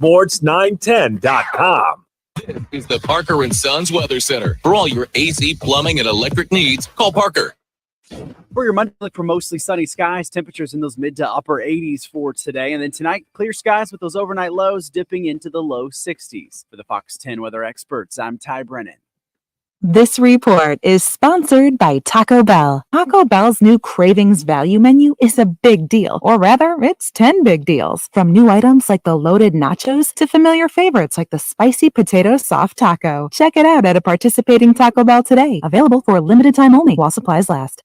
sports910.com. Is the Parker and Sons Weather Center. For all your AC, plumbing, and electric needs, call Parker. For your Monday, look for mostly sunny skies, temperatures in those mid to upper 80s for today. And then tonight, clear skies with those overnight lows dipping into the low 60s. For the Fox 10 weather experts, I'm Ty Brennan. This report is sponsored by Taco Bell. Taco Bell's new Cravings Value Menu is a big deal, or rather, it's 10 big deals. From new items like the loaded nachos to familiar favorites like the spicy potato soft taco. Check it out at a participating Taco Bell today. Available for a limited time only while supplies last.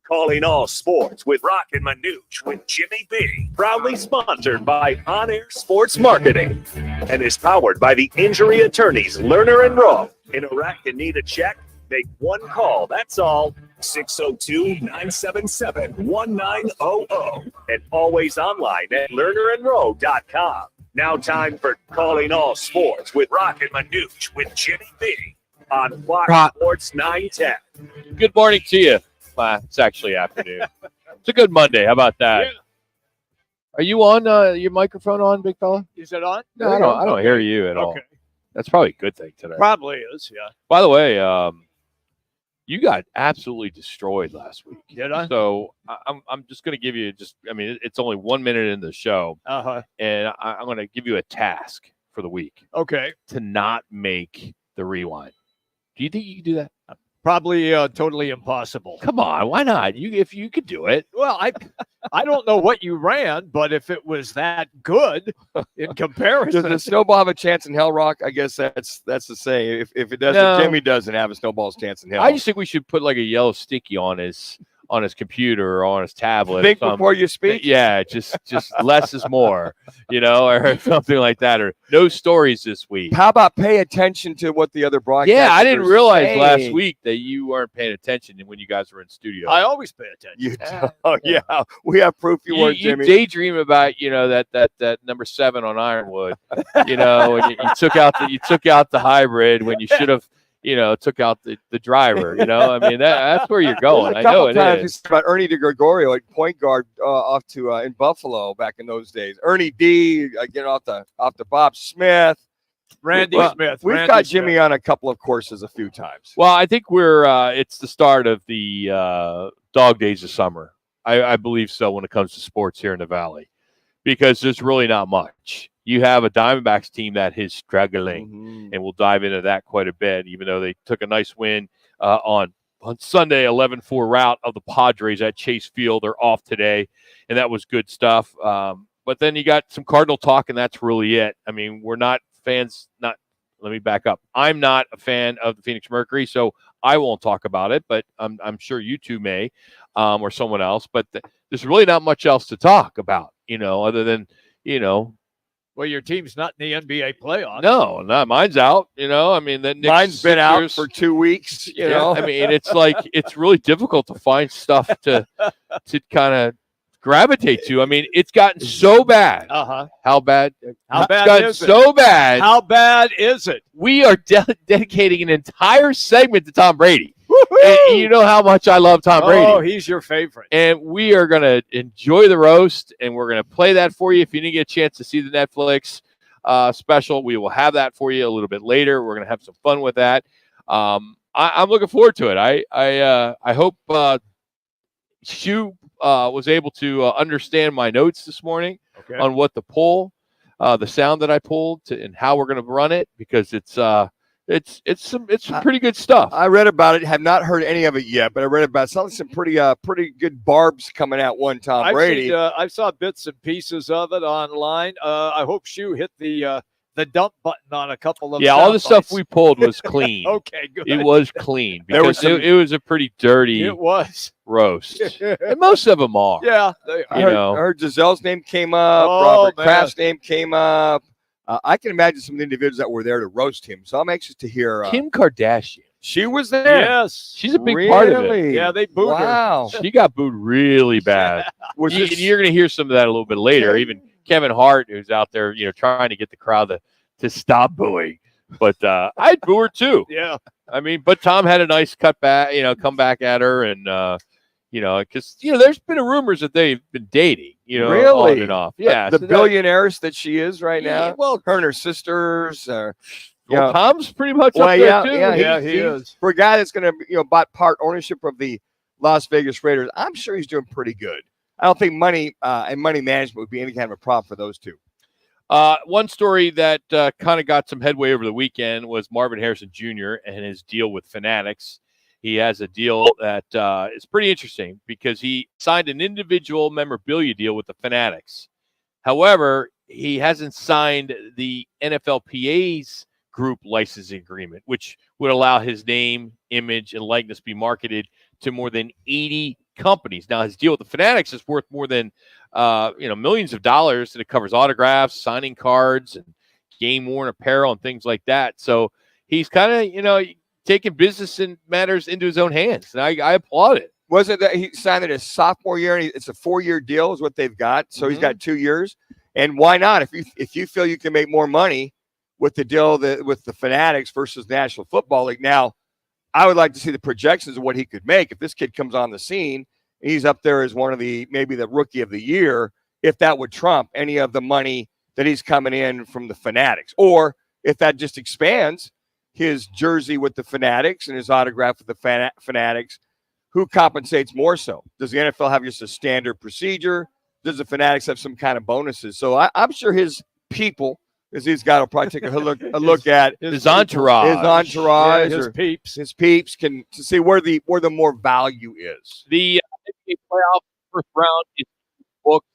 Calling all sports with Roc and Manuch with Jimmy B. Proudly sponsored by On Air Sports Marketing and is powered by the injury attorneys Lerner and Rowe. In Iraq and need a check? Make one call. That's all. 602-977-1900 and always online at lernerandrowe.com. Now time for Calling All Sports with Roc and Manuch with Jimmy B. on Fox Sports 910. Good morning to you. It's actually afternoon. It's a good Monday. How about that? Yeah. Are you on your microphone on, big fella? Is it on? No, I don't hear you at all. That's probably a good thing today. Probably is, yeah. By the way, you got absolutely destroyed last week. Did I? So I'm just going to give you it's only 1 minute in the show. And I'm going to give you a task for the week. Okay. To not make the rewind. Do you think you can do that? Probably totally impossible. Come on, why not? If you could do it. Well, I don't know what you ran, but if it was that good in comparison, does the snowball have a chance in hell, Rock? I guess that's the saying. If it doesn't, no. Jimmy doesn't have a snowball's chance in hell. I just think we should put like a yellow sticky on his computer or on his tablet. Think before you speak? Yeah, just less is more, or something like that. Or no stories this week. How about pay attention to what the other broadcasters Yeah, I didn't realize saying. Last week that you weren't paying attention when you guys were in studio. I always pay attention. You yeah, we have proof you weren't, Jimmy. You daydream about, that number 7 on Ironwood, and you took out the hybrid when you should have took out the driver, I mean, that's where you're going. I know it is. About Ernie DeGregorio at point guard off to in Buffalo back in those days. Ernie D getting off the Bob Smith. Randy Smith. We've got Jimmy on a couple of courses a few times. Well, I think it's the start of the dog days of summer. I believe so when it comes to sports here in the Valley, because there's really not much. You have a Diamondbacks team that is struggling, and we'll dive into that quite a bit, even though they took a nice win on Sunday, 11-4 rout of the Padres at Chase Field. They're off today, and that was good stuff. But then you got some Cardinal talk, and that's really it. I mean, we're not fans. Let me back up. I'm not a fan of the Phoenix Mercury, so I won't talk about it, but I'm sure you two may, or someone else. But there's really not much else to talk about, other than, Well, your team's not in the NBA playoffs. No, not mine's out. I mean, mine's been out for 2 weeks. I mean, it's like it's really difficult to find stuff to kind of gravitate to. I mean, it's gotten so bad. How bad? How bad is it? So bad. How bad is it? We are dedicating an entire segment to Tom Brady. And you know how much I love Tom Brady. Oh, he's your favorite. And we are going to enjoy the roast, and we're going to play that for you. If you didn't get a chance to see the Netflix special, we will have that for you a little bit later. We're going to have some fun with that. I'm looking forward to it. I hope Shu was able to understand my notes this morning on what to pull, the sound that I pulled, and how we're going to run it, because it's some pretty good stuff. I read about it. Have not heard any of it yet, but I read about some pretty good barbs coming out. Tom Brady. I saw bits and pieces of it online. I hope Shu hit the dump button on a couple of. Yeah, all the stuff we pulled was clean. Okay, good. It was clean because it was a pretty dirty. It was roast, and most of them are. Yeah, I heard Giselle's name came up. Robert Kraft's name came up. I can imagine some of the individuals that were there to roast him. So I'm anxious to hear. Kim Kardashian. She was there. Yes. She's a big part of it. Yeah, they booed her. She got booed really bad. You're going to hear some of that a little bit later. Even Kevin Hart, who's out there, trying to get the crowd to stop booing. But I'd boo her too. Yeah. I mean, but Tom had a nice come back at her, and Because there's been rumors that they've been dating, Really? on and off. Yeah, the so billionaires that she is right Yeah, now. well, her and her sisters. Tom's pretty much Well, up yeah, there too. yeah, he is. For a guy that's going to, bought part ownership of the Las Vegas Raiders, I'm sure he's doing pretty good. I don't think money and money management would be any kind of a problem for those two. One story that kind of got some headway over the weekend was Marvin Harrison Jr. and his deal with Fanatics. He has a deal that is pretty interesting because he signed an individual memorabilia deal with the Fanatics. However, he hasn't signed the NFLPA's group licensing agreement, which would allow his name, image, and likeness be marketed to more than 80 companies. Now, his deal with the Fanatics is worth more than millions of dollars, and it covers autographs, signing cards, and game-worn apparel and things like that. So he's kind of, taking business and matters into his own hands, and I applaud it. Wasn't that he signed it his sophomore year, and it's a 4-year deal is what they've got. So he's got 2 years. And why not? If you feel you can make more money with the deal with the Fanatics versus National Football League. Now, I would like to see the projections of what he could make if this kid comes on the scene. He's up there as maybe the rookie of the year, if that would trump any of the money that he's coming in from the Fanatics. Or if that just expands his jersey with the Fanatics and his autograph with the Fanatics, who compensates more so? Does the NFL have just a standard procedure? Does the Fanatics have some kind of bonuses? So I'm sure his people, as these guys will probably take a look at his entourage, his peeps can to see where the more value is. The NBA playoff first round is booked.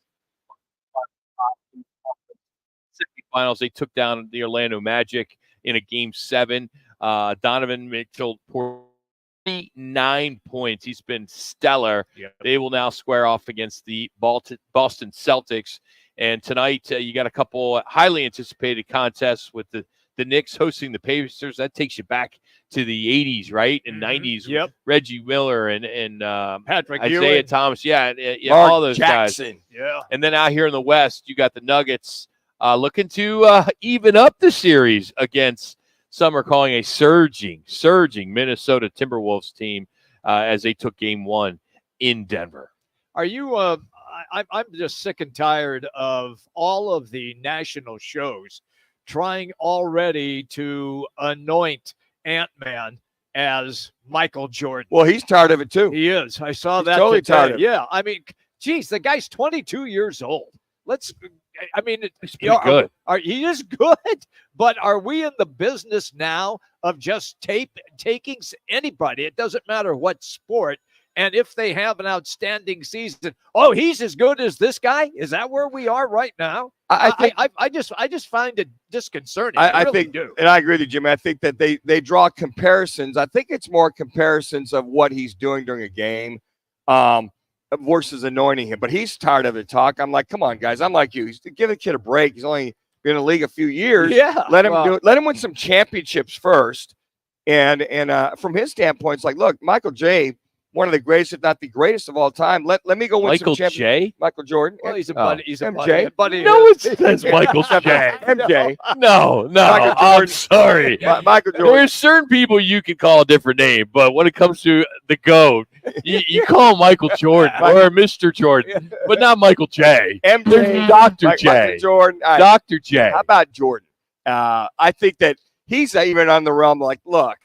Semifinals, they took down the Orlando Magic in a Game 7. Donovan Mitchell, 49 points. He's been stellar. Yep. They will now square off against the Boston Celtics. And tonight, you got a couple highly anticipated contests with the Knicks hosting the Pacers. That takes you back to the 80s, right? And 90s. Yep. Reggie Miller and Patrick Isaiah Ewing. Thomas. Yeah, Mark all those Jackson. guys. Yeah. And then out here in the West, you got the Nuggets looking to even up the series against some are calling a surging Minnesota Timberwolves team as they took Game 1 in Denver. Are you? I'm just sick and tired of all of the national shows trying already to anoint Ant-Man as Michael Jordan. Well, he's tired of it too. He is. I saw He's that totally today. tired of it. Yeah, I mean, geez, the guy's 22 years old. He's pretty good. He is good, but are we in the business now of just taking anybody? It doesn't matter what sport. And if they have an outstanding season, he's as good as this guy. Is that where we are right now? I just find it disconcerting. I really do. And I agree with you, Jim. I think that they draw comparisons. I think it's more comparisons of what he's doing during a game versus anointing him. But he's tired of it talk. I'm like, come on, guys. I'm like you. Give the kid a break. He's only been in the league a few years. Yeah. Let him do it. Let him win some championships first. And from his standpoint, it's like, look, Michael J., one of the greatest, if not the greatest of all time. Let me go win some championships. Michael Jordan. Well, he's a buddy. He's a MJ. buddy. No, it says Michael J. MJ. No, Michael I'm Jordan. sorry. Michael Jordan. There's certain people you can call a different name, but when it comes to the GOAT, you call him Michael Jordan or Mr. Jordan, but not Michael J. MJ. There's Dr. J. Michael Jordan. All right. Dr. J. How about Jordan? I think that he's even on the realm like, look,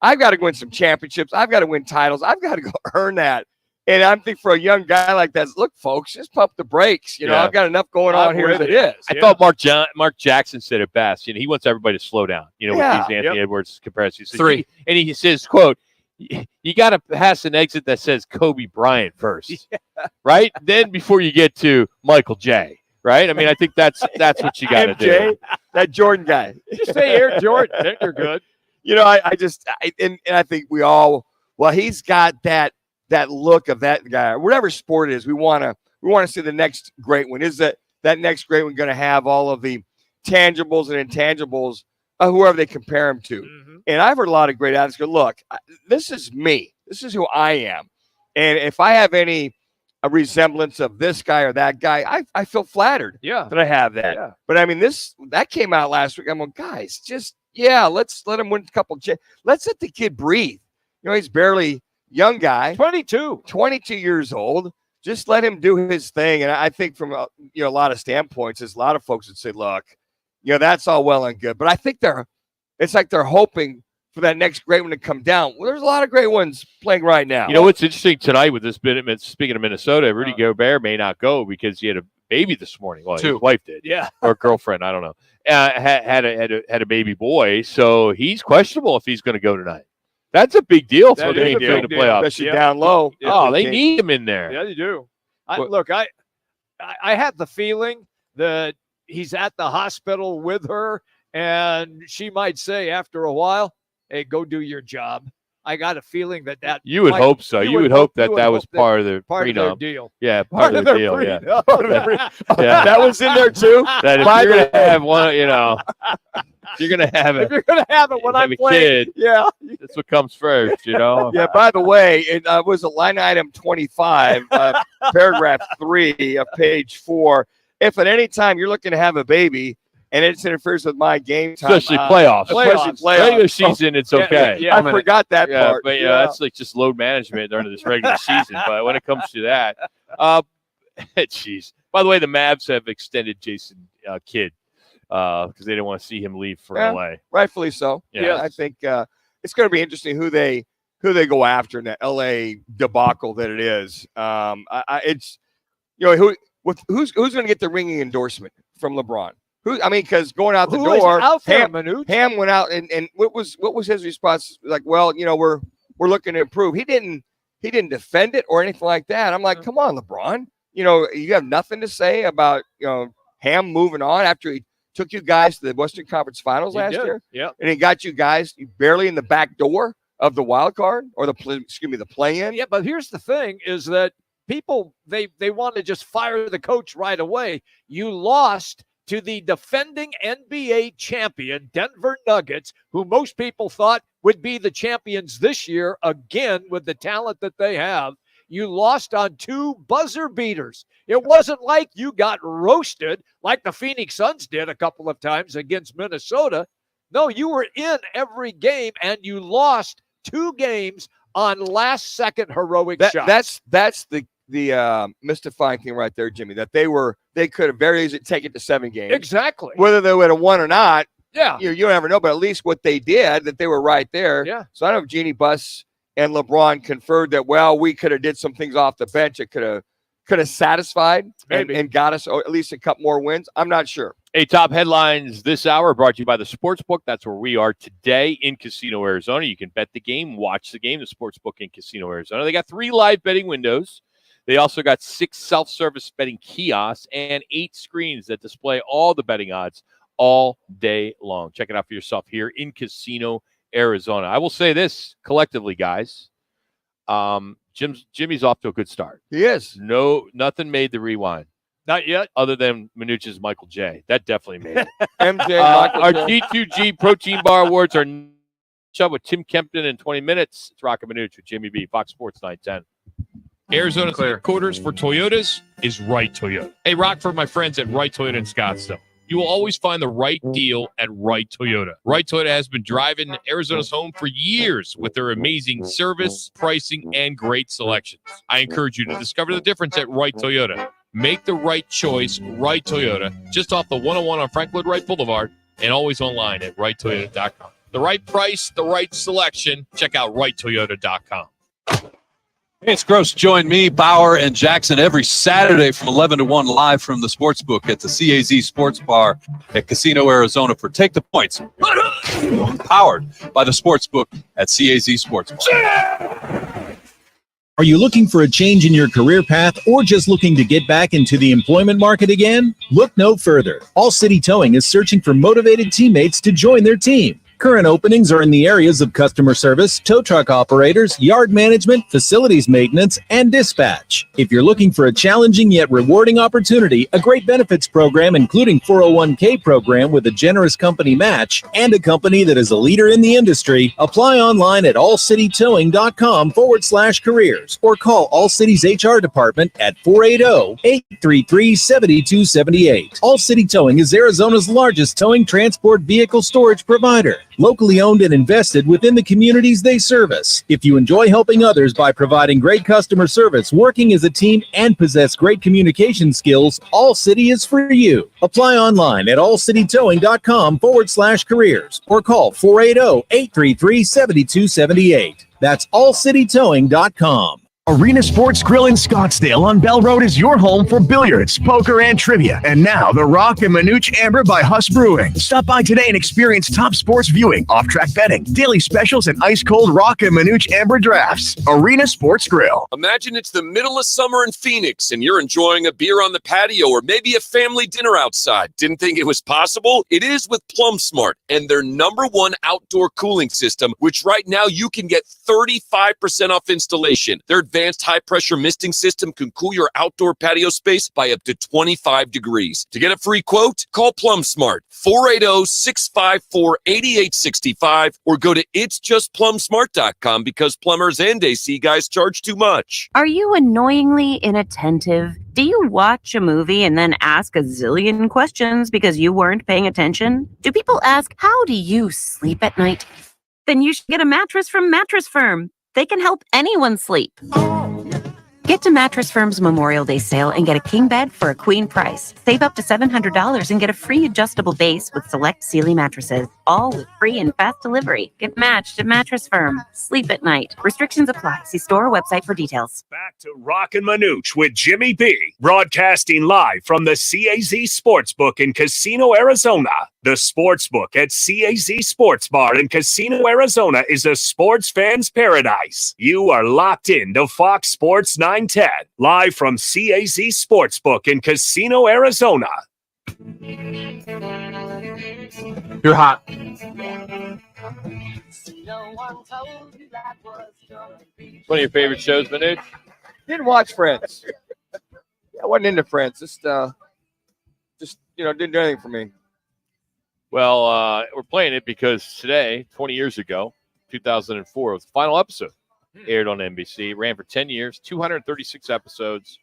I've got to win some championships. I've got to win titles. I've got to go earn that. And I'm thinking for a young guy like that, look, folks, just pump the brakes. I've got enough going on here as it is. I thought Mark Jackson said it best. He wants everybody to slow down, with these Anthony Edwards comparisons. He says, quote, you got to pass an exit that says Kobe Bryant first, right? Then before you get to Michael J., right? I mean, I think that's what you got to do. That Jordan guy. Just say Air Jordan. Then you're good. I think we all, he's got that look of that guy, whatever sport it is. We want to see the next great one. Is that next great one going to have all of the tangibles and intangibles of whoever they compare him to? Mm-hmm. And I've heard a lot of great athletes go, look, this is me. This is who I am. And if I have a resemblance of this guy or that guy, I feel flattered that I have that. Yeah. But I mean, that came out last week. I'm like, guys, just let's let him win a couple. Let's let the kid breathe. He's barely young guy, 22 years old. Just let him do his thing. And I think from a lot of standpoints, there's a lot of folks that say, look, that's all well and good. But I think it's like they're hoping for that next great one to come down. Well, there's a lot of great ones playing right now. What's interesting tonight with this bit, speaking of Minnesota, Rudy Gobert may not go because he had a baby this morning. Well, his wife did. Yeah. Or girlfriend, I don't know. Had a baby boy. So he's questionable if he's going to go tonight. That's a big deal for the playoffs. Especially down low. Oh, they need him in there. Yeah, they do. I had the feeling that he's at the hospital with her, and she might say after a while, hey, go do your job. I got a feeling that you would hope so. You would hope that was part of their deal. Yeah, part of their deal. Yeah. That was in there too. That if you're going to have one, if you're going to have it. If you're going to have it when I'm playing, kid, that's what comes first, Yeah. By the way, it was a line item 25, paragraph 3 of page 4. If at any time you're looking to have a baby and it interferes with my game time, especially playoffs. Regular season, it's okay. I forgot that part. But that's like just load management during this regular season. But when it comes to that, jeez. By the way, the Mavs have extended Jason Kidd because they didn't want to see him leave for LA. Rightfully so. Yeah, I think it's going to be interesting who they go after in that LA debacle that it is. It's who's going to get the ringing endorsement from LeBron? Because going out the door, Ham went out and what was his response? Like, well, we're looking to improve. He didn't defend it or anything like that. I'm like, come on, LeBron. You have nothing to say about Ham moving on after he took you guys to the Western Conference Finals last year. Yeah, and he got you guys barely in the back door of the wild card or the play-in. Yeah, but here's the thing: is that people they want to just fire the coach right away. You lost to the defending NBA champion Denver Nuggets, who most people thought would be the champions this year again with the talent that they have. You lost on 2 buzzer beaters. It wasn't like you got roasted like the Phoenix Suns did a couple of times against Minnesota. No, you were in every game and you lost 2 games on last-second heroic shots. That's the mystifying thing right there, Jimmy, that they could have very easily taken it to 7 games. Exactly. Whether they would have won or not, yeah, you never know. But at least what they did, that they were right there. Yeah. So I don't know if Jeannie Buss and LeBron conferred that, well, we could have did some things off the bench that could have satisfied and got us at least a couple more wins. I'm not sure. Hey, top headlines this hour brought to you by the Sportsbook. That's where we are today in Casino, Arizona. You can bet the game, watch the game, the Sportsbook in Casino, Arizona. They got 3 live betting windows. They also got 6 self-service betting kiosks and 8 screens that display all the betting odds all day long. Check it out for yourself here in Casino, Arizona. I will say this collectively, guys. Jimmy's off to a good start. He is. Nothing made the rewind. Not yet. Other than Manuch's Michael J. That definitely made it. MJ, our G2G Protein Bar Awards are up with Tim Kempton in 20 minutes. It's Roc and Manuch with Jimmy B. Fox Sports 910. Arizona's headquarters for Toyotas is Wright Toyota. Hey, Rock, for my friends at Wright Toyota in Scottsdale. You will always find the right deal at Wright Toyota. Wright Toyota has been driving Arizona's home for years with their amazing service, pricing, and great selections. I encourage you to discover the difference at Wright Toyota. Make the right choice, Wright Toyota, just off the 101 on Frank Lloyd Wright Boulevard, and always online at WrightToyota.com. The right price, the right selection. Check out WrightToyota.com. Hey, it's Gross. Join me, Bauer, and Jackson every Saturday from 11 to 1 live from the Sportsbook at the CAZ Sports Bar at Casino, Arizona for Take the Points. Powered by the Sportsbook at CAZ Sports Bar. Are you looking for a change in your career path or just looking to get back into the employment market again? Look no further. All City Towing is searching for motivated teammates to join their team. Current openings are in the areas of customer service, tow truck operators, yard management, facilities maintenance, and dispatch. If you're looking for a challenging yet rewarding opportunity, a great benefits program including 401k program with a generous company match, and a company that is a leader in the industry, apply online at allcitytowing.com/careers or call All City's HR department at 480-833-7278. All City Towing is Arizona's largest towing transport vehicle storage provider. locally owned and invested within the communities they service. If you enjoy helping others by providing great customer service, working as a team, and possess great communication skills, All City is for you. Apply online at allcitytowing.com/careers or call 480-833-7278. That's allcitytowing.com. Arena Sports Grill in Scottsdale on Bell Road is your home for billiards, poker, and trivia. And now, the Roc and Manuch Amber by Huss Brewing. Stop by today and experience top sports viewing, off-track betting, daily specials, and ice-cold Roc and Manuch Amber drafts. Arena Sports Grill. Imagine it's the middle of summer in Phoenix and you're enjoying a beer on the patio or maybe a family dinner outside. Didn't think it was possible? It is with Plum Smart and their #1 outdoor cooling system, which right now you can get 35% off installation. Their advanced high-pressure misting system can cool your outdoor patio space by up to 25 degrees. To get a free quote, call Plum Smart, 480-654-8865, or go to itsjustplumsmart.com because plumbers and AC guys charge too much. Are you annoyingly inattentive? Do you watch a movie and then ask a zillion questions because you weren't paying attention? Do people ask, how do you sleep at night? Then you should get a mattress from Mattress Firm. They can help anyone sleep. Get to Mattress Firm's Memorial Day sale and get a king bed for a queen price. Save up to $700 and get a free adjustable base with select Sealy mattresses, all with free and fast delivery. Get matched at Mattress Firm. Sleep at night. Restrictions apply. See store or website for details. Back to Roc and Manuch with Jimmy B, broadcasting live from the CAZ Sportsbook in Casino, Arizona. The Sportsbook at CAZ Sports Bar in Casino, Arizona is a sports fan's paradise. You are locked in to Fox Sports 910, live from CAZ Sportsbook in Casino, Arizona. You're hot. One of your favorite shows, Manuch? Didn't watch Friends. I wasn't into Friends. Just didn't do anything for me. Well, we're playing it because today, 20 years ago, 2004, was the final episode. Aired on NBC. Ran for 10 years, 236 episodes,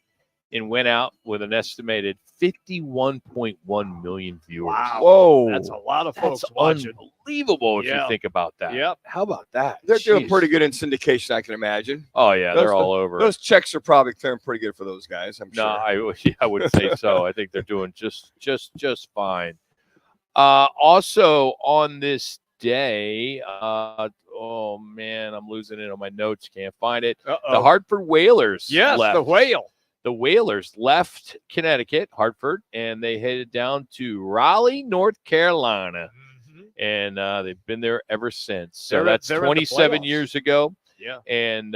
and went out with an estimated 51.1 million viewers. Wow. Whoa. That's a lot of folks That's watching. unbelievable if you think about that. Yep. How about that? They're doing Jeez. pretty good in syndication, I can imagine. Oh, yeah, they're all over. Those checks are probably clearing pretty good for those guys, I'm sure. No, I would say so. I think they're doing just fine. Also on this day, oh man, I'm losing it on my notes. Can't find it. Uh-oh. The Hartford Whalers. Yes, left. the whale. The Whalers left Connecticut, Hartford, and they headed down to Raleigh, North Carolina. Mm-hmm. And they've been there ever since. So They're that's in the 27 playoffs. years ago. Yeah. And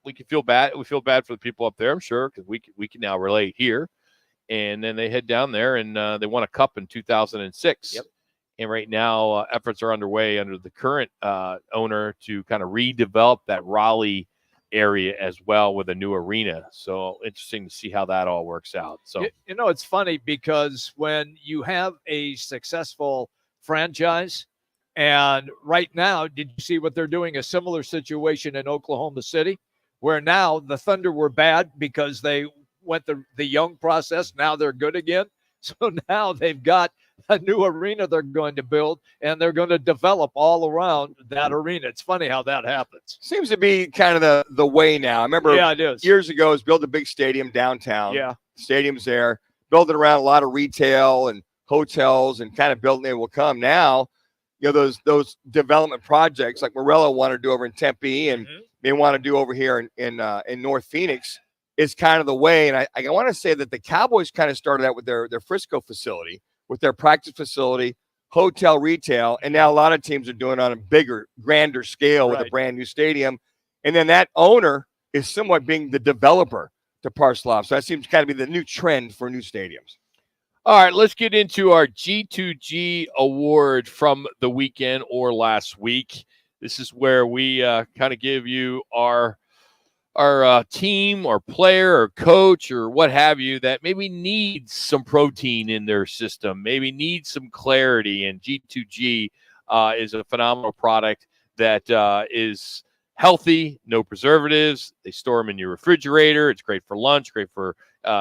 we can feel bad. We feel bad for the people up there, I'm sure, because we can now relate here. And then they head down there, and they won a cup in 2006. Yep. And right now, efforts are underway under the current owner to kind of redevelop that Raleigh area as well with a new arena. So interesting to see how that all works out. So it's funny because when you have a successful franchise, and right now, did you see what they're doing? A similar situation in Oklahoma City, where now the Thunder were bad because they went the young process. Now they're good again. So now they've got a new arena they're going to build, and they're going to develop all around that arena. It's funny how that happens. Seems to be kind of the way now. I remember it is. Years ago, it was build a big stadium downtown. Yeah. Stadium's there. Build it around a lot of retail and hotels and kind of building it will come. Now, those development projects like Morello wanted to do over in Tempe and they want to do over here in North Phoenix is kind of the way. And I want to say that the Cowboys kind of started out with their Frisco facility, with their practice facility, hotel, retail, and now a lot of teams are doing it on a bigger, grander scale with a brand new stadium. And then that owner is somewhat being the developer to parcel off. So that seems to kind of be the new trend for new stadiums. all right, let's get into our G2G award from the weekend or last week. This is where we kind of give you our team or player or coach or what have you that maybe needs some protein in their system, maybe needs some clarity. And G2G is a phenomenal product that is healthy, no preservatives. They store them in your refrigerator. It's great for lunch, great for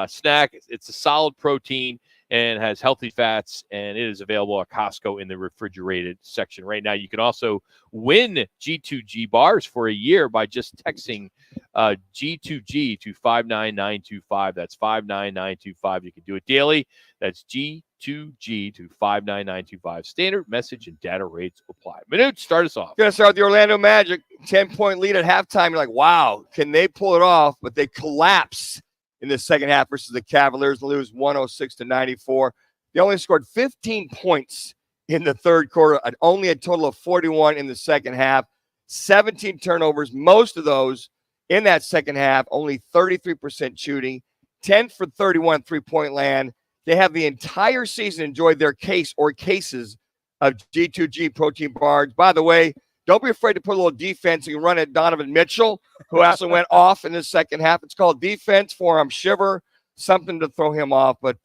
snack. It's a solid protein. and has healthy fats, and it is available at Costco in the refrigerated section right now. You can also win G2G bars for a year by just texting G2G to 59925. That's 59925. You can do it daily. That's G2G to 59925. Standard message and data rates apply. Manuch, start us off. Going to start with the Orlando Magic. 10-point lead at halftime. You're like, wow, can they pull it off? But they collapse in the second half versus the Cavaliers and lose 106-94. They only scored 15 points in the third quarter, only a total of 41 in the second half. 17 turnovers, most of those in that second half, only 33% shooting, 10 for 31 three-point land. They have the entire season enjoyed their case or cases of G2G protein bars. By the way, don't be afraid to put a little defense. You can run at Donovan Mitchell, who also went off in the second half. It's called defense, forearm shiver, something to throw him off. But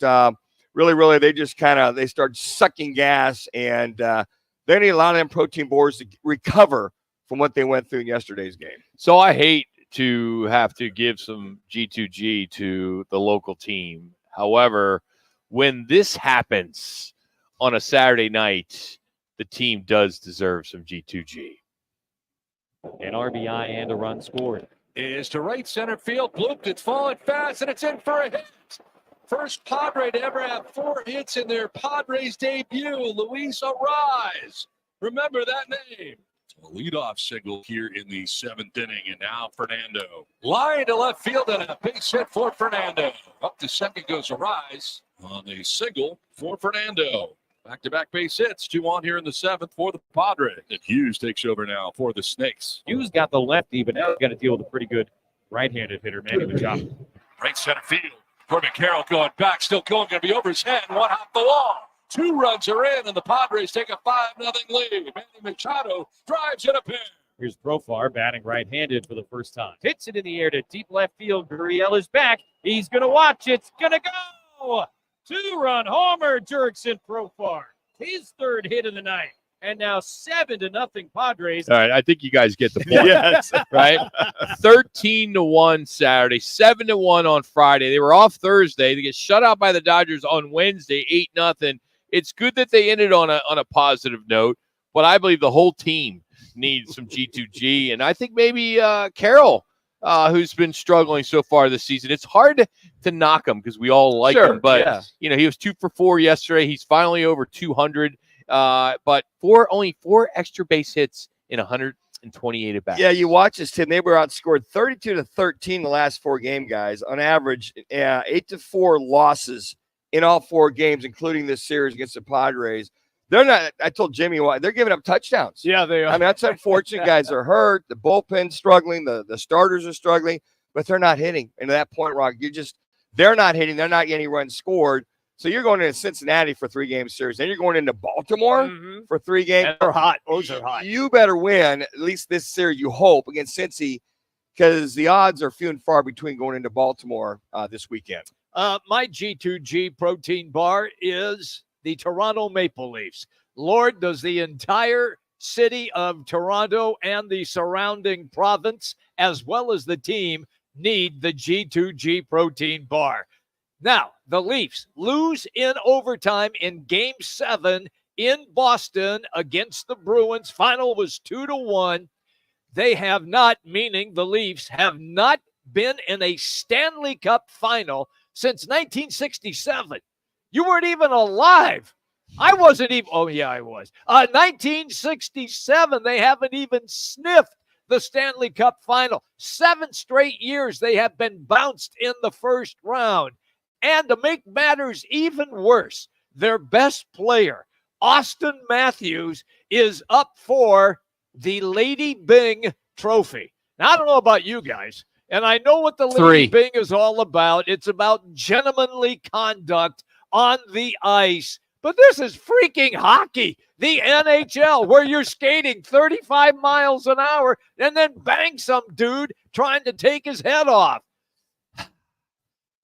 really, they just they start sucking gas, and they need a lot of them protein bars to recover from what they went through in yesterday's game. So I hate to have to give some G2G to the local team. However, when this happens on a Saturday night, the team does deserve some G2G. An RBI and a run scored. Is to right center field. Blooped. It's falling fast, and it's in for a hit. First Padre to ever have 4 hits in their Padres debut. Luis Arise. Remember that name. A leadoff single here in the 7th inning, and now Fernando. Line to left field and a base hit for Fernando. Up to second goes Arise on a single for Fernando. Back-to-back base hits, 2 on here in the 7th for the Padres. And Hughes takes over now for the Snakes. Hughes got the lefty, but now he's got to deal with a pretty good right-handed hitter, Manny Machado. Right center field. Corbin Carroll going back, still going, going to be over his head. 1 off the wall. 2 runs are in, and the Padres take a 5-0 lead. Manny Machado drives in a pair. Here's Profar batting right-handed for the first time. Hits it in the air to deep left field. Gurriel is back. He's going to watch. It's going to go. 2-run homer, Jurickson Profar. His 3rd hit of the night. And now 7-0 Padres. All right, I think you guys get the point. Yes. Right? 13-1 Saturday, 7-1 on Friday. They were off Thursday. They get shut out by the Dodgers on Wednesday, 8-0. It's good that they ended on a positive note, but I believe the whole team needs some G2G. And I think maybe Carroll, who's been struggling so far this season. It's hard to knock him because we all like him, but he was 2 for 4 yesterday. He's finally over 200, but only 4 extra base hits in 128 at bats. Yeah, you watch this, Tim. They were outscored 32-13 the last 4 game, guys. On average, 8-4 losses in all 4 games, including this series against the Padres. They're not. I told Jimmy why they're giving up touchdowns. Yeah, they are. I mean, that's unfortunate. Guys are hurt. The bullpen's struggling. The starters are struggling, but they're not hitting. And at that point, Rock, they're not hitting. They're not getting runs scored. So you're going into Cincinnati for 3-game series. Then you're going into Baltimore for 3 games. And they're hot. Those are hot. You better win at least this series. You hope against Cincy, because the odds are few and far between going into Baltimore this weekend. My G2G protein bar is the Toronto Maple Leafs. Lord, does the entire city of Toronto and the surrounding province, as well as the team, need the G2G protein bar. Now, the Leafs lose in overtime in Game 7 in Boston against the Bruins. Final was 2-1. They have not, meaning the Leafs, have not been in a Stanley Cup final since 1967. You weren't even alive. I wasn't even. Oh, yeah, I was. 1967, they haven't even sniffed the Stanley Cup final. 7 straight years they have been bounced in the first round. And to make matters even worse, their best player, Austin Matthews, is up for the Lady Byng Trophy. Now, I don't know about you guys, and I know what the Lady Byng is all about. It's about gentlemanly conduct on the ice. But this is freaking hockey, the NHL, where you're skating 35 miles an hour and then bang some dude trying to take his head off.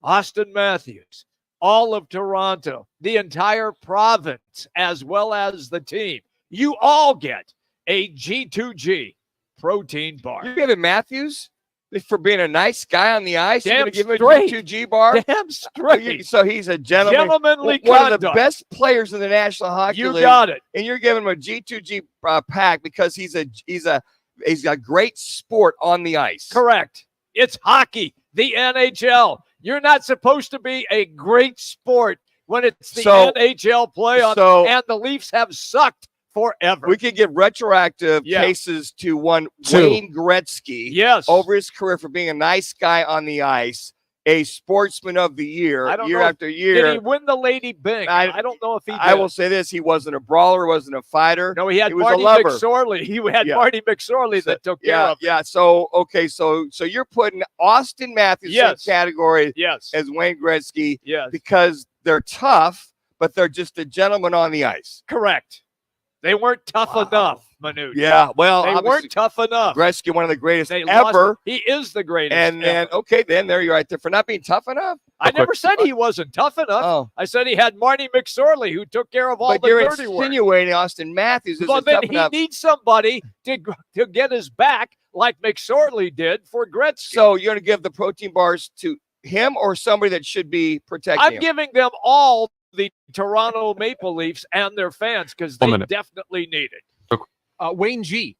Austin Matthews, all of Toronto, the entire province, as well as the team, you all get a G2G protein bar. You're giving Matthews For being a nice guy on the ice, Damn you're going to give him straight. a G2G bar? Damn straight. So he's a gentleman. Gentlemanly one of the conduct. best players in the National Hockey You League. got it. And you're giving him a G2G pack because he's a great sport on the ice. Correct. It's hockey, the NHL. You're not supposed to be a great sport when it's the NHL playoffs, and the Leafs have sucked forever. We could give retroactive cases to Wayne Gretzky over his career for being a nice guy on the ice, a sportsman of the year, year after year. Did he win the Lady Byng? I don't know if he did. I will say this. He wasn't a brawler, wasn't a fighter. No, he had was Marty a lover. McSorley. He had Marty McSorley that took care of him. Yeah. So, okay. So you're putting Austin Matthews in the category as Wayne Gretzky because they're tough, but they're just a gentleman on the ice. Correct. They weren't tough enough, Manuch. Yeah, well, they weren't tough enough. Gretzky, one of the greatest They ever. He is the greatest. And then, then there you're right there for not being tough enough. I never said he wasn't tough enough. Oh. I said he had Marty McSorley who took care of all the you're dirty work. insinuating Austin Matthews isn't Well, then tough he enough. needs somebody to get his back like McSorley did for Gretzky. So you're going to give the protein bars to him or somebody that should be protecting I'm him? giving them all the Toronto Maple Leafs and their fans because they definitely need it. Wayne G.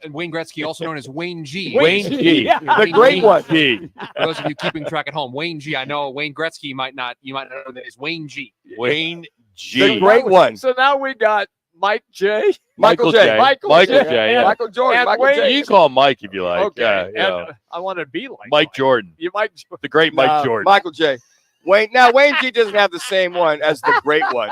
Wayne Gretzky, also known as Wayne G. Wayne G. The great one. For those of you keeping track at home, Wayne G. I know Wayne Gretzky, you might not know that is Wayne G. Wayne G. The great one. So now we got Mike J. Michael J. Michael J. And, Michael Jordan. and Michael Wayne J. You can call him Mike if you like. Okay. Yeah, And I want to be like Mike Jordan. You Mike. The great Mike Jordan. Michael J. Wayne G doesn't have the same one as the great one.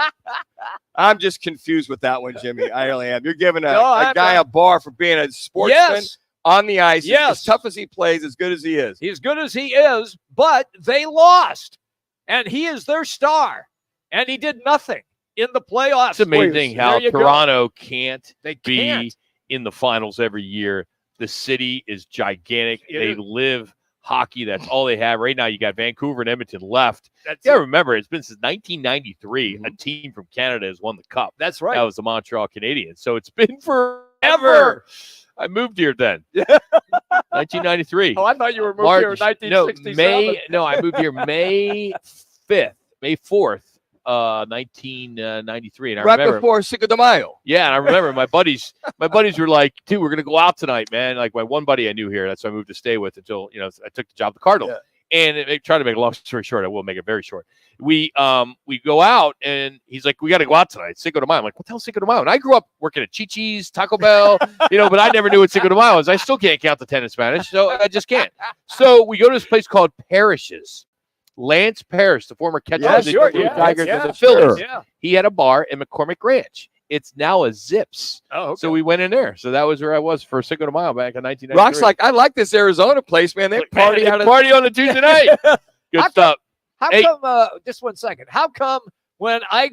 I'm just confused with that one, Jimmy. I really am. You're giving a guy a bar for being a sportsman on the ice. As tough as he plays, as good as he is. He's good as he is, but they lost. And he is their star. And he did nothing in the playoffs. It's amazing how Toronto can't can't. be in the finals every year. The city is gigantic. They live hockey. That's all they have. Right now, you got Vancouver and Edmonton left. Remember, it's been since 1993 a team from Canada has won the cup. That's right. That was the Montreal Canadiens. So it's been forever. I moved here then. 1993. Oh, I thought you were moved here in 1967. I moved here May 4th. 1993, and I remember before Cinco de Mayo. Yeah, and I remember my buddies were like, "Dude, we're gonna go out tonight, man." Like my one buddy I knew here, that's who I moved to stay with until I took the job at the Cardinals. And try to make a long story short, I will make it very short. We go out, and he's like, "We got to go out tonight, Cinco de Mayo." I'm like, "What the hell, Cinco de Mayo?" And I grew up working at Chi-Chi's, Taco Bell, but I never knew what Cinco de Mayo was. I still can't count the 10 in Spanish, so I just can't. So we go to this place called Parrish's. Lance Parrish, the former catcher of the Tigers and the Phillies. Yeah. He had a bar in McCormick Ranch. It's now a Zips. Oh, okay. So we went in there. So that was where I was for Cinco de Mayo back in 1993. Rock's like, I like this Arizona place, man. They party on a Tuesday night. Good stuff. How come, just 1 second, how come when I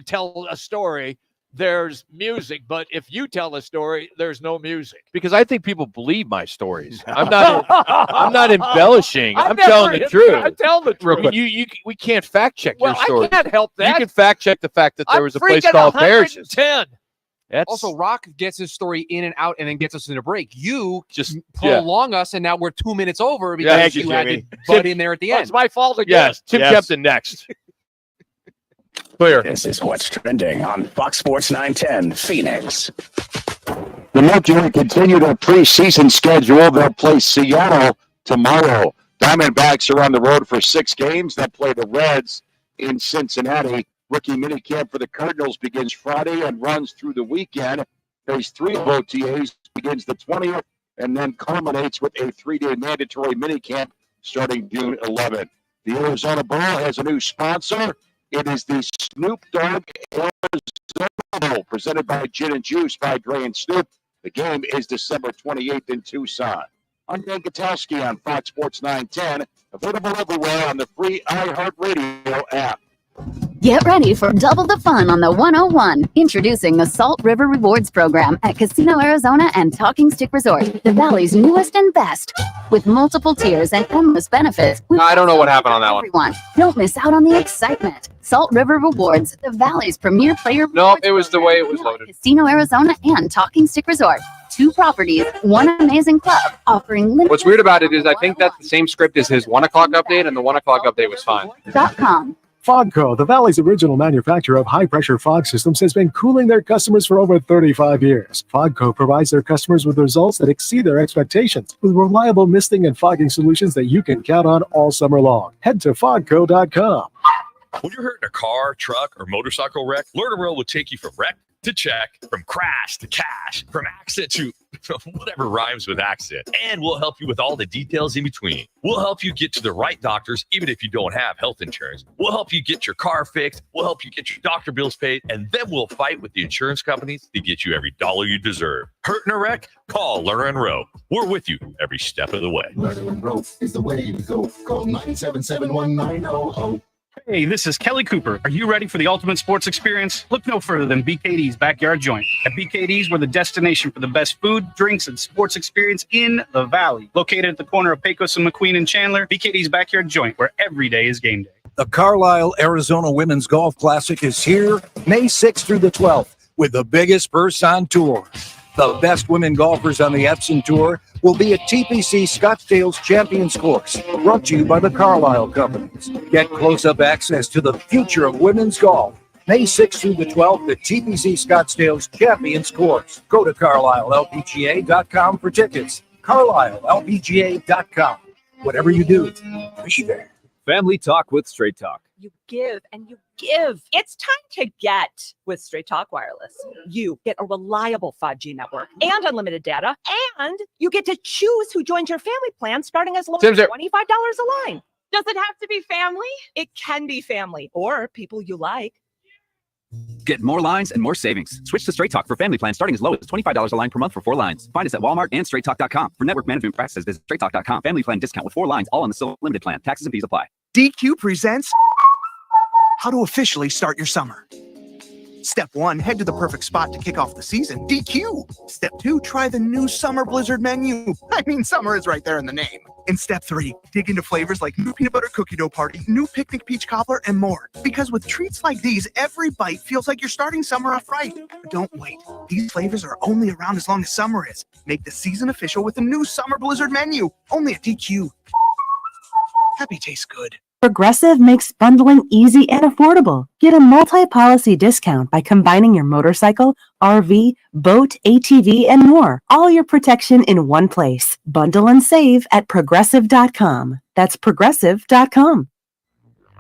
tell a story, there's music, but if you tell a story, there's no music? Because I think people believe my stories. I'm not embellishing. I'm telling the truth. I tell the truth. We can't fact check your story. I can't help that. You can fact check the fact that there was a place freaking called Parrish's. 110. Also, Rock gets his story in and out and then gets us in a break. You just prolong us, and now we're 2 minutes over because you had to butt in there at the end. It's my fault again. Yes, Tim Kempton next. Clear. This is what's trending on Fox Sports 910 Phoenix. The Mercury continue their preseason schedule. They'll play Seattle tomorrow. Diamondbacks are on the road for 6 games. They'll play the Reds in Cincinnati. Rookie minicamp for the Cardinals begins Friday and runs through the weekend. Phase 3 of OTAs begins the 20th and then culminates with a 3-day mandatory minicamp starting June 11th. The Arizona Bowl has a new sponsor. It is the Snoop Dogg Arizona Bowl, presented by Gin and Juice by Dre and Snoop. The game is December 28th in Tucson. I'm Dan Katowski on Fox Sports 910, available everywhere on the free iHeartRadio app. Get ready for double the fun on the 101. Introducing the Salt River Rewards Program at Casino Arizona and Talking Stick Resort, the Valley's newest and best. With multiple tiers and endless benefits. I don't know what happened on that one. Don't miss out on the excitement. Salt River Rewards, the Valley's premier player. No, it was the way it was loaded. Casino Arizona and Talking Stick Resort. 2 properties, 1 amazing club, offering limited What's weird about it is I think that's the same script as his 1 o'clock update, and the 1 o'clock update was fine. .com. Fogco, the Valley's original manufacturer of high-pressure fog systems, has been cooling their customers for over 35 years. Fogco provides their customers with results that exceed their expectations, with reliable misting and fogging solutions that you can count on all summer long. Head to fogco.com. When you're hurt in a car, truck, or motorcycle wreck, Lernerville will take you from wreck to check, from crash to cash, from accident to whatever rhymes with accident. And we'll help you with all the details in between. We'll help you get to the right doctors, even if you don't have health insurance. We'll help you get your car fixed. We'll help you get your doctor bills paid. And then we'll fight with the insurance companies to get you every dollar you deserve. Hurt in a wreck? Call Lerner and Rowe. We're with you every step of the way. Lerner and Rowe is the way to go. Call 977-1900. Hey, this is Kelly Cooper. Are you ready for the ultimate sports experience? Look no further than BKD's Backyard Joint. At BKD's, we're the destination for the best food, drinks, and sports experience in the Valley. Located at the corner of Pecos and McQueen and Chandler, BKD's Backyard Joint, where every day is game day. The Carlisle, Arizona Women's Golf Classic is here May 6th through the 12th with the biggest purse on tour. The best women golfers on the Epson Tour will be at TPC Scottsdale's Champions Course, brought to you by the Carlisle Companies. Get close-up access to the future of women's golf. May 6th through the 12th at TPC Scottsdale's Champions Course. Go to CarlisleLPGA.com for tickets. CarlisleLPGA.com. Whatever you do, be there. Family Talk with Straight Talk. You give and you give. It's time to get with Straight Talk Wireless. You get a reliable 5G network and unlimited data, and you get to choose who joins your family plan starting as low as $25 a line. Does it have to be family? It can be family or people you like. Get more lines and more savings. Switch to Straight Talk for family plans starting as low as $25 a line per month for 4 lines. Find us at Walmart and straighttalk.com. For network management practices, visit straighttalk.com. Family plan discount with 4 lines, all on the Silver Limited plan. Taxes and fees apply. DQ presents how to officially start your summer. Step 1, head to the perfect spot to kick off the season, DQ. Step 2, try the new Summer Blizzard menu. I mean, summer is right there in the name. In Step 3, dig into flavors like new peanut butter cookie dough party, new picnic peach cobbler, and more. Because with treats like these, every bite feels like you're starting summer off right. But don't wait. These flavors are only around as long as summer is. Make the season official with the new Summer Blizzard menu, only at DQ. Happy tastes good. Progressive makes bundling easy and affordable. Get a multi-policy discount by combining your motorcycle, RV, boat, ATV, and more. All your protection in one place. Bundle and save at Progressive.com. That's Progressive.com.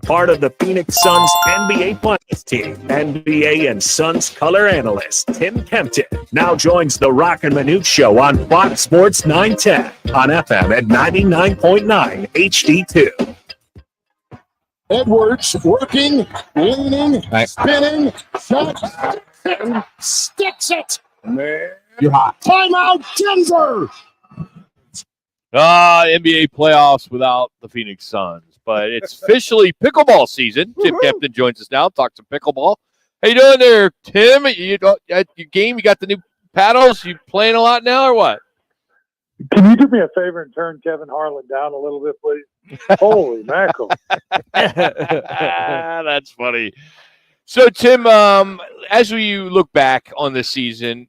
Part of the Phoenix Suns NBA Finals team, NBA and Suns color analyst Tim Kempton now joins the Roc and Manuch show on Fox Sports 910 on FM at 99.9 HD2. Edwards working, leaning, spinning, shot, and sticks it. Man. Timeout, Denver. NBA playoffs without the Phoenix Suns, but it's officially pickleball season. Tim Kempton joins us now. Talk some pickleball. How you doing there, Tim? You at your game? You got the new paddles? You playing a lot now, or what? Can you do me a favor and turn Kevin Harlan down a little bit, please? Holy mackerel. That's funny. So, Tim, as we look back on this season,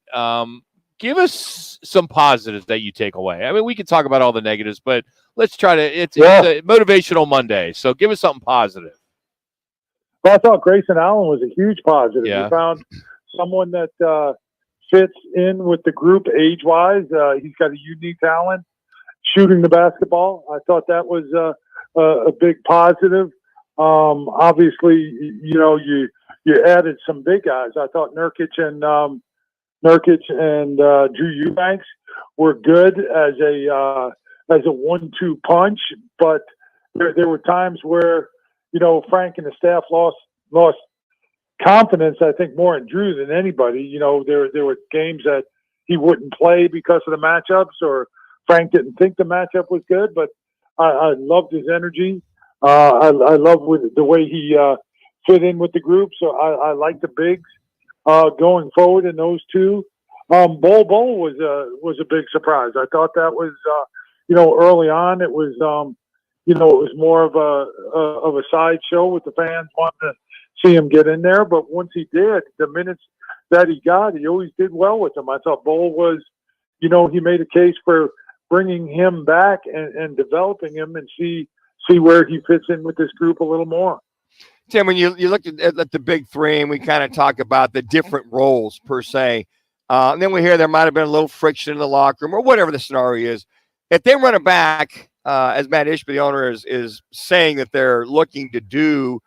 give us some positives that you take away. I mean, we can talk about all the negatives, but let's try to, it's a motivational Monday. So give us something positive. Well, I thought Grayson Allen was a huge positive. Yeah. We found someone that fits in with the group age-wise. He's got a unique talent shooting the basketball. I thought that was a big positive. Obviously, you added some big guys. I thought Nurkic and Drew Eubanks were good as a 1-2 punch, but there were times where Frank and the staff lost confidence, I think, more in Drew than anybody. There were games that he wouldn't play because of the matchups, or Frank didn't think the matchup was good, but I loved his energy. I love the way he fit in with the group. So I like the bigs going forward in those two. Bol was a big surprise. I thought that was early on it was it was more of a sideshow with the fans wanting to see him get in there. But once he did, the minutes that he got, he always did well with them. I thought Bol was he made a case for bringing him back and developing him and see where he fits in with this group a little more. Tim, when you look at the big three and we kind of talk about the different roles per se, and then we hear there might have been a little friction in the locker room or whatever the scenario is. If they run it back, as Matt Ishby, the owner, is saying that they're looking to do,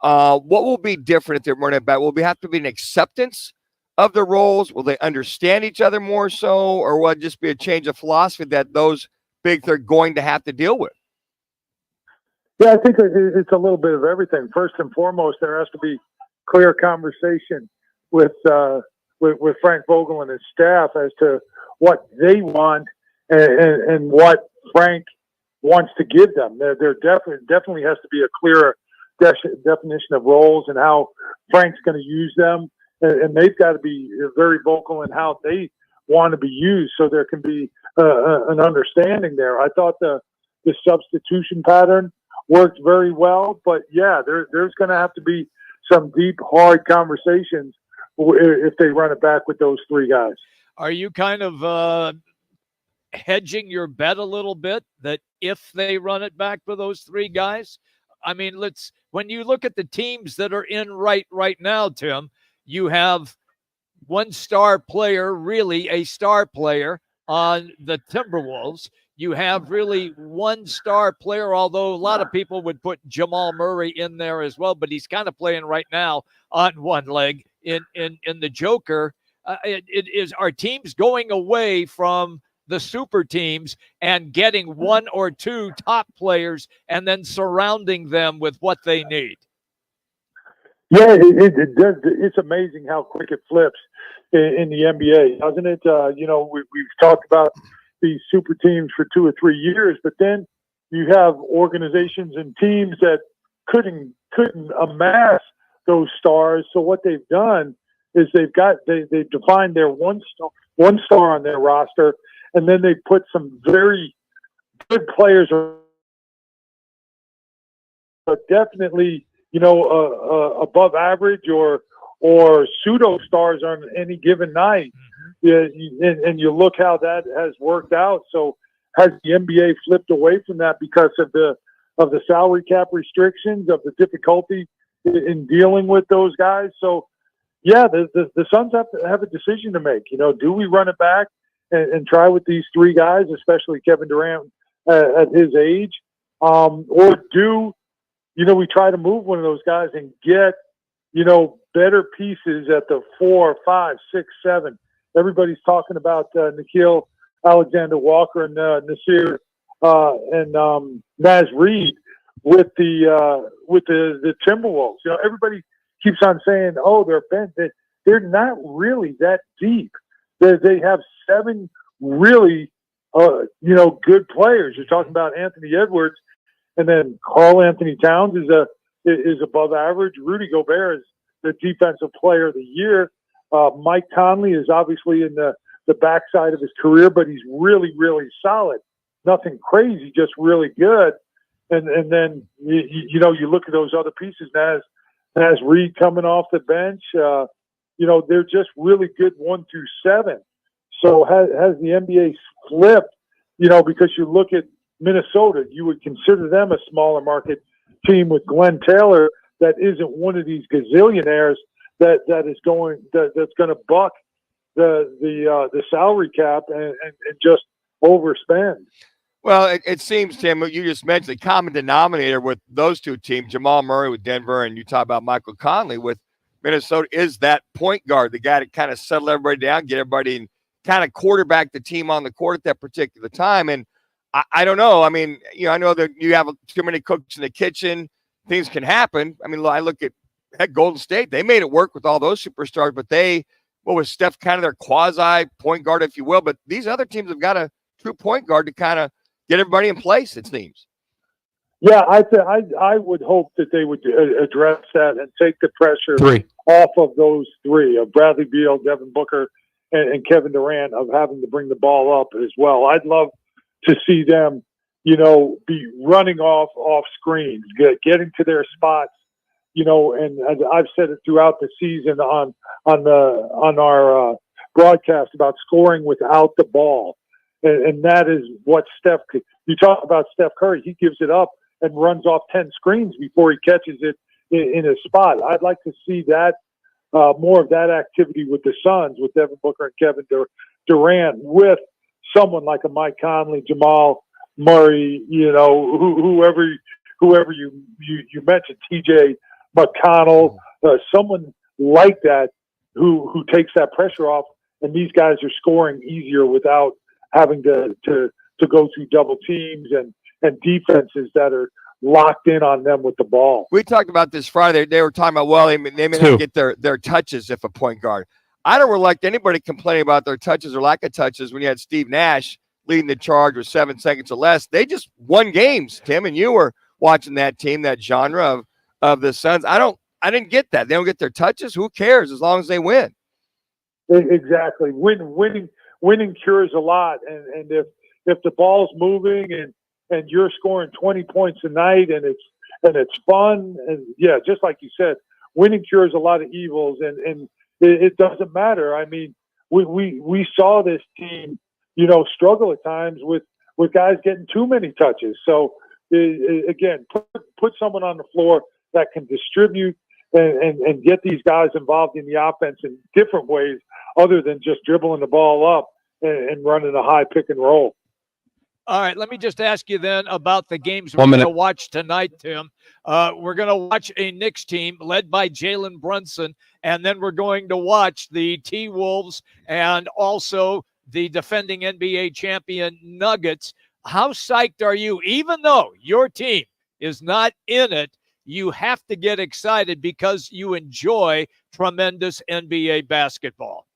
what will be different if they run it back? Will we have to be an acceptance of the roles? Will they understand each other more so? Or will it just be a change of philosophy that those big three are going to have to deal with? Yeah, I think it's a little bit of everything. First and foremost, there has to be clear conversation with Frank Vogel and his staff as to what they want and what Frank wants to give them. There definitely has to be a clearer definition of roles and how Frank's going to use them, and they've got to be very vocal in how they want to be used, so there can be an understanding there. I thought the substitution pattern worked very well, but yeah, there's going to have to be some deep, hard conversations if they run it back with those three guys. Are you kind of hedging your bet a little bit that if they run it back with those three guys? I mean, when you look at the teams that are in right now, Tim, you have one star player, really a star player on the Timberwolves. You have really one star player, although a lot of people would put Jamal Murray in there as well, but he's kind of playing right now on one leg in the Joker. Are teams going away from the super teams and getting one or two top players and then surrounding them with what they need? Yeah, it does. It's amazing how quick it flips in the NBA, doesn't it? We've talked about these super teams for 2 or 3 years, but then you have organizations and teams that couldn't amass those stars. So what they've done is they've defined their one star on their roster, and then they put some very good players, but definitely above average or pseudo stars on any given night. Yeah, and you look how that has worked out. So has the NBA flipped away from that because of the salary cap restrictions, of the difficulty in dealing with those guys? So yeah, the Suns have to have a decision to make. Do we run it back and try with these three guys, especially Kevin Durant at his age, or do we try to move one of those guys and get better pieces at the 4, 5, 6, 7? Everybody's talking about Nickeil Alexander-Walker and Nasir and Naz Reid with the Timberwolves. Everybody keeps on saying, "Oh, they're bent." They're not really that deep. They have 7 really good players. You're talking about Anthony Edwards, and then Karl Anthony Towns is above average. Rudy Gobert is the defensive player of the year. Mike Conley is obviously in the backside of his career, but he's really, really solid. Nothing crazy, just really good. And then you look at those other pieces. Naz Reid coming off the bench. They're just really good 1 through 7. So has the NBA flipped? Because you look at Minnesota, you would consider them a smaller market team with Glenn Taylor that isn't one of these gazillionaires that's going to buck the salary cap and just overspend. Well, it seems, Tim, what you just mentioned, the common denominator with those two teams, Jamal Murray with Denver, and you talk about Michael Conley with Minnesota, is that point guard, the guy to kind of settle everybody down, get everybody and kind of quarterback the team on the court at that particular time. And I don't know. I mean, I know that you have too many cooks in the kitchen. Things can happen. I mean, I look at Golden State. They made it work with all those superstars, but what was Steph kind of their quasi point guard, if you will? But these other teams have got a true point guard to kind of get everybody in place, it seems. Yeah, I would hope that they would address that and take the pressure off of those three, of Bradley Beal, Devin Booker, and Kevin Durant, of having to bring the ball up as well. I'd love to see them, be running off screens, getting to their spots, and I've said it throughout the season on our broadcast about scoring without the ball. And that is what you talk about Steph Curry, he gives it up and runs off 10 screens before he catches it in a spot. I'd like to see that, more of that activity with the Suns, with Devin Booker and Kevin Durant, with someone like a Mike Conley, Jamal Murray, whoever you mentioned, TJ McConnell, someone like that who takes that pressure off, and these guys are scoring easier without having to go through double teams and defenses that are locked in on them with the ball. We talked about this Friday. They were talking about, well, they may not get their touches if a point guard. I don't like anybody complaining about their touches or lack of touches when you had Steve Nash leading the charge with 7 seconds or less. They just won games, Tim, and you were watching that team, that genre of the Suns. I didn't get that. They don't get their touches. Who cares as long as they win? Exactly. Winning cures a lot. And if the ball's moving and you're scoring 20 points a night and it's fun, and yeah, just like you said, winning cures a lot of evils, and it doesn't matter. I mean, we saw this team, struggle at times with guys getting too many touches. So again, put someone on the floor that can distribute and get these guys involved in the offense in different ways other than just dribbling the ball up and running a high pick and roll. All right, let me just ask you then about the games we're going to watch tonight, Tim. We're going to watch a Knicks team led by Jalen Brunson, and then we're going to watch the T-Wolves and also the defending NBA champion Nuggets. How psyched are you? Even though your team is not in it, you have to get excited because you enjoy tremendous NBA basketball.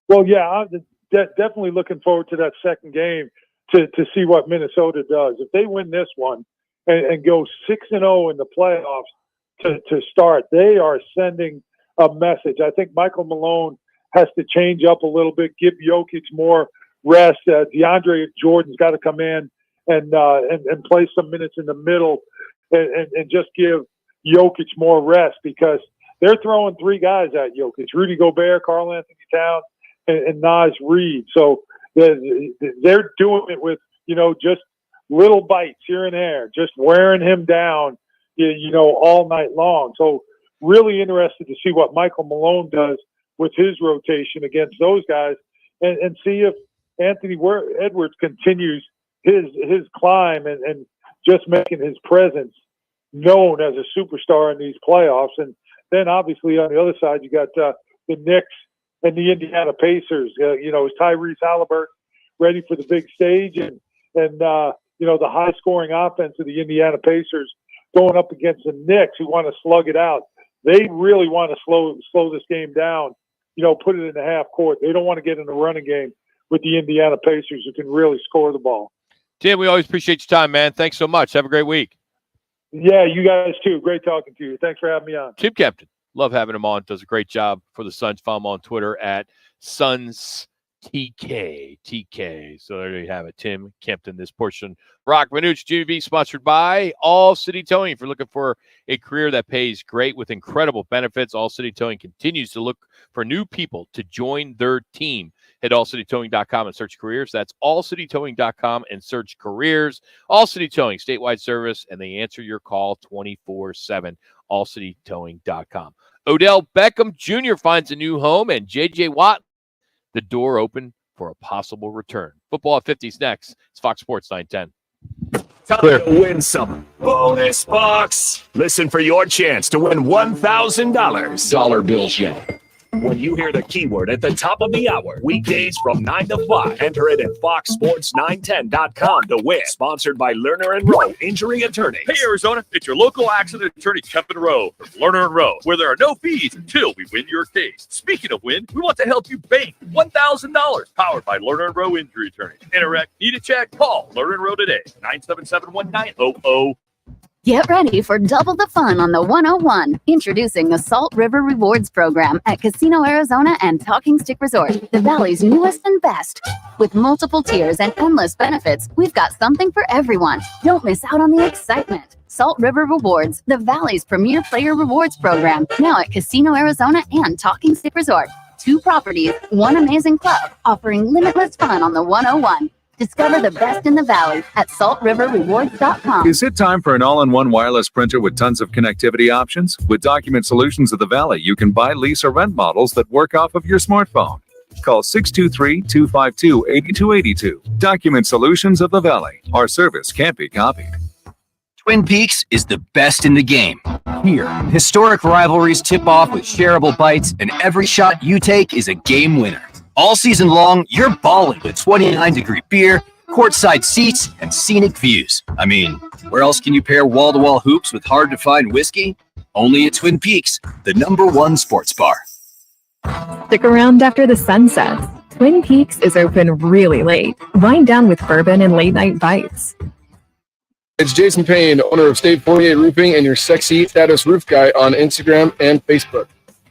Well, yeah, I'm definitely looking forward to that second game to see what Minnesota does. If they win this one and go 6-0 in the playoffs to start, they are sending a message. I think Michael Malone has to change up a little bit, give Jokic more rest. DeAndre Jordan's got to come in and play some minutes in the middle and just give Jokic more rest, because they're throwing three guys at Jokic: Rudy Gobert, Karl Anthony Towns, and Naz Reid. So they're doing it with, just little bites here and there, just wearing him down, all night long. So really interested to see what Michael Malone does with his rotation against those guys, and see if Anthony Edwards continues his climb and just making his presence known as a superstar in these playoffs. And then obviously on the other side, you got the Knicks and the Indiana Pacers. Is Tyrese Halliburton ready for the big stage? And the high scoring offense of the Indiana Pacers going up against the Knicks, who want to slug it out. They really want to slow this game down, put it in the half court. They don't want to get in a running game with the Indiana Pacers, who can really score the ball. Tim, we always appreciate your time, man. Thanks so much. Have a great week. Yeah, you guys too. Great talking to you. Thanks for having me on. Tim Kempton. Love having him on. Does a great job for the Suns. Follow him on Twitter at SunsTK. So there you have it. Tim Kempton. This portion, Roc and Manuch GV, sponsored by All City Towing. If you're looking for a career that pays great with incredible benefits, All City Towing continues to look for new people to join their team. Head to allcitytowing.com and search careers. That's allcitytowing.com and search careers. All City Towing, statewide service, and they answer your call 24/7. allcitytowing.com. Odell Beckham Jr. finds a new home, and J.J. Watt, the door open for a possible return. Football at 50's next. It's Fox Sports 910. Time to win some bonus bucks. Listen for your chance to win $1,000. Dollar bills yet. When you hear the keyword at the top of the hour, weekdays from 9 to 5, enter it at foxsports910.com to win. Sponsored by Lerner and Rowe Injury Attorneys. Hey, Arizona, it's your local accident attorney, Kemp and Rowe, from Lerner and Rowe, where there are no fees until we win your case. Speaking of win, we want to help you bank $1,000, powered by Lerner and Rowe Injury Attorneys. Interact, need a check? Call Lerner and Rowe today, 977-1900. Get ready for double the fun on the 101. Introducing the Salt River Rewards Program at Casino Arizona and Talking Stick Resort, the Valley's newest and best. With multiple tiers and endless benefits, we've got something for everyone. Don't miss out on the excitement. Salt River Rewards, the Valley's premier player rewards program, now at Casino Arizona and Talking Stick Resort. 2 properties, 1 amazing club, offering limitless fun on the 101. Discover the best in the Valley at saltriverrewards.com. Is it time for an all-in-one wireless printer with tons of connectivity options? With Document Solutions of the Valley, you can buy, lease, or rent models that work off of your smartphone. Call 623-252-8282. Document Solutions of the Valley. Our service can't be copied. Twin Peaks is the best in the game. Here, historic rivalries tip off with shareable bites, and every shot you take is a game winner. All season long, you're balling with 29-degree beer, courtside seats, and scenic views. I mean, where else can you pair wall-to-wall hoops with hard-to-find whiskey? Only at Twin Peaks, the #1 sports bar. Stick around after the sun sets. Twin Peaks is open really late. Wind down with bourbon and late-night bites. It's Jason Payne, owner of State 48 Roofing and your sexy status roof guy on Instagram and Facebook.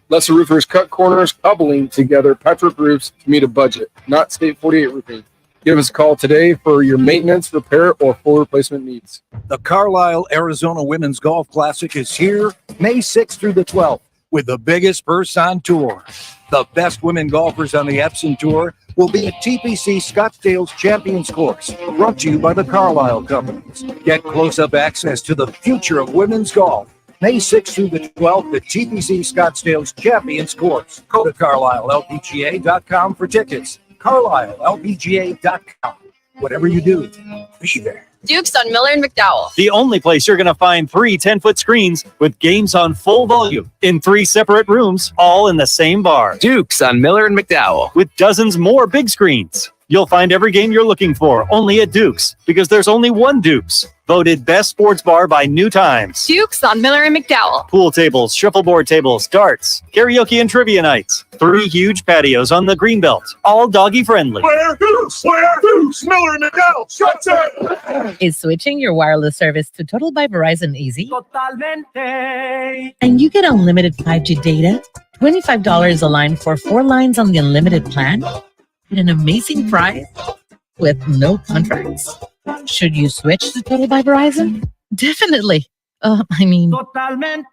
Lesser roofers cut corners, cobbling together patchwork roofs to meet a budget, not State 48 Roofing. Give us a call today for your maintenance, repair, or full replacement needs. The Carlisle, Arizona Women's Golf Classic is here May 6th through the 12th with the biggest purse on tour. The best women golfers on the Epson Tour will be at TPC Scottsdale's Champions Course, brought to you by the Carlisle Companies. Get close-up access to the future of women's golf. May 6th through the 12th at TPC Scottsdale's Champions Course. Go to CarlisleLPGA.com for tickets. CarlisleLPGA.com. Whatever you do, be there. Duke's on Miller and McDowell. The only place you're going to find 3 10-foot screens with games on full volume in 3 separate rooms, all in the same bar. Duke's on Miller and McDowell. With dozens more big screens. You'll find every game you're looking for only at Duke's, because there's only one Duke's. Voted best sports bar by New Times. Duke's on Miller and McDowell. Pool tables, shuffleboard tables, darts, karaoke and trivia nights. 3 huge patios on the Greenbelt, all doggy friendly. Where Duke's? Miller and McDowell. Shut up. Is switching your wireless service to Total by Verizon easy? Totalmente. And you get unlimited 5G data, $25 a line for 4 lines on the unlimited plan, at an amazing price with no contracts. Should you switch to Total by Verizon? Definitely. Totalmente.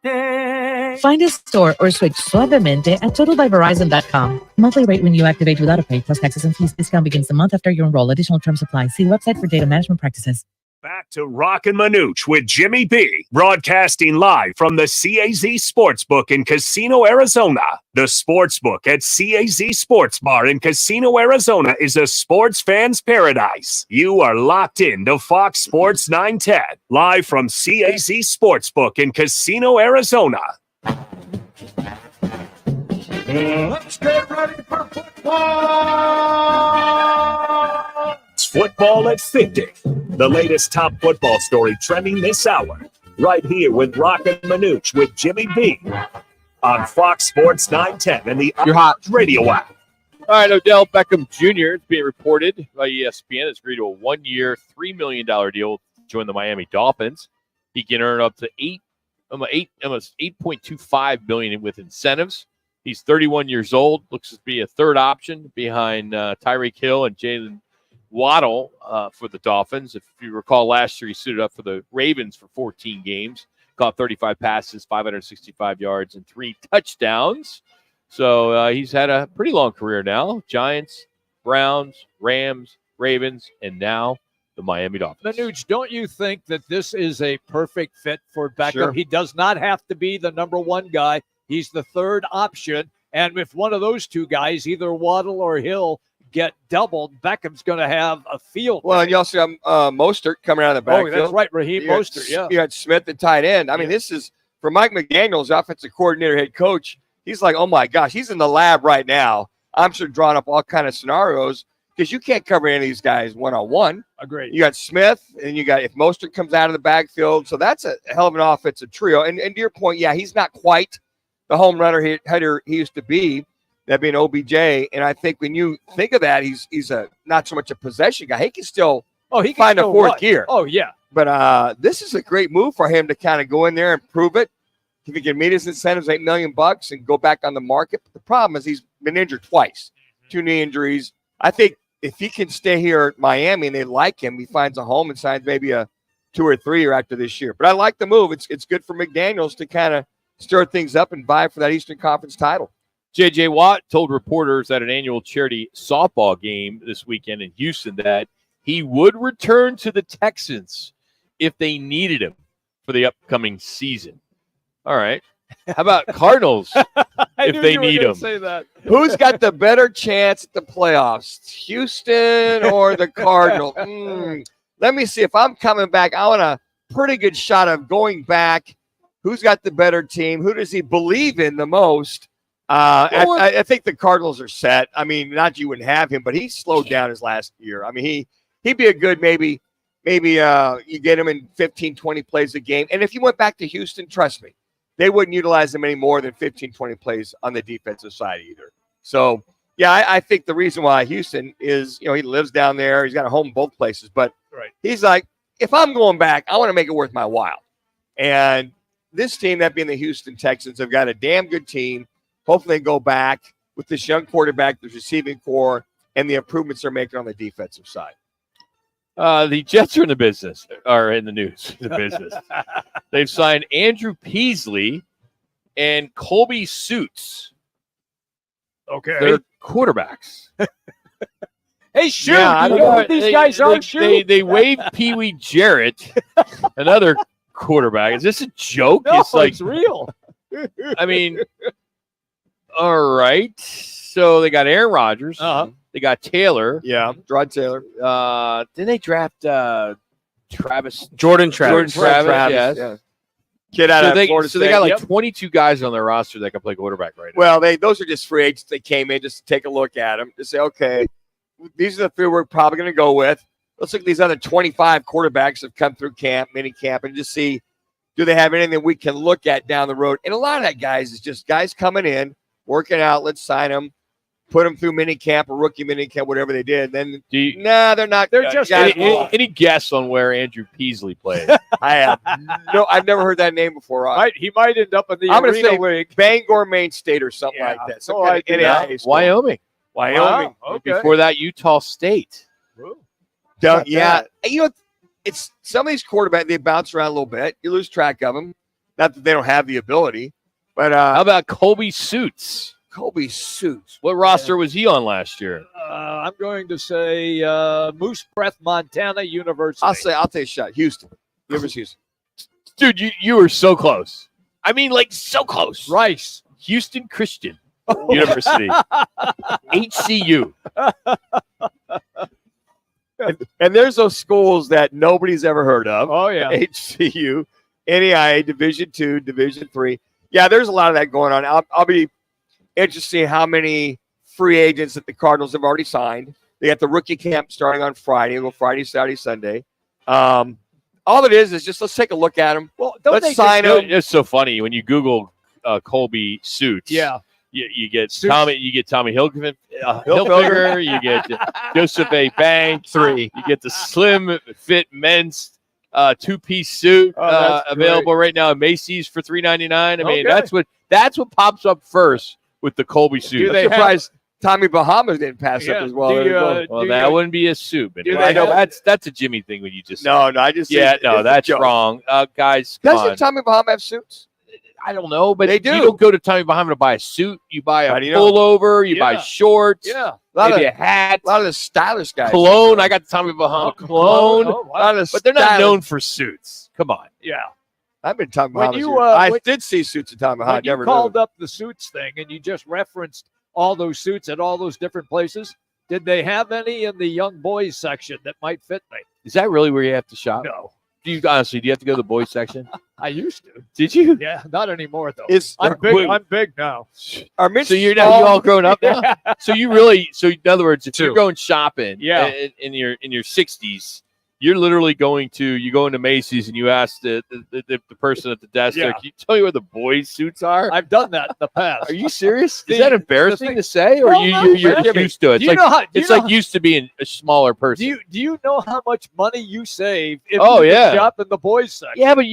Find a store or switch suavemente at totalbyverizon.com. Monthly rate when you activate without a pay plus taxes and fees. Discount begins the month after you enroll. Additional terms apply. See website for data management practices. Back to Roc and Manuch with Jimmy B, broadcasting live from the CAZ Sportsbook in Casino, Arizona. The Sportsbook at CAZ Sports Bar in Casino, Arizona is a sports fan's paradise. You are locked in to Fox Sports 910, live from CAZ Sportsbook in Casino, Arizona. Let's get ready for football. It's Football at 50, the latest top football story trending this hour, right here with Roc and Manuch with Jimmy B on Fox Sports 910 and the Radio app. All right, Odell Beckham Jr. is being reported by ESPN has agreed to a 1-year, $3 million deal to join the Miami Dolphins. He can earn up to almost $8.25 million with incentives. He's 31 years old, looks to be a third option behind Tyreek Hill and Jalen Waddle for the Dolphins. If you recall, last year he suited up for the Ravens for 14 games, caught 35 passes, 565 yards, and 3 touchdowns. So he's had a pretty long career now. Giants, Browns, Rams, Ravens, and now the Miami Dolphins. Manuch, don't you think that this is a perfect fit for Beckham? Sure. He does not have to be the number 1 guy. He's the third option. And if one of those 2 guys, either Waddle or Hill, get doubled, Beckham's going to have a field. Well, and you also have Mostert coming out of the backfield. Oh, that's right, Raheem Mostert, yeah. You got Smith, the tight end. I mean, this is, for Mike McDaniels, offensive coordinator, head coach, he's like, oh, my gosh, he's in the lab right now. I'm sure drawing up all kind of scenarios because you can't cover any of these guys one-on-one. Agreed. You got Smith, and you got, if Mostert comes out of the backfield, so that's a hell of an offensive trio. And to your point, yeah, he's not quite the home runner hitter he used to be. That being OBJ, and I think when you think of that, he's a not so much a possession guy. He can still find a fourth gear. Oh yeah, but this is a great move for him to kind of go in there and prove it. If he can meet his incentives, $8 million, and go back on the market. But the problem is he's been injured twice, 2 knee injuries. I think if he can stay here at Miami and they like him, he finds a home and signs maybe a 2 or 3 year after this year. But I like the move. It's good for McDaniels to kind of stir things up and vie for that Eastern Conference title. J.J. Watt told reporters at an annual charity softball game this weekend in Houston that he would return to the Texans if they needed him for the upcoming season. All right. How about Cardinals if they need him? Say that. Who's got the better chance at the playoffs, Houston or the Cardinals? Let me see. If I'm coming back, I want a pretty good shot of going back. Who's got the better team? Who does he believe in the most? I think the Cardinals are set. I mean, not you wouldn't have him, but he slowed down his last year. I mean, he'd be a good maybe you get him in 15, 20 plays a game. And if you went back to Houston, trust me, they wouldn't utilize him any more than 15, 20 plays on the defensive side either. So, yeah, I think the reason why Houston is, he lives down there. He's got a home both places. But he's like, if I'm going back, I want to make it worth my while. And this team, that being the Houston Texans, have got a damn good team. Hopefully they go back with this young quarterback, the receiving core, and the improvements they're making on the defensive side. The Jets are in the news. The business. They've signed Andrew Peasley and Colby Suits. Okay. They're quarterbacks. Hey, shoot. You know what these guys are? Shoot. They waived Pee Wee Jarrett, another quarterback. Is this a joke? No, it's real. I mean, all right. So they got Aaron Rodgers. They got Taylor. Yeah, Rod Taylor. Then they draft Jordan Travis. Yes. Yeah. Kid out of Florida State. So they got 22 guys on their roster that can play quarterback right now. Well, those are just free agents. They came in just to take a look at them to say, okay, these are the three we're probably going to go with. Let's look at these other 25 quarterbacks that have come through mini camp, and just see, do they have anything we can look at down the road? And a lot of that, guys, is just guys coming in, working out. Let's sign them. Put them through mini camp or rookie mini camp, whatever they did. Then, they're not. They're just any guess on where Andrew Peasley played? I have I've never heard that name before. He might end up in the I'm going to say league. Bangor, Maine State, or something like that. So Wyoming. Wow, okay. Before that, Utah State. Yeah, it's some of these quarterbacks, they bounce around a little bit. You lose track of them. Not that they don't have the ability, but how about Colby Suits? Colby Suits. What roster was he on last year? I'm going to say Moose Breath, Montana University. I'll take a shot. Houston. Houston. Dude, you were so close. I mean, so close. Rice. Houston Christian University. HCU. And there's those schools that nobody's ever heard of. Oh, yeah. HCU, NAIA, Division II, Division III. Yeah, there's a lot of that going on. I'll be interested to see how many free agents that the Cardinals have already signed. They got the rookie camp starting on Friday. It'll go Friday, Saturday, Sunday. All it is just let's take a look at them. Well, let's sign them. It's so funny when you Google Colby Suits. Yeah. You get Tommy. You get Tommy Hilfiger. You get Joseph A. Bank. 3. You get the slim fit men's 2-piece suit available right now at Macy's for $3.99. I mean, that's what pops up first with the Colby suit. I'm surprised Tommy Bahamas didn't pass up as well. That wouldn't be a suit. But I know that's a Jimmy thing when you just that's wrong, guys. Doesn't Tommy Bahama have suits? I don't know, but they do. You don't go to Tommy Bahama to buy a suit. You buy a pullover. You buy shorts. Yeah, maybe a hat. A lot of the stylish guys. Cologne. I got the Tommy Bahama cologne. But they're not known for suits. Come on. Yeah. I've been Tommy Bahama. I did see suits at Tommy Bahama. When you called up the suits thing and you just referenced all those suits at all those different places, did they have any in the young boys section that might fit me? Is that really where you have to shop? No. Do you have to go to the boys section? I used to. Did you? Yeah, not anymore though. I'm big now. So you're all grown up now. So in other words, if you're going shopping, in your 60s, you're literally going into Macy's and you ask the person at the desk, can you tell me where the boys' suits are? I've done that in the past. Are you serious? Is that embarrassing to say, or you're used to it? It's like used to being a smaller person. Do you know how much money you save if you shop in the boys section? Yeah, but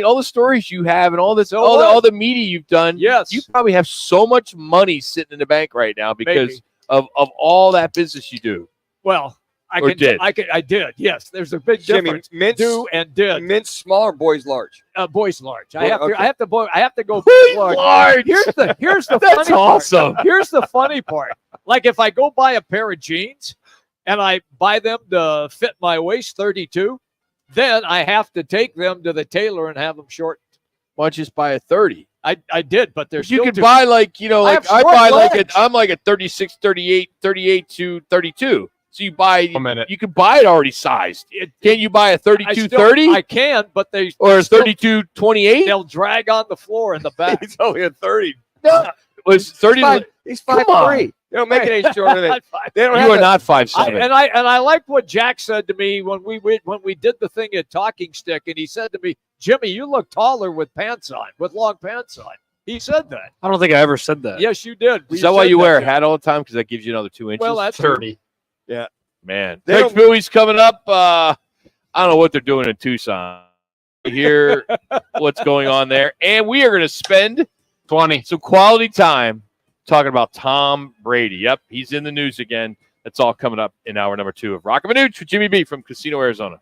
all the stories you have and all this, all the media you've done. Yes, you probably have so much money sitting in the bank right now because of all that business you do. Well, Or did? I did. Yes, there's a big Jimmy, difference. mince, Do and did. Mince small or boys large? Boys large. I Well, have to go Boys large. large. Here's the That's funny awesome. part. Here's the funny part. Like if I go buy a pair of jeans and I buy them to fit my waist 32, then I have to take them to the tailor and have them shortened. Why don't you just buy a 30? I did, but there's You could buy I buy I'm like a 36, 38, 38 to 32. So you buy you can buy it already sized. Can you buy a 32 30? I can, but they or a 32 28? They'll drag on the floor in the back. He's only a 30. No, was 30. He's 5'3". They don't make it any shorter than they don't. You are not 5'7". And I liked what Jack said to me when we did the thing at Talking Stick, and he said to me, "Jimmy, you look taller with pants on, with long pants on." He said that. I don't think I ever said that. Yes, you did. Is that why you wear a hat all the time? Because that gives you another 2 inches? Well, that's 30. Yeah. Man. They Next don't- movie's coming up. I don't know what they're doing in Tucson. Hear what's going on there. And we are going to spend some quality time talking about Tom Brady. Yep, he's in the news again. That's all coming up in hour number 2 of Roc and Manuch with Jimmy B from Casino, Arizona.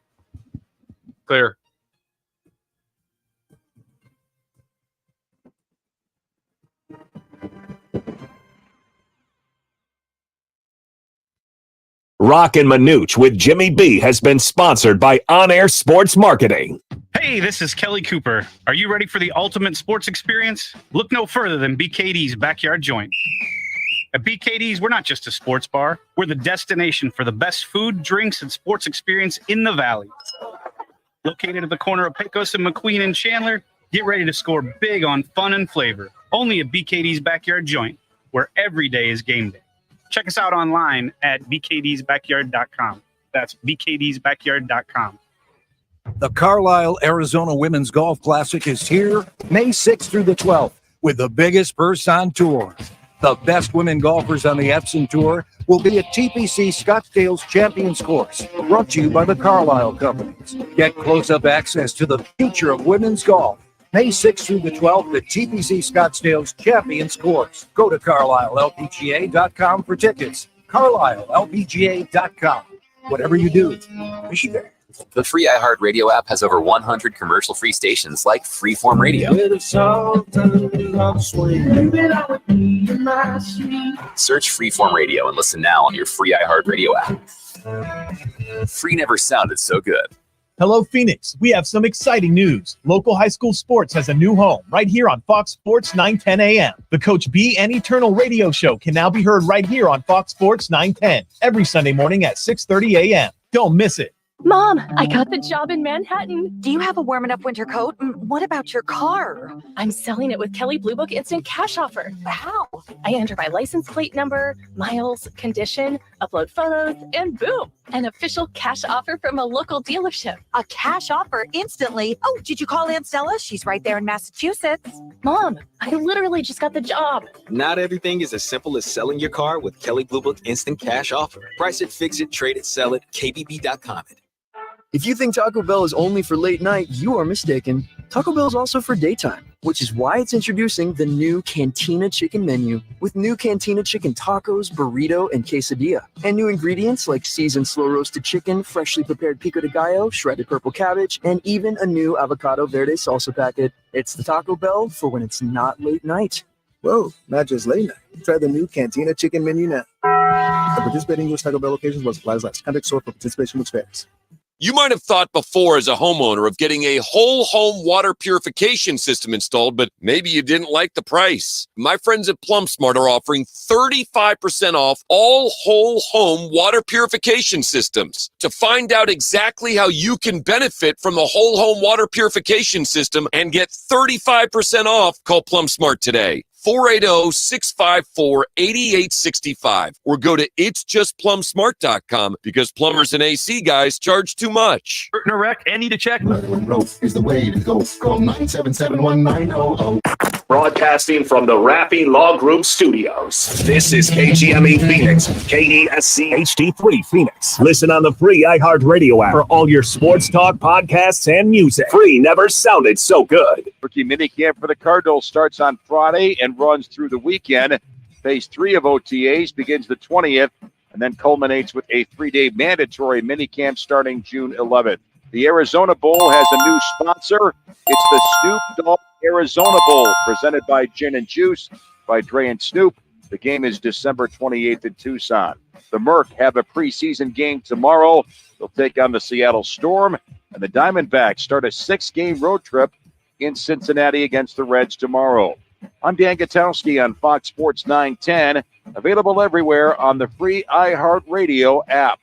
Clear. Roc and Manuch with Jimmy B has been sponsored by On Air Sports Marketing. Hey, this is Kelly Cooper. Are you ready for the ultimate sports experience? Look no further than BKD's Backyard Joint. At BKD's, we're not just a sports bar. We're the destination for the best food, drinks, and sports experience in the Valley. Located at the corner of Pecos and McQueen and Chandler, get ready to score big on fun and flavor. Only at BKD's Backyard Joint, where every day is game day. Check us out online at bkdsbackyard.com. That's bkdsbackyard.com. The Carlisle, Arizona Women's Golf Classic is here May 6th through the 12th with the biggest purse on tour. The best women golfers on the Epson Tour will be at TPC Scottsdale's Champions Course, brought to you by the Carlisle Companies. Get close-up access to the future of women's golf. May 6th through the 12th at TPC Scottsdale's Champions Course. Go to CarlisleLPGA.com for tickets. CarlisleLPGA.com. Whatever you do, be there. The free iHeartRadio app has over 100 commercial-free stations like Freeform Radio. Search Freeform Radio and listen now on your free iHeartRadio app. Free never sounded so good. Hello, Phoenix. We have some exciting news. Local high school sports has a new home right here on Fox Sports 910 AM. The Coach B and Eternal radio show can now be heard right here on Fox Sports 910 every Sunday morning at 6:30 a.m. Don't miss it. Mom, I got the job in Manhattan. Do you have a warm enough winter coat? What about your car? I'm selling it with Kelly Blue Book Instant Cash Offer. How? I enter my license plate number, miles, condition, upload photos, and boom, an official cash offer from a local dealership. A cash offer instantly? Oh, did you call Aunt Stella? She's right there in Massachusetts. Mom, I literally just got the job. Not everything is as simple as selling your car with Kelly Blue Book Instant Cash Offer. Price it, fix it, trade it, sell it, KBB.com. If you think Taco Bell is only for late night, you are mistaken. Taco Bell is also for daytime, which is why it's introducing the new Cantina Chicken menu with new Cantina Chicken tacos, burrito, and quesadilla. And new ingredients like seasoned slow-roasted chicken, freshly prepared pico de gallo, shredded purple cabbage, and even a new avocado verde salsa packet. It's the Taco Bell for when it's not late night. Whoa, not just late night. Try the new Cantina Chicken menu now. The participating U.S. Taco Bell locations was supplies last. Contact store for participation with fares. You might have thought before as a homeowner of getting a whole home water purification system installed, but maybe you didn't like the price. My friends at PlumSmart are offering 35% off all whole home water purification systems. To find out exactly how you can benefit from the whole home water purification system and get 35% off, call PlumSmart today. 480-654-8865 or go to itsjustplumsmart.com because plumbers and AC guys charge too much. Hurt in a wreck and need a check? Growth is the way to go. Call 977-1900. Broadcasting from the Rappy Law Group Studios. This is KGME Phoenix, KESC HD3 Phoenix. Listen on the free iHeartRadio app for all your sports talk, podcasts, and music. Free never sounded so good. Rookie minicamp for the Cardinals starts on Friday and runs through the weekend. Phase 3 of OTAs begins the 20th. and then culminates with a 3-day mandatory minicamp starting June 11th. The Arizona Bowl has a new sponsor. It's the Snoop Dogg Arizona Bowl, presented by Gin and Juice by Dre and Snoop. The game is December 28th in Tucson. The Merc have a preseason game tomorrow. They'll take on the Seattle Storm, and the Diamondbacks start a 6-game road trip in Cincinnati against the Reds tomorrow. I'm Dan Gutowski on Fox Sports 910, available everywhere on the free iHeartRadio app.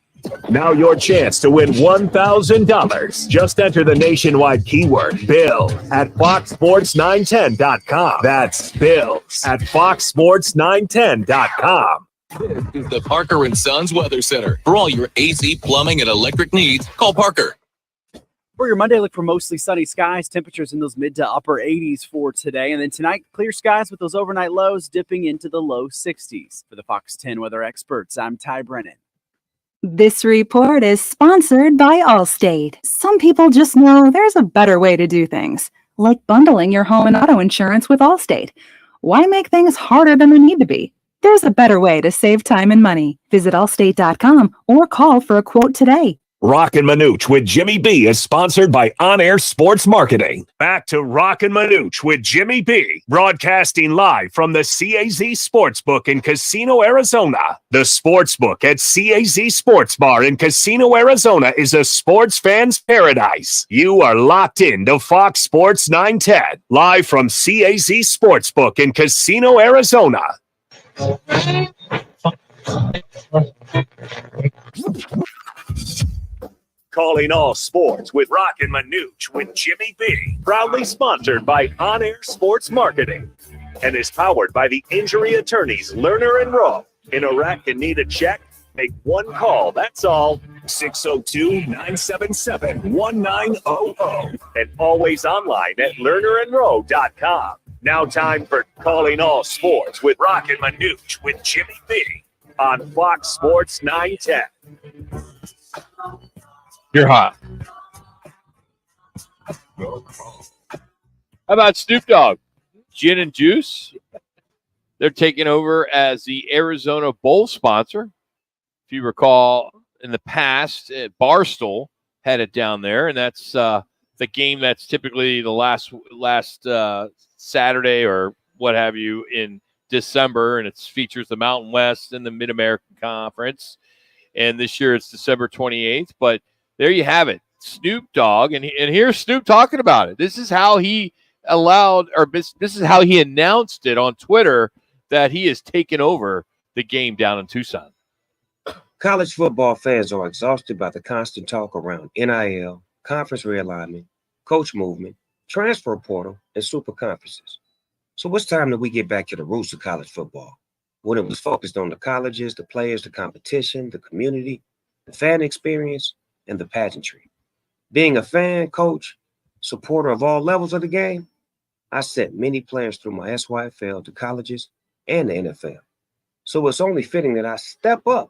Now your chance to win $1,000. Just enter the nationwide keyword BILL at foxsports910.com. That's BILLS at foxsports910.com. This is the Parker & Sons Weather Center. For all your AC, plumbing, and electric needs, call Parker. For your Monday, look for mostly sunny skies. Temperatures in those mid to upper 80s for today. And then tonight, clear skies with those overnight lows dipping into the low 60s. For the Fox 10 weather experts, I'm Ty Brennan. This report is sponsored by Allstate. Some people just know there's a better way to do things, like bundling your home and auto insurance with Allstate. Why make things harder than they need to be? There's a better way to save time and money. Visit allstate.com or call for a quote today. Roc and Manuch with Jimmy B is sponsored by On Air Sports Marketing. Back to Roc and Manuch with Jimmy B, broadcasting live from the CAZ Sportsbook in Casino, Arizona. The Sportsbook at CAZ Sports Bar in Casino, Arizona is a sports fan's paradise. You are locked in to Fox Sports 910, live from CAZ Sportsbook in Casino, Arizona. Calling all sports with Roc and Manuch with Jimmy B. Proudly sponsored by On Air Sports Marketing and is powered by the injury attorneys Lerner and Rowe. In a wreck and need a check? Make one call. That's all. 602-977-1900. And always online at lernerandrowe.com. Now time for Calling All Sports with Roc and Manuch with Jimmy B on Fox Sports 910. You're hot. How about Snoop Dogg? Gin and Juice. They're taking over as the Arizona Bowl sponsor. If you recall, in the past, Barstool had it down there, and that's the game that's typically the last Saturday or what have you in December, and it features the Mountain West and the Mid-American Conference. And this year it's December 28th, but there you have it, Snoop Dogg, and here's Snoop talking about it. This is how he this is how he announced it on Twitter that he has taken over the game down in Tucson. College football fans are exhausted by the constant talk around NIL, conference realignment, coach movement, transfer portal, and super conferences. So it's time that we get back to the roots of college football, when it was focused on the colleges, the players, the competition, the community, the fan experience, and the pageantry. Being a fan, coach, supporter of all levels of the game, I sent many players through my SYFL to colleges and the NFL. So it's only fitting that I step up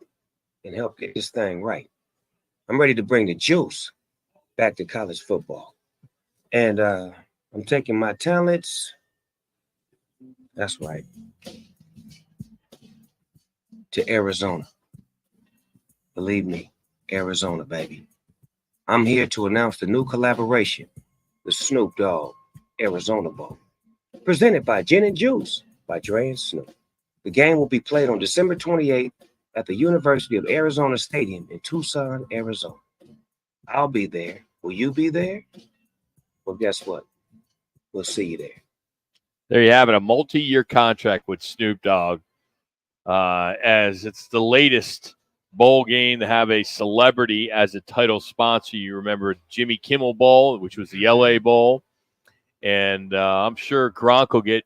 and help get this thing right. I'm ready to bring the juice back to college football. And I'm taking my talents, that's right, to Arizona. Believe me, Arizona, baby. I'm here to announce the new collaboration, the Snoop Dogg Arizona Bowl, presented by Gin and Juice by Dre and Snoop. The game will be played on December 28th at the University of Arizona Stadium in Tucson, Arizona. I'll be there. Will you be there? Well, guess what? We'll see you there. There you have it, a multi-year contract with Snoop Dogg, as it's the latest bowl game to have a celebrity as a title sponsor. You remember Jimmy Kimmel Bowl, which was the LA Bowl, and I'm sure Gronk will get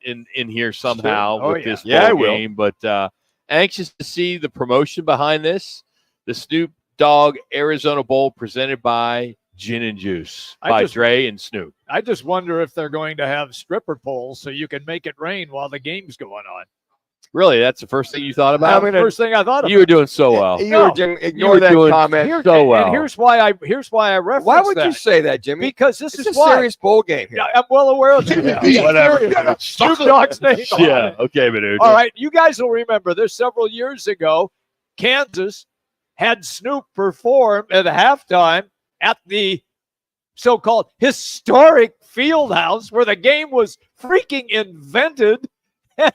in here somehow with this bowl game. But anxious to see the promotion behind this, the Snoop Dogg Arizona Bowl presented by Gin and Juice by Dre and Snoop. I just wonder if they're going to have stripper poles so you can make it rain while the game's going on. Really, that's the first thing you thought about? First thing I thought about. You were doing so well. Ignore that comment. So well. And here's why I referenced Why would that. you say that, Jimmy? Because this it's is a why. serious bowl game here. Yeah, I'm well aware of it. Whatever. Snoop Dogg's name. Yeah, okay, Manuch. All right, you guys will remember this several years ago. Kansas had Snoop perform at halftime at the so-called historic field house where the game was freaking invented. And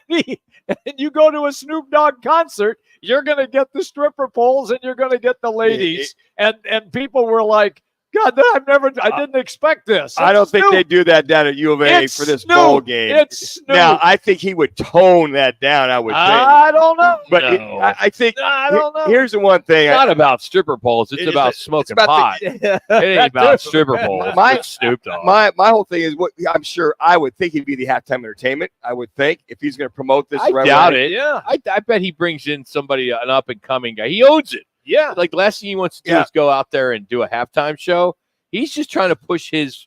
you go to a Snoop Dogg concert, you're going to get the stripper poles and you're going to get the ladies. And people were like, God, I didn't expect this. I don't think Snoop. they do that down at U of A It's for this Snoop. bowl game. It's Snoop. Now, I think he would tone that down, I would think. I don't know. But No. I think I don't know. here's the one thing. It's not about stripper poles. It's about smoking pot. It ain't about stripper poles. It's Snoop Dogg. My whole thing is what I'm sure I would think he'd be the halftime entertainment. I would think if he's going to promote this. I right doubt away. it. Yeah, I bet he brings in somebody, an up and coming guy. He owns it. Yeah, like the last thing he wants to do is go out there and do a halftime show. He's just trying to push his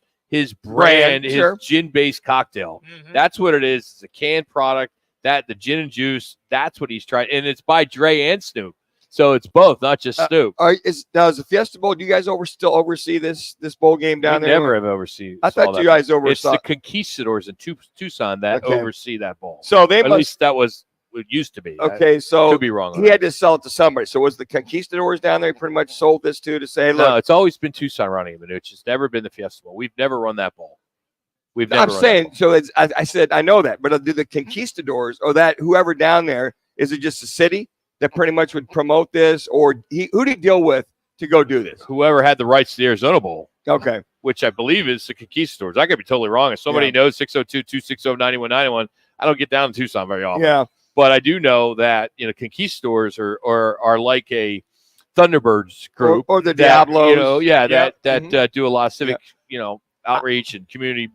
brand, his sure. gin-based cocktail. That's what it is. It's a canned product. That the gin and juice. That's what he's trying, and it's by Dre and Snoop. So it's both, not just Snoop. Now is the Fiesta Bowl? Do you guys still oversee this bowl game down there? Never have overseen. I thought you guys oversaw. It's the Conquistadors in Tucson that oversee that bowl. So they at least that was it used to be. Okay, so could be wrong. He had to sell it to somebody. So was the Conquistadors down there pretty much sold this to say, look, no, it's always been Tucson running it. It's never been the Fiesta Bowl. We've never run that bowl. I'm saying, so it's, I said, I know that, but do the Conquistadors or that whoever down there, is it just a city that pretty much would promote this, or who do you deal with to go do this? Whoever had the rights to the Arizona Bowl. Okay. Which I believe is the Conquistadors. I could be totally wrong. If somebody knows 602-260-9191, I don't get down to Tucson very often. Yeah. But I do know that, Conquistadors are like a Thunderbirds group. Or the that, Diablos. That do a lot of civic, outreach and community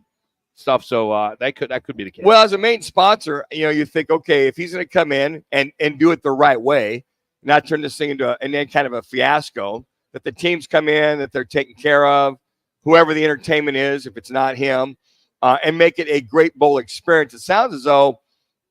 stuff. So that could be the case. Well, as a main sponsor, you think, okay, if he's going to come in and do it the right way, not turn this thing into and then kind of a fiasco, that the teams come in, that they're taken care of, whoever the entertainment is, if it's not him, and make it a great bowl experience. It sounds as though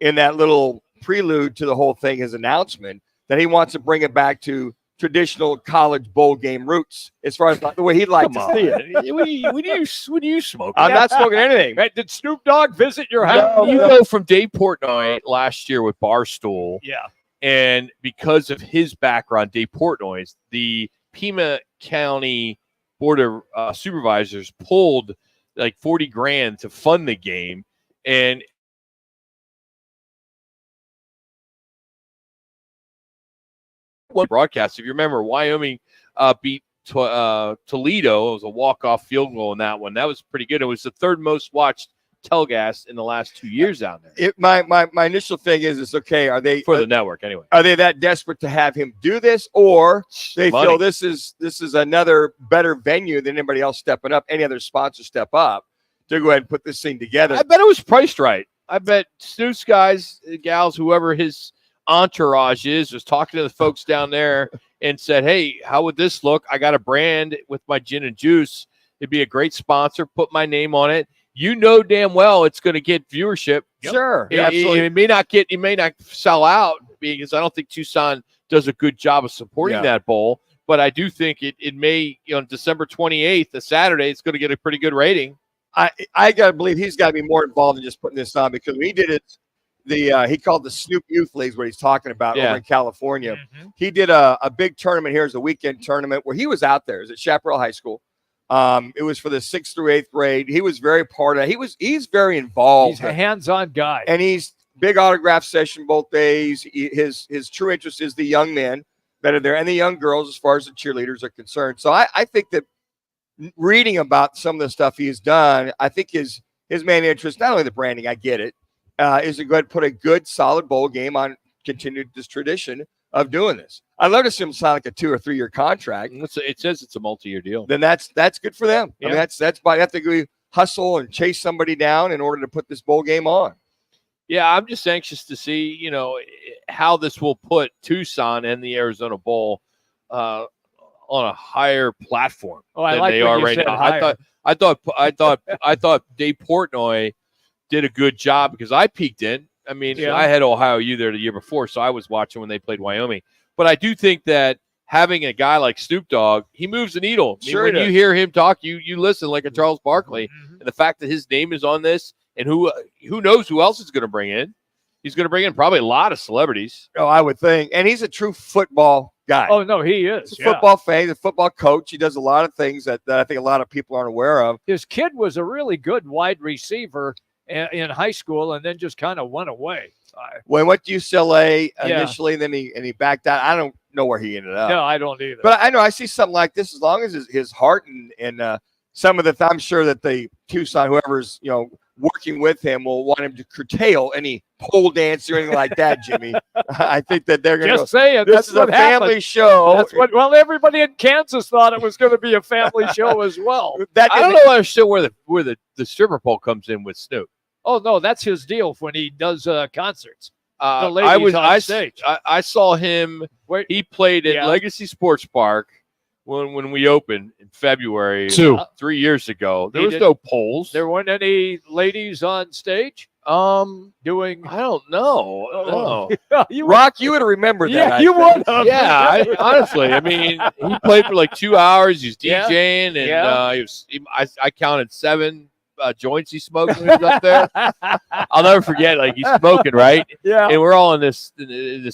in that little prelude to the whole thing, his announcement, that he wants to bring it back to traditional college bowl game roots, as far as the way he'd like to see it. When you smoke, I'm not smoking anything. Hey, did Snoop Dogg visit your house? You go from Dave Portnoy last year with Barstool. Yeah. And because of his background, Dave Portnoy, the Pima County Board of Supervisors pulled like $40,000 to fund the game. And one broadcast, if you remember, Wyoming beat Toledo. It was a walk-off field goal in that one. That was pretty good. It was the third most watched telecast in the last 2 years down there. My initial thing is okay, are they for the network anyway? Are they that desperate to have him do this, or they feel this is another better venue than anybody else stepping up, any other sponsor step up to go ahead and put this thing together? I bet it was priced right. I bet Snoop's guys, gals, whoever his entourage is, was talking to the folks down there and said, hey, how would this look? I got a brand with my gin and juice. It'd be a great sponsor. Put my name on it. Damn well it's going to get viewership. Sure. It may not sell out because I don't think Tucson does a good job of supporting that bowl. But I do think it may, December 28th, a Saturday, it's going to get a pretty good rating. I got to believe he's got to be more involved in just putting this on, because when he did it, he called the Snoop Youth Leagues, what he's talking about over in California. He did a big tournament here as a weekend tournament where he was out there. It was at Chaparral High School. It was for the 6th through 8th grade. He was very part of it. He's very involved. He's a hands-on guy. And he's big autograph session both days. His true interest is the young men that are there and the young girls as far as the cheerleaders are concerned. So I think that reading about some of the stuff he's done, I think his main interest, not only the branding, I get it, is to go ahead and put a good, solid bowl game on, continue this tradition of doing this. I'd love to see him sign like a 2 or 3 year contract. It says it's a multi-year deal. Then that's good for them. Yeah. I mean, that's why they have to go hustle and chase somebody down in order to put this bowl game on. Yeah, I'm just anxious to see, how this will put Tucson and the Arizona Bowl on a higher platform than they are right now. I thought Dave Portnoy did a good job because I peeked in. I mean, I had Ohio U there the year before, so I was watching when they played Wyoming. But I do think that having a guy like Snoop Dogg, he moves the needle. Sure, when you hear him talk, you listen like a Charles Barkley. And the fact that his name is on this, and who knows who else is going to bring in. He's going to bring in probably a lot of celebrities. Oh, I would think. And he's a true football guy. Oh, no, he is. He's a football fan. He's a football coach. He does a lot of things that I think a lot of people aren't aware of. His kid was a really good wide receiver in high school and then just kind of went away. Well, he went to UCLA initially, and then he backed out. I don't know where he ended up. No, I don't either. But I know I see something like this, as long as his heart and some of I'm sure that the Tucson, whoever's, working with him will want him to curtail any pole dance or anything like that, Jimmy. I think that they're going to just saying. This is a family show. Well, everybody in Kansas thought it was going to be a family show as well. I don't know understand where the stripper pole comes in with Snoop. Oh, no, that's his deal when he does concerts. The I ladies on stage. I saw him. He played at Legacy Sports Park when we opened in February 3 years ago. There was no poles. There weren't any ladies on stage doing. I don't know. No. Rock, you would have remembered that. Yeah, you would have. Yeah, honestly, I mean, he played for like 2 hours. He's DJing, and I counted 7 joints he smoked when he was up there. I'll never forget. Like, he's smoking, right? Yeah. And we're all in this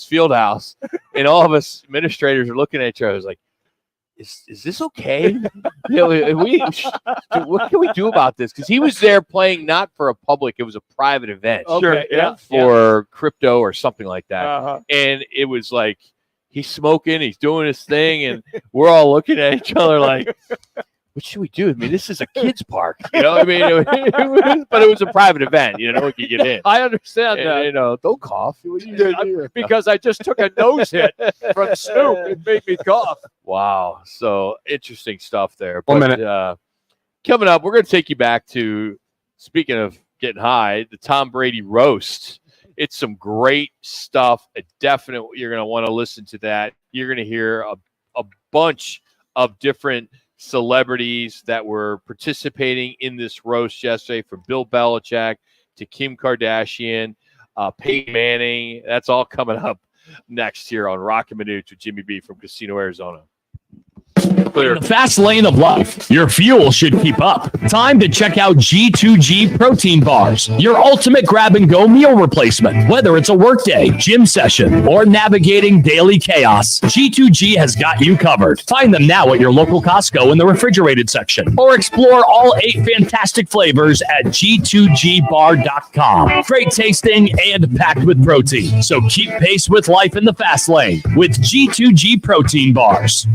field house, and all of us administrators are looking at each other. I was like, Is this okay? What can we do about this? Because he was there playing not for a public; it was a private event. Okay, for crypto or something like that. And it was like he's smoking, he's doing his thing, and we're all looking at each other like, what should we do? I mean, this is a kids' park, I mean, but it was a private event, we could get in. I understand that. Don't cough. Because I just took a nose hit from Snoop. It made me cough. Wow. So interesting stuff there. One But, minute. Coming up, we're going to take you back to, speaking of getting high, the Tom Brady roast. It's some great stuff. Definitely, you're going to want to listen to that. You're going to hear a bunch of different celebrities that were participating in this roast yesterday, from Bill Belichick to Kim Kardashian, Peyton Manning. That's all coming up next here on Roc and Manuch with Jimmy B from Casino, Arizona. In the fast lane of life, your fuel should keep up. Time to check out G2G protein bars, your ultimate grab-and-go meal replacement. Whether it's a workday, gym session, or navigating daily chaos, G2G has got you covered. Find them now at your local Costco in the refrigerated section, or explore all 8 fantastic flavors at G2GBar.com. Great tasting and packed with protein, so keep pace with life in the fast lane with G2G protein bars.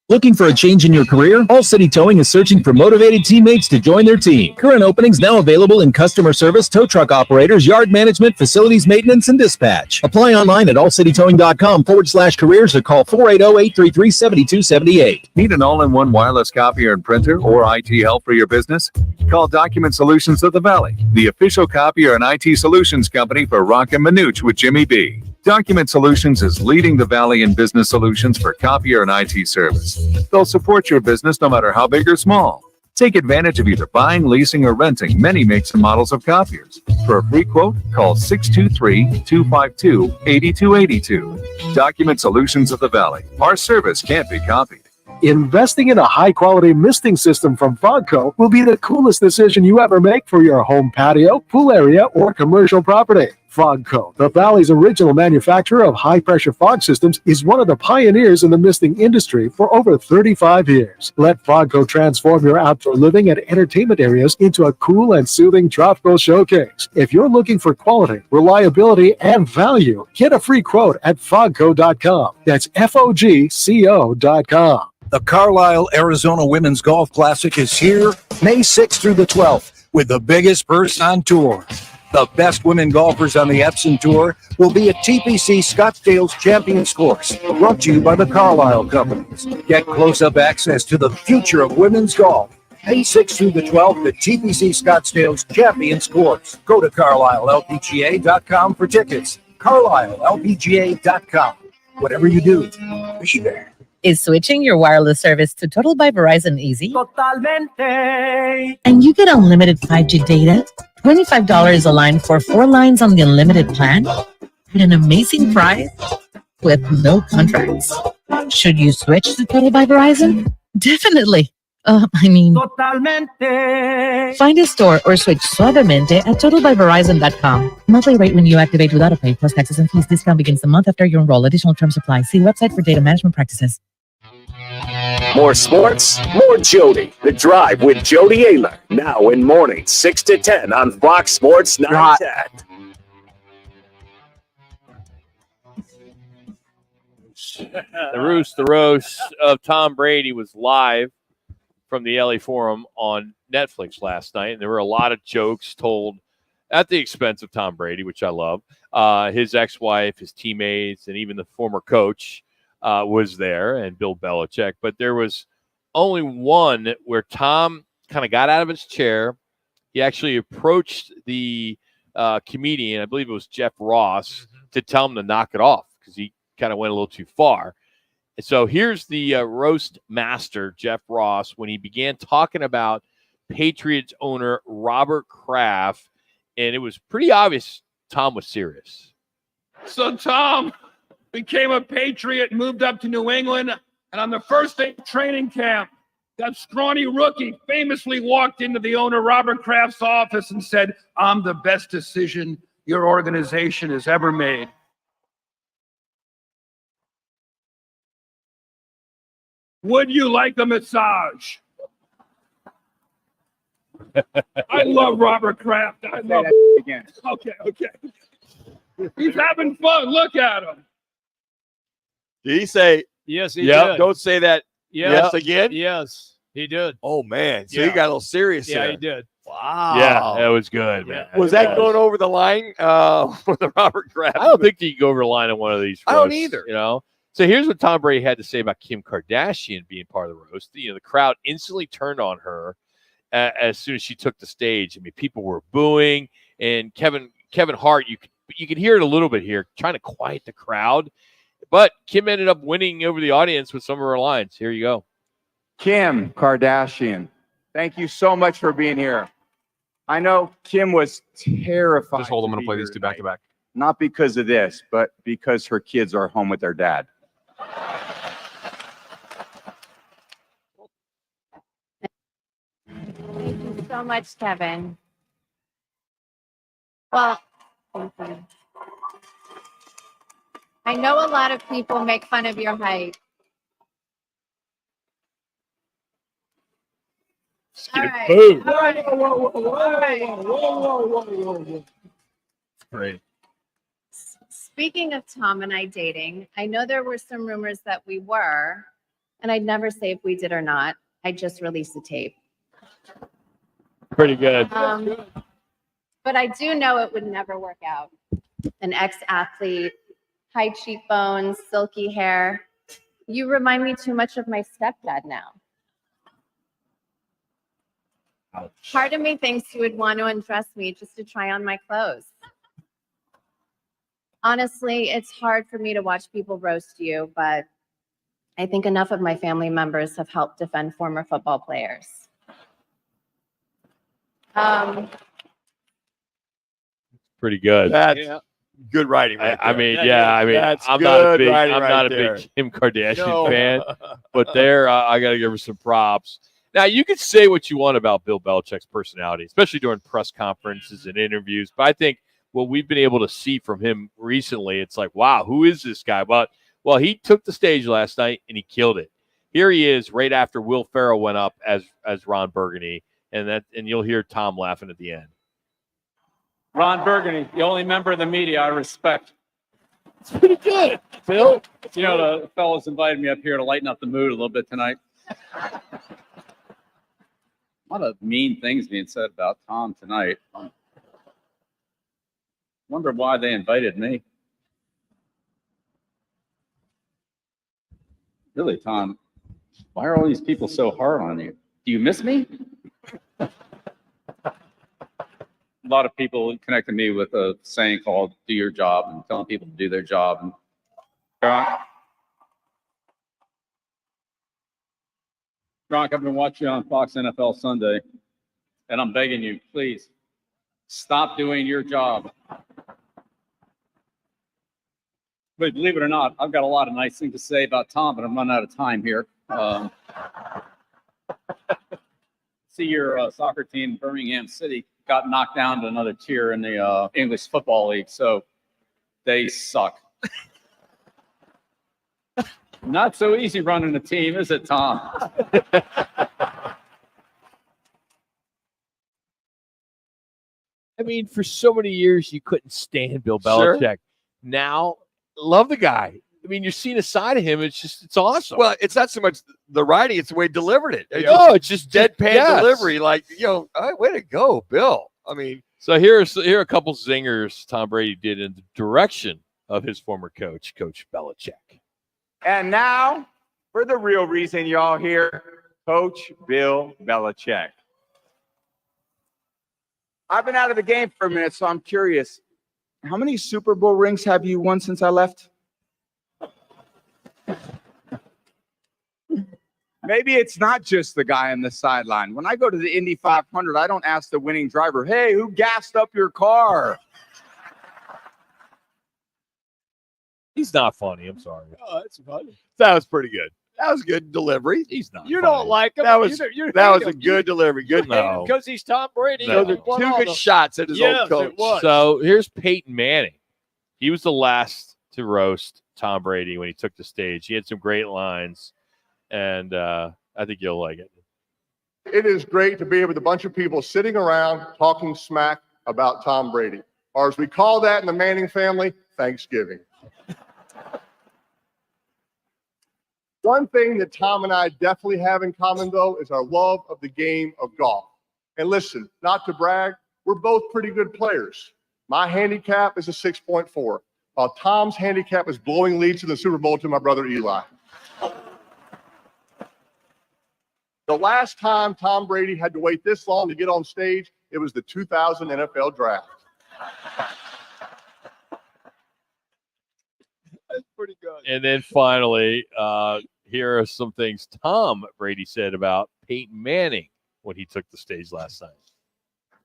Looking for a change in your career? All City Towing is searching for motivated teammates to join their team. Current openings now available in customer service, tow truck operators, yard management, facilities maintenance, and dispatch. Apply online at allcitytowing.com/careers or call 480-833-7278. Need an all-in-one wireless copier and printer or IT help for your business? Call Document Solutions of the Valley, the official copier and IT solutions company for Roc and Manuch with Jimmy B. Document Solutions is leading the Valley in business solutions for copier and IT service. They'll support your business no matter how big or small. Take advantage of either buying, leasing, or renting many makes and models of copiers. For a free quote, call 623-252-8282. Document Solutions of the Valley. Our service can't be copied. Investing in a high-quality misting system from Fogco will be the coolest decision you ever make for your home patio, pool area, or commercial property. Fogco, the Valley's original manufacturer of high-pressure fog systems, is one of the pioneers in the misting industry for over 35 years. Let Fogco transform your outdoor living and entertainment areas into a cool and soothing tropical showcase. If you're looking for quality, reliability, and value, get a free quote at fogco.com. That's FOGCO.com. The Carlisle, Arizona Women's Golf Classic is here May 6th through the 12th with the biggest purse on tour. The best women golfers on the Epson Tour will be at TPC Scottsdale's Champions Course, brought to you by the Carlisle Companies. Get close-up access to the future of women's golf. May 6th through the 12th at TPC Scottsdale's Champions Course. Go to CarlisleLPGA.com for tickets. CarlisleLPGA.com. Whatever you do, be there. Is switching your wireless service to Total by Verizon easy? Totalmente. And you get unlimited 5G data, $25 a line for 4 lines on the unlimited plan, at an amazing price with no contracts. Should you switch to Total by Verizon? Definitely. Totalmente. Find a store or switch Suavemente at totalbyverizon.com. Monthly rate when you activate with autopay plus taxes and fees. Discount begins the month after you enroll. Additional terms apply. See website for data management practices. More sports, more Jody. The Drive with Jody Ayler. Now in mornings 6 to 10 on Fox Sports 910. The roast of Tom Brady was live from the LA Forum on Netflix last night, and there were a lot of jokes told at the expense of Tom Brady, which I love. His ex-wife, his teammates, and even the former coach was there, and Bill Belichick. But there was only one where Tom kind of got out of his chair. He actually approached the comedian, I believe it was Jeff Ross, to tell him to knock it off because he kind of went a little too far. So here's the roast master, Jeff Ross, when he began talking about Patriots owner Robert Kraft, and it was pretty obvious Tom was serious. So Tom became a Patriot, moved up to New England, and on the first day of training camp, that scrawny rookie famously walked into the owner Robert Kraft's office and said, "I'm the best decision your organization has ever made." Would you like a massage? I love Robert Kraft. I love again. Okay. He's having fun. Look at him. Did he say? Yes, he Yep. did. Don't say that. Yes again. Yes, he did. Oh man, so Yeah. he got a little serious. Yeah, there. he did. Wow. Yeah, that was good, man. Was that going over the line with the Robert Kraft? I don't think you can go over the line on one of these roasts. I don't either. You know. So here's what Tom Brady had to say about Kim Kardashian being part of the roast. You know, the crowd instantly turned on her as soon as she took the stage. I mean, people were booing, and Kevin Hart, you could hear it a little bit here, trying to quiet the crowd. But Kim ended up winning over the audience with some of her lines. Here you go. Kim Kardashian, thank you so much for being here. I know Kim was terrified. Just hold. I'm going to play these two back to back. Not because of this, but because her kids are home with their dad. Thank you so much, Kevin. Well, thank you. I know a lot of people make fun of your height. All right. Boom. All right. Whoa. Great. Speaking of Tom and I dating, I know there were some rumors that we were, and I'd never say if we did or not. I just released the tape. Pretty good. But I do know it would never work out. An ex-athlete, high cheekbones, silky hair. You remind me too much of my stepdad now. Ouch. Part of me thinks you would want to undress me just to try on my clothes. Honestly, it's hard for me to watch people roast you, but I think enough of my family members have helped defend former football players. Pretty good. That's good writing. Right I there. mean, That's I'm not a good big, writing I'm right not a there. big Kim Kardashian No. fan, but there, I got to give her some props. Now, you could say what you want about Bill Belichick's personality, especially during press conferences and interviews, but I think what we've been able to see from him recently, it's like, wow, who is this guy? Well, he took the stage last night and he killed it. Here he is right after Will Ferrell went up as Ron Burgundy, and you'll hear Tom laughing at the end. Ron Burgundy, the only member of the media I respect. It's pretty good, Phil. You know, the fellows invited me up here to lighten up the mood a little bit tonight. A lot of mean things being said about Tom tonight. Wonder why they invited me. Really, Tom, why are all these people so hard on you? Do you miss me? A lot of people connected me with a saying called "do your job" and telling people to do their job. And Gronk, I've been watching you on Fox NFL Sunday, and I'm begging you, please stop doing your job. But believe it or not, I've got a lot of nice things to say about Tom, but I'm running out of time here. see your soccer team, Birmingham City, got knocked down to another tier in the English Football League. So they suck. Not so easy running a team, is it, Tom? I mean, for so many years, you couldn't stand Bill Sure. Belichick. Now, love the guy. I mean, you're seeing a side of him. It's awesome. Well, it's not so much the writing; it's the way he delivered it. It's just deadpan yes. delivery. Like, all right, way to go, Bill. I mean, so here are a couple zingers Tom Brady did in the direction of his former coach, Coach Belichick. And now, for the real reason y'all here, Coach Bill Belichick. I've been out of the game for a minute, so I'm curious. How many Super Bowl rings have you won since I left? Maybe it's not just the guy on the sideline. When I go to the Indy 500, I don't ask the winning driver, hey, who gassed up your car? He's not funny. I'm sorry. Oh, that's funny. that was pretty good. That was good delivery. He's not. You funny. don't like him. That was you that hate was a him. good delivery. Good No. Because he's Tom Brady. No. Those He are won two all good the- shots at his Yes, old coach. it was. So here's Peyton Manning. He was the last to roast Tom Brady when he took the stage. He had some great lines, and I think you'll like it. It is great to be with a bunch of people sitting around talking smack about Tom Brady, or as we call that in the Manning family, Thanksgiving. One thing that Tom and I definitely have in common, though, is our love of the game of golf. And listen, not to brag, we're both pretty good players. My handicap is a 6.4, while Tom's handicap is blowing leads in the Super Bowl to my brother Eli. The last time Tom Brady had to wait this long to get on stage, it was the 2000 NFL Draft. That's pretty good. And then finally, here are some things Tom Brady said about Peyton Manning when he took the stage last night.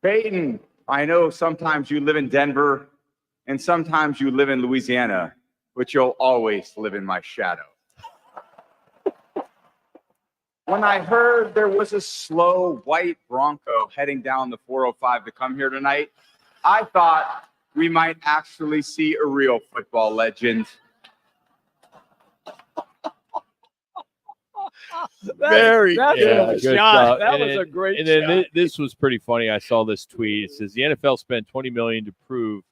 Peyton, I know sometimes you live in Denver and sometimes you live in Louisiana, but you'll always live in my shadow. When I heard there was a slow white Bronco heading down the 405 to come here tonight, I thought we might actually see a real football legend. Very That's Yeah, a good shot. stuff. That And was then- a great And then shot. this was pretty funny. I saw this tweet. It says the NFL spent $20 million to prove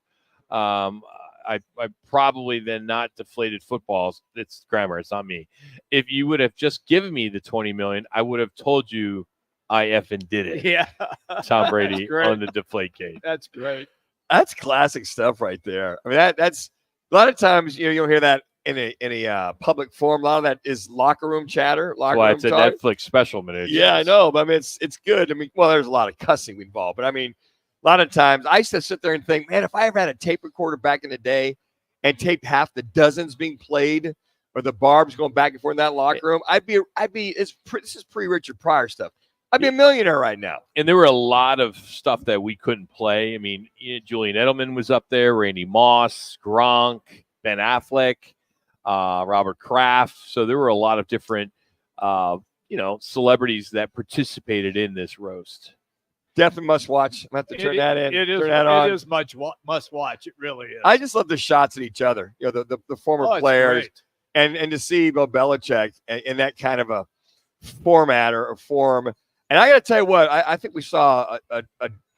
I probably then not deflated footballs. It's grammar. It's not me. If you would have just given me the $20 million, I would have told you I effing did it. Yeah. Tom Brady That's great. on the Deflategate. That's great. That's classic stuff right there. I mean, that's a lot of times you'll hear that in a public forum. A lot of that is locker room chatter. That's Locker why room it's a talk. Netflix special, Manuch. Yeah, I know, but I mean, it's good. I mean, well, there's a lot of cussing involved, but I mean, a lot of times I used to sit there and think, man, if I ever had a tape recorder back in the day and taped half the dozens being played or the barbs going back and forth in that locker room, this is pre-Richard Pryor stuff. I'd be a millionaire right now. And there were a lot of stuff that we couldn't play. I mean, Julian Edelman was up there, Randy Moss, Gronk, Ben Affleck, Robert Kraft. So there were a lot of different, celebrities that participated in this roast. Definitely must watch. I'm going to have to turn that in. It is. Turn that on. It is must watch. It really is. I just love the shots at each other. You know, the former Oh, it's players, great. and to see Bill Belichick in that kind of a format or form. And I got to tell you what, I think we saw a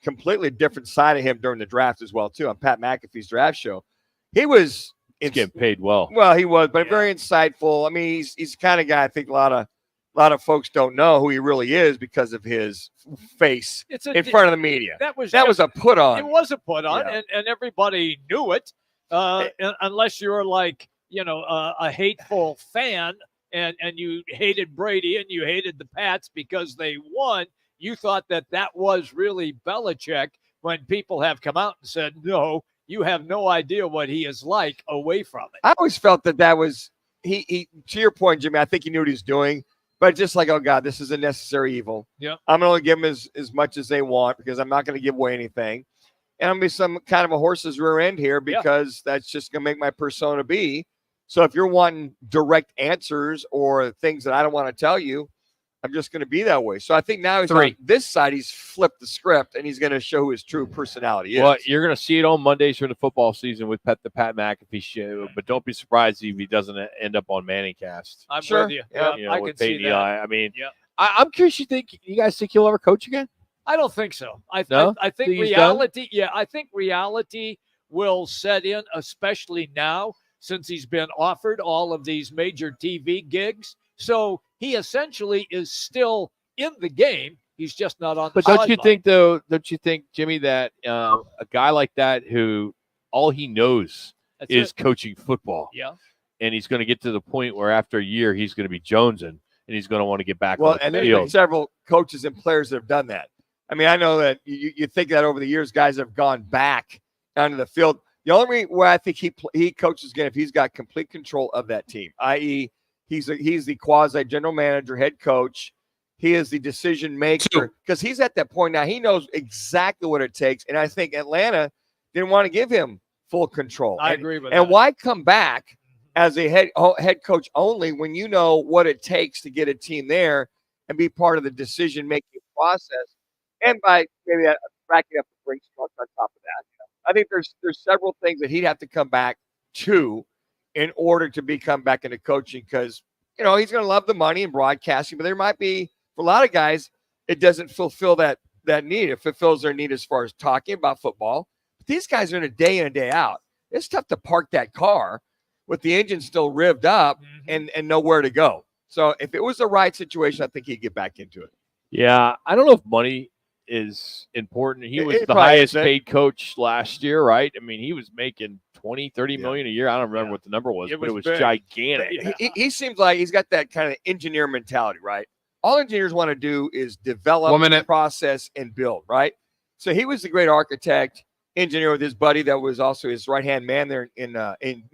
completely different side of him during the draft as well too on Pat McAfee's draft show. He was getting paid well. Well, he was, but very insightful. I mean, he's the kind of guy I think a lot of folks don't know who he really is because of his face in front of the media. That was a put on. It was a put on, Yeah. and everybody knew it, unless you're like a hateful fan and you hated Brady and you hated the Pats because they won. You thought that was really Belichick. When people have come out and said, no, you have no idea what he is like away from it. I always felt that was he. To your point, Jimmy, I think he knew what he was doing. But just like, oh, God, this is a necessary evil. Yeah. I'm going to give them as much as they want because I'm not going to give away anything. And I'm going to be some kind of a horse's rear end here because that's just going to make my persona be. So if you're wanting direct answers or things that I don't want to tell you, I'm just going to be that way. So I think now he's 3. on this side. He's flipped the script, and he's going to show who his true personality is. Well, you're going to see it on Mondays during the football season with the Pat McAfee show, but don't be surprised if he doesn't end up on Manningcast. I'm Sure. with you. Yeah, Yeah, I with can see Peyton that. Eli. I mean, Yeah. I'm curious. You guys think he'll ever coach again? I don't think so. I think Think he's reality. Yeah, I think reality will set in, especially now since he's been offered all of these major TV gigs. So he essentially is still in the game. He's just not on the But don't you sideline. think, Jimmy, that a guy like that who all he knows That's is it. coaching football, Yeah. and he's going to get to the point where after a year he's going to be jonesing and he's going to want to get back Well, on and the there's been field. several coaches and players that have done that. I mean, I know that you think that over the years, guys have gone back onto the field. The only way I think he coaches again if he's got complete control of that team, i.e., he's the quasi general manager, head coach. He is the decision maker because he's at that point now. He knows exactly what it takes, and I think Atlanta didn't want to give him full control. I agree with and that. why come back as a head coach only when you know what it takes to get a team there and be part of the decision making process? And by maybe that racking up the ring struck on top of that, I think there's several things that he'd have to come back to in order to come back into coaching because he's going to love the money and broadcasting, but there might be for a lot of guys it doesn't fulfill that need. It fulfills their need as far as talking about football. But these guys are in a day out. It's tough to park that car with the engine still revved up and nowhere to go. So if it was the right situation, I think he'd get back into it. Yeah, I don't know if money is important. He was It the probably highest isn't. paid coach last year, right? I mean, he was making 20-30 million a year. I don't remember what the number was, but it was big. gigantic. He seems like he's got that kind of engineer mentality, right? All engineers want to do is develop, process, and build, right? So he was the great architect, engineer with his buddy that was also his right-hand man there in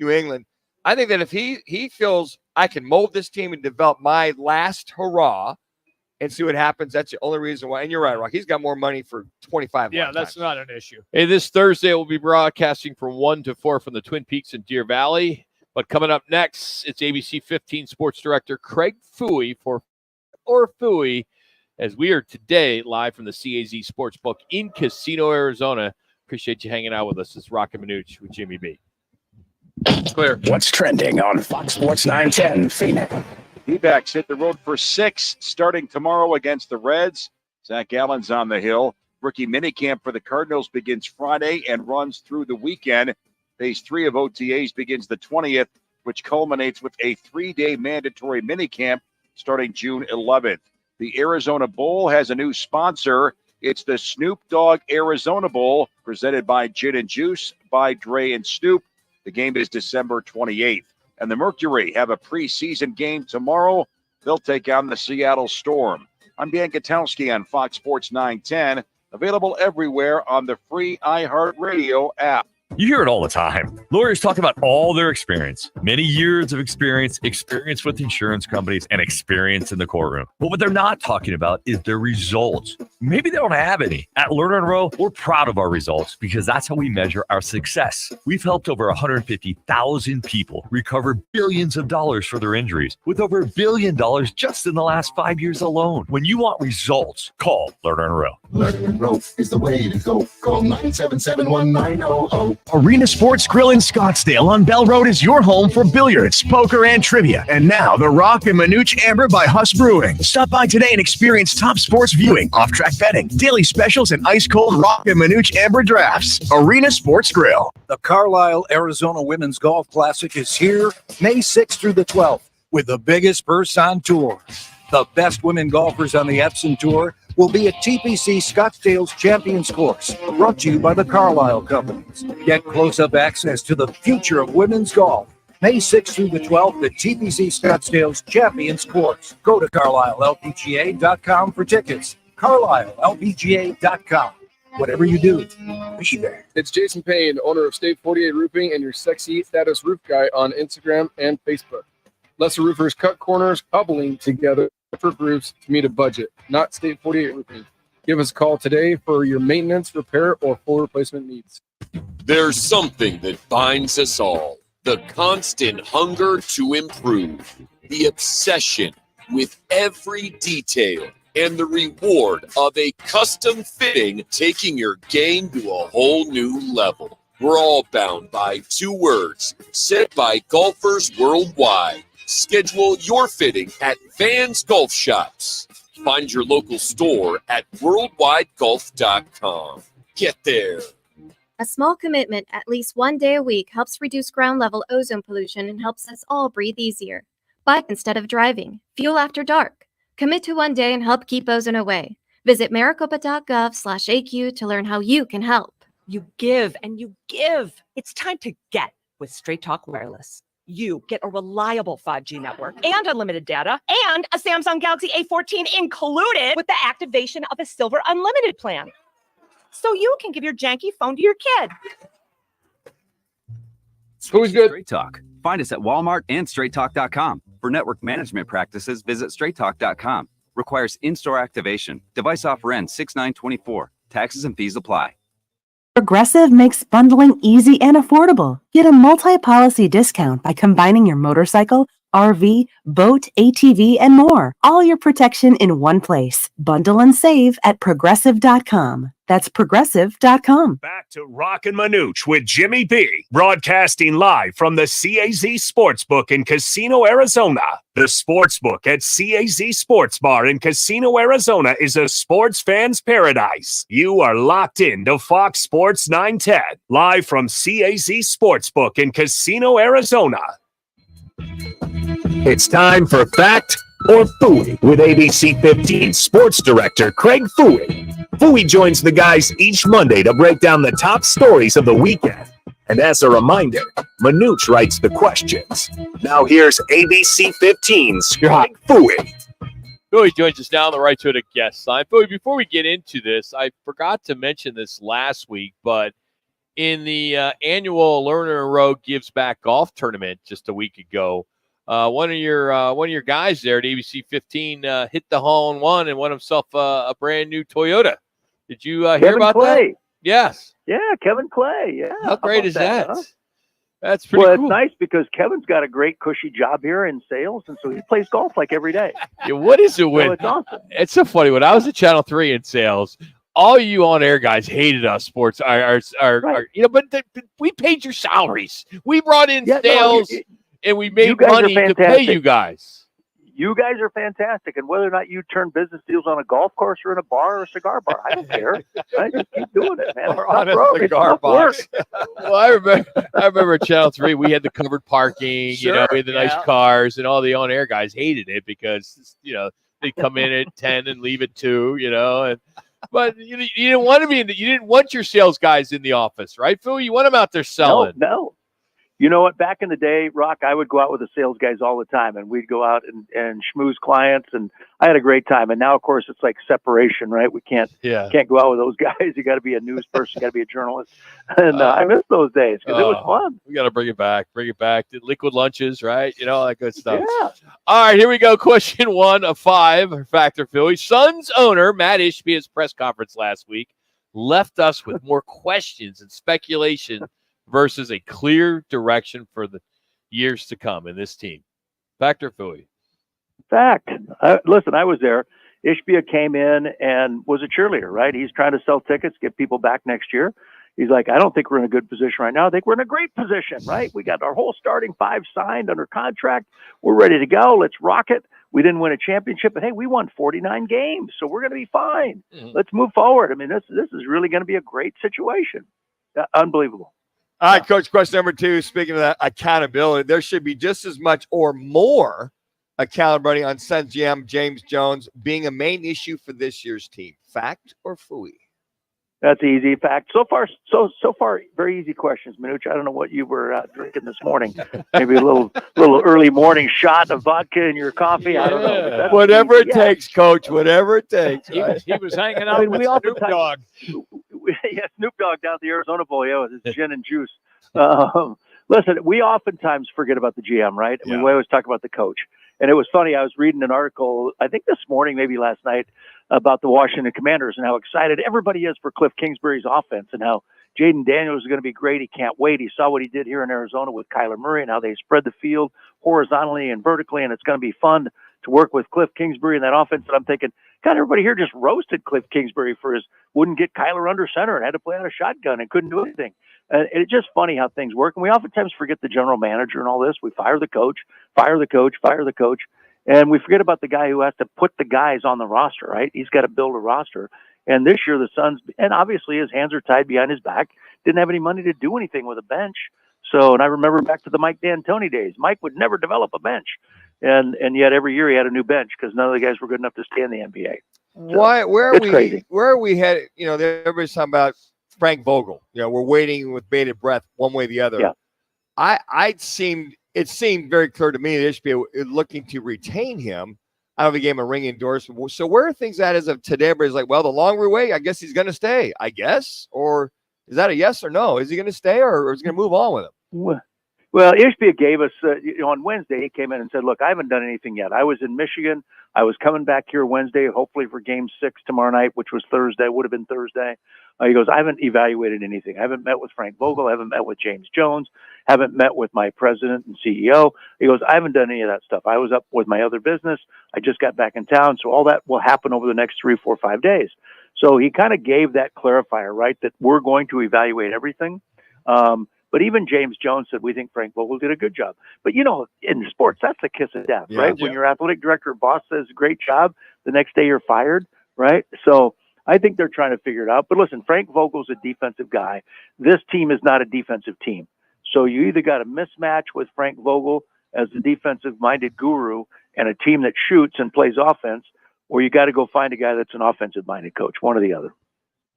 New England. I think that if he feels I can mold this team and develop my last hurrah and see what happens, that's the only reason why. And you're right, Rock. He's got more money for 25 Yeah, lifetimes. that's not an issue. Hey, this Thursday we'll be broadcasting from 1 to 4 from the Twin Peaks in Deer Valley. But coming up next, it's ABC 15 Sports Director Craig Fooey Fooey, as we are today live from the CAZ Sportsbook in Casino, Arizona. Appreciate you hanging out with us. It's Roc and Manuch with Jimmy B. Clear. What's trending on Fox Sports 910 Phoenix? D-backs hit the road for 6 starting tomorrow against the Reds. Zach Allen's on the hill. Rookie minicamp for the Cardinals begins Friday and runs through the weekend. Phase 3 of OTAs begins the 20th, which culminates with a 3-day mandatory minicamp starting June 11th. The Arizona Bowl has a new sponsor. It's the Snoop Dogg Arizona Bowl, presented by Gin and Juice by Dre and Snoop. The game is December 28th. And the Mercury have a preseason game tomorrow. They'll take on the Seattle Storm. I'm Dan Gutowski on Fox Sports 910, available everywhere on the free iHeartRadio app. You hear it all the time. Lawyers talk about all their experience, many years of experience with insurance companies, and experience in the courtroom. But what they're not talking about is their results. Maybe they don't have any. At Lerner & Rowe, we're proud of our results because that's how we measure our success. We've helped over 150,000 people recover billions of dollars for their injuries, with over $1 billion just in the last 5 years alone. When you want results, call Lerner & Rowe. Lerner & Rowe is the way to go. Call 977-1900. Arena Sports Grill in Scottsdale on Bell Road is your home for billiards, poker, and trivia. And now the Roc and Manuch Amber by Huss Brewing. Stop by today and experience top sports viewing, off-track betting, daily specials, and ice-cold Roc and Manuch Amber drafts. Arena Sports Grill. The Carlisle, Arizona Women's Golf Classic is here May 6th through the 12th with the biggest purse on tour. The best women golfers on the Epson Tour will be at TPC Scottsdale's Champions Course, brought to you by the Carlisle Companies. Get close-up access to the future of women's golf. May 6th through the 12th at TPC Scottsdale's Champions Course. Go to CarlisleLPGA.com for tickets. CarlisleLPGA.com. Whatever you do, be there. It's Jason Payne, owner of State 48 Roofing and your sexy status roof guy on Instagram and Facebook. Lesser roofers cut corners, cobbling together for roofs to meet a budget, not State 48 Roofing. Give us a call today for your maintenance, repair, or full replacement needs. There's something that binds us all. The constant hunger to improve. The obsession with every detail and the reward of a custom fitting taking your game to a whole new level. We're all bound by 2 words said by golfers worldwide. Schedule your fitting at Vans Golf Shops. Find your local store at worldwidegolf.com. Get there. A small commitment at least 1 day a week helps reduce ground level ozone pollution and helps us all breathe easier. Bike instead of driving. Fuel after dark. Commit to 1 day and help keep ozone away. Visit maricopa.gov/AQ to learn how you can help. You give and you give. It's time to get with Straight Talk Wireless. You get a reliable 5G network and unlimited data and a Samsung Galaxy A14 included with the activation of a Silver Unlimited plan. So you can give your janky phone to your kid. Who's good? Straight Talk. Find us at Walmart and straighttalk.com. For network management practices, visit straighttalk.com. Requires in-store activation. Device offer ends 6/9/24. Taxes and fees apply. Progressive makes bundling easy and affordable. Get a multi-policy discount by combining your motorcycle, RV, boat, ATV, and more. All your protection in one place. Bundle and save at progressive.com. That's progressive.com. Back to Roc and Manuch with Jimmy B, broadcasting live from the CAZ Sportsbook in Casino, Arizona. The Sportsbook at CAZ Sports Bar in Casino, Arizona is a sports fan's paradise. You are locked in to Fox Sports 910, live from CAZ Sportsbook in Casino, Arizona. It's time for Fact or Fooey with ABC 15 Sports Director Craig Fooey. Fooey joins the guys each Monday to break down the top stories of the weekend. And as a reminder, Manuch writes the questions. Now here's ABC 15's Craig Fooey. Fooey joins us now on the right to a guest line. Fooey, before we get into this, I forgot to mention this last week, but in the annual Lerner and Rogue Gives Back golf tournament just a week ago, one of your guys there at ABC 15 hit the hole in one and won himself a brand new Toyota. Did you hear Kevin about Clay. that? Yes. Yeah, Kevin Clay. Yeah. How great is that? Huh? That's pretty Well, cool. it's nice because Kevin's got a great cushy job here in sales, and so he plays golf like every day. Yeah, what is it with? So it's awesome. It's so funny. When I was at Channel 3 in sales, all you on-air guys hated us sports. But we paid your salaries. We brought in sales, and we made money to pay you guys. You guys are fantastic, and whether or not you turn business deals on a golf course or in a bar or a cigar bar, I don't care. Right? Just keep doing it, man. Or on a cigar box. Well, I remember at Channel 3, we had the covered parking, we had the nice cars, and all the on-air guys hated it because, they'd come in at 10 and leave at 2, but you didn't want to be you didn't want your sales guys in the office, right, Phil? You want them out there selling. No. You know what? Back in the day, Rock, I would go out with the sales guys all the time, and we'd go out and schmooze clients, and I had a great time. And now, of course, it's like separation, right? We can't go out with those guys. You got to be a news person, you got to be a journalist, and I miss those days because it was fun. We got to bring it back. The liquid lunches, right? All that good stuff. Yeah. All right, here we go. Question 1 of 5. Factor Philly. Suns owner Matt Ishby at his press conference last week left us with more questions and speculation versus a clear direction for the years to come in this team. Fact or Philly? Fact. Listen, I was there. Ishbia came in and was a cheerleader, right? He's trying to sell tickets, get people back next year. He's like, I don't think we're in a good position right now. I think we're in a great position, right? We got our whole starting 5 signed under contract. We're ready to go. Let's rock it. We didn't win a championship, but hey, we won 49 games, so we're going to be fine. Let's move forward. I mean, this is really going to be a great situation. Unbelievable. All right, Coach, question number 2, speaking of that accountability, there should be just as much or more accountability on Suns GM James Jones being a main issue for this year's team. Fact or Fooey? That's easy. Fact. So far, very easy questions, Manuch. I don't know what you were drinking this morning. Maybe a little early morning shot of vodka in your coffee. I don't know. But whatever it takes, Coach. Whatever it takes. He was hanging out with Snoop Dogg. Yeah, Snoop Dogg down at the Arizona Bowl. Yeah, with his gin and juice. Listen, we oftentimes forget about the GM, right? I mean, we always talk about the coach. And it was funny. I was reading an article, I think this morning, maybe last night, about the Washington Commanders and how excited everybody is for Cliff Kingsbury's offense and how Jaden Daniels is going to be great. He can't wait. He saw what he did here in Arizona with Kyler Murray and how they spread the field horizontally and vertically, and it's going to be fun to work with Cliff Kingsbury in that offense. And I'm thinking, God, everybody here just roasted Cliff Kingsbury for his wouldn't get Kyler under center and had to play out of shotgun and couldn't do anything. And it's just funny how things work. And we oftentimes forget the general manager and all this. We fire the coach, fire the coach, fire the coach. And we forget about the guy who has to put the guys on the roster, right? He's got to build a roster. And this year the Suns, and obviously his hands are tied behind his back, didn't have any money to do anything with a bench. So, and I remember back to the Mike D'Antoni days, Mike would never develop a bench. And yet every year he had a new bench because none of the guys were good enough to stay in the NBA. So, Where are we headed? You know, everybody's talking about Frank Vogel. You know, we're waiting with bated breath one way or the other. Yeah. It seemed very clear to me that HBO is looking to retain him. I don't know if he gave him a ring endorsement. So where are things at as of today? Everybody's like, well, the longer we wait, I guess he's going to stay, I guess. Or is that a yes or no? Is he going to stay or is he going to move on with him? Well, Ishbia gave us, on Wednesday, he came in and said, look, I haven't done anything yet. I was in Michigan. I was coming back here Wednesday, hopefully for game 6 tomorrow night, which was Thursday, would have been Thursday. He goes, I haven't evaluated anything. I haven't met with Frank Vogel. I haven't met with James Jones. Haven't met with my president and CEO. He goes, I haven't done any of that stuff. I was up with my other business. I just got back in town. So all that will happen over the next 3, 4, 5 days. So he kind of gave that clarifier, right, that we're going to evaluate everything. But even James Jones said, we think Frank Vogel did a good job. But, you know, in sports, that's the kiss of death, right? When your athletic director or boss says, great job, the next day you're fired, right? So I think they're trying to figure it out. But listen, Frank Vogel's a defensive guy. This team is not a defensive team. So you either got a mismatch with Frank Vogel as the defensive-minded guru and a team that shoots and plays offense, or you got to go find a guy that's an offensive-minded coach, one or the other.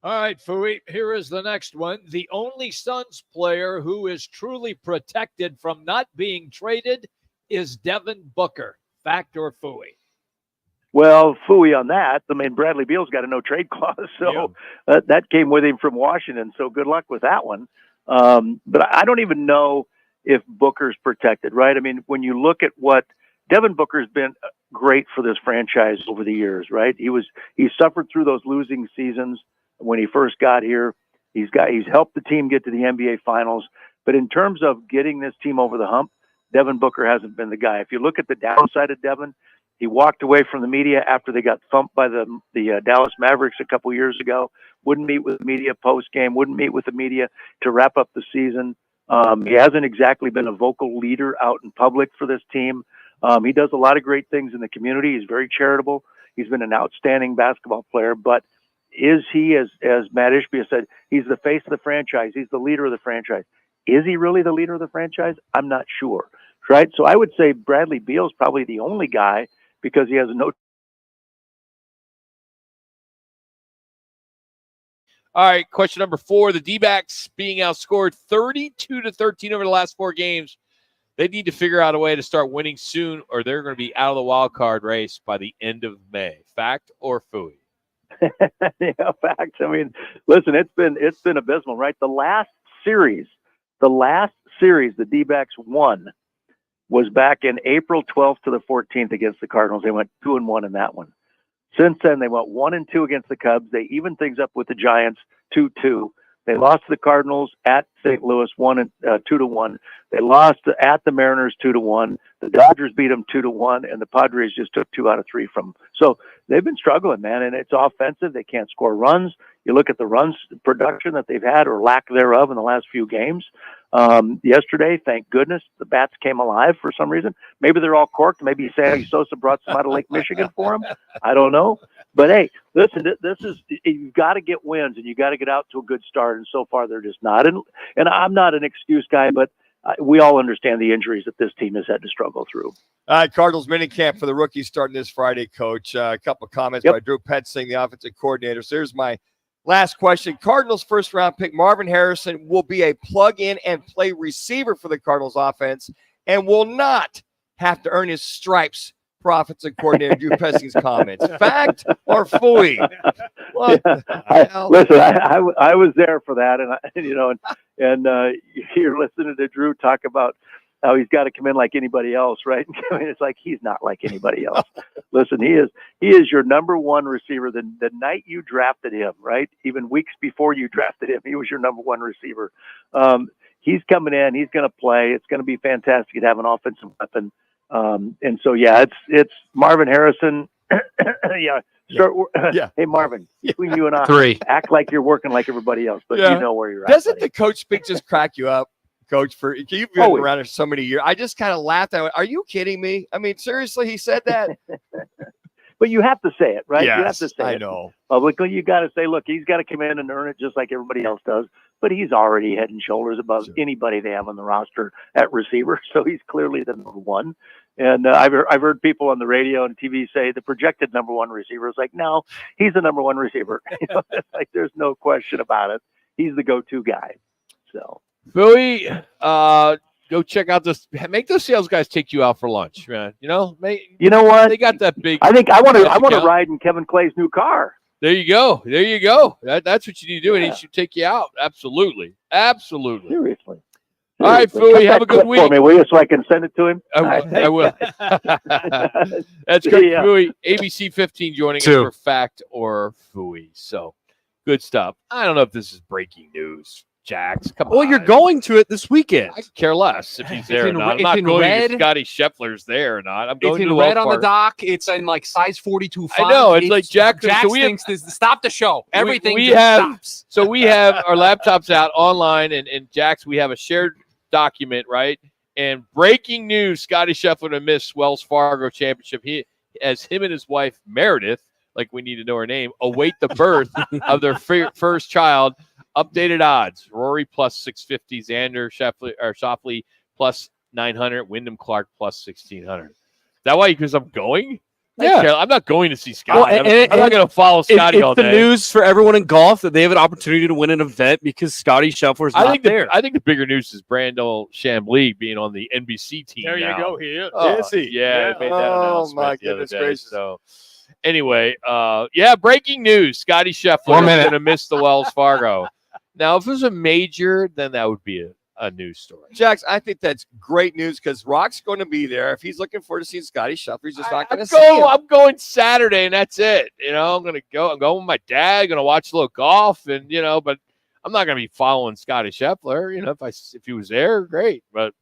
All right, Fooey, here is the next one. The only Suns player who is truly protected from not being traded is Devin Booker. Fact or Fooey? Well, Fooey on that. I mean, Bradley Beal's got a no-trade clause, so that came with him from Washington, so good luck with that one. But I don't even know if Booker's protected, right? I mean, when you look at what Devin Booker's been great for this franchise over the years, right? He suffered through those losing seasons when he first got here. He's helped the team get to the NBA Finals. But in terms of getting this team over the hump, Devin Booker hasn't been the guy. If you look at the downside of Devin, he walked away from the media after they got thumped by the Dallas Mavericks a couple years ago. Wouldn't meet with the media post-game, wouldn't meet with the media to wrap up the season. He hasn't exactly been a vocal leader out in public for this team. He does a lot of great things in the community. He's very charitable. He's been an outstanding basketball player. But is he, as Matt Ishbia said, he's the face of the franchise. He's the leader of the franchise. Is he really the leader of the franchise? I'm not sure. Right? So I would say Bradley Beal's probably the only guy because he has no. All right, question number 4. The D-backs being outscored 32-13 over the last 4 games. They need to figure out a way to start winning soon, or they're going to be out of the wild card race by the end of May. Fact or Fooey? Yeah, fact. I mean, listen, it's been abysmal, right? The last series the D-backs won was back in April 12th to the 14th against the Cardinals. They went 2-1 in that one. Since then, they went 1-2 against the Cubs. They evened things up with the Giants 2-2. They lost to the Cardinals at St. Louis 2-1. They lost at the Mariners 2-1. The Dodgers beat them 2-1, and the Padres just took 2 out of 3 from them. So they've been struggling, man, and it's offensive. They can't score runs. You look at the runs production that they've had or lack thereof in the last few games. Yesterday, thank goodness, the bats came alive for some reason. Maybe they're all corked. Maybe Sammy Sosa brought some out of Lake Michigan for them. I don't know. But, hey, listen, you've got to get wins, and you got to get out to a good start, and so far they're just not. And I'm not an excuse guy, but we all understand the injuries that this team has had to struggle through. All right, Cardinals minicamp for the rookies starting this Friday, Coach. A couple of comments by Drew Petzing, the offensive coordinator. So here's my last question. Cardinals first-round pick Marvin Harrison will be a plug-in and play receiver for the Cardinals offense and will not have to earn his stripes for offensive coordinator Drew Petzing's comments. Fact or Fooey? Listen, I was there for that, and you're listening to Drew talk about how he's got to come in like anybody else, right? I mean, it's like he's not like anybody else. Listen, he is your number one receiver. The night you drafted him, right? Even weeks before you drafted him, he was your number one receiver. He's coming in. He's going to play. It's going to be fantastic to have an offensive weapon. And so, yeah, it's Marvin Harrison. Yeah. Hey, Marvin, between you and I, 3. act like you're working like everybody else, but Yeah. you know where you're at. Doesn't the coach speak just crack you up, Coach? For you've been Always. around here so many years. I just kind of laughed at it. Are you kidding me? I mean, seriously, he said that. But you have to say it, right? You have Yes, to say I it. know. Publicly, you got to say, look, he's got to come in and earn it just like everybody else does. But he's already head and shoulders above anybody they have on the roster at receiver. So he's clearly the number one. And I've heard people on the radio and TV say the projected number one receiver is like, no, he's the number one receiver. You know, it's like there's no question about it. He's the go-to guy. So, Philly, go check out this. Make those sales guys take you out for lunch, man. You know what? They got that big. I think I want to account. ride in Kevin Clay's new car. There you go. There you go. That's what you need to do, and he should take you out. Absolutely. Absolutely. Seriously. All right, Philly, have a good week. For me, will you, so I can send it to him? I will. That's See great, ya. Fooey. ABC 15 joining us 2. for Fact or Fooey. So, good stuff. I don't know if this is breaking news, Jax. Come on. Well, you're going to it this weekend. I could care less if he's there or in not. I'm it's not in going red. if Scotty Scheffler's there or not. I'm It's going in to the red Wells on the Fargo. dock. It's in like size 42.5. I know. It's like Jack. So we have, thinks this stop the show. Everything we just have. stops. So we have our laptops out online, and Jax, we have a shared document, right? And breaking news: Scotty Scheffler to miss Wells Fargo Championship. He, as him and his wife Meredith, like we need to know her name, await the birth of their first child. Updated odds: Rory plus 650, Xander Schauffele plus 900, Wyndham Clark plus 1600. That why? Because I'm going. Yeah. I'm not going to see Scotty. Well, I'm not going to follow Scotty all It's day. the news for everyone in golf that they have an opportunity to win an event because Scotty Scheffler's not there. I think the bigger news is Brandel Chambly being on the NBC team. There you now. go. He is. Is he? Yeah, they made that announcement my the other goodness day. gracious. So, anyway, breaking news: Scotty Scheffler 1 is minute. going to miss the Wells Fargo. Now, if it was a major, then that would be a news story. Jax, I think that's great news because Rock's going to be there. If he's looking forward to seeing Scotty Scheffler, he's just not going to see him. I'm going Saturday, and that's it. You know, I'm going to go. I'm going with my dad. Going to watch a little golf, and but I'm not going to be following Scotty Scheffler. You know, if he was there, great. But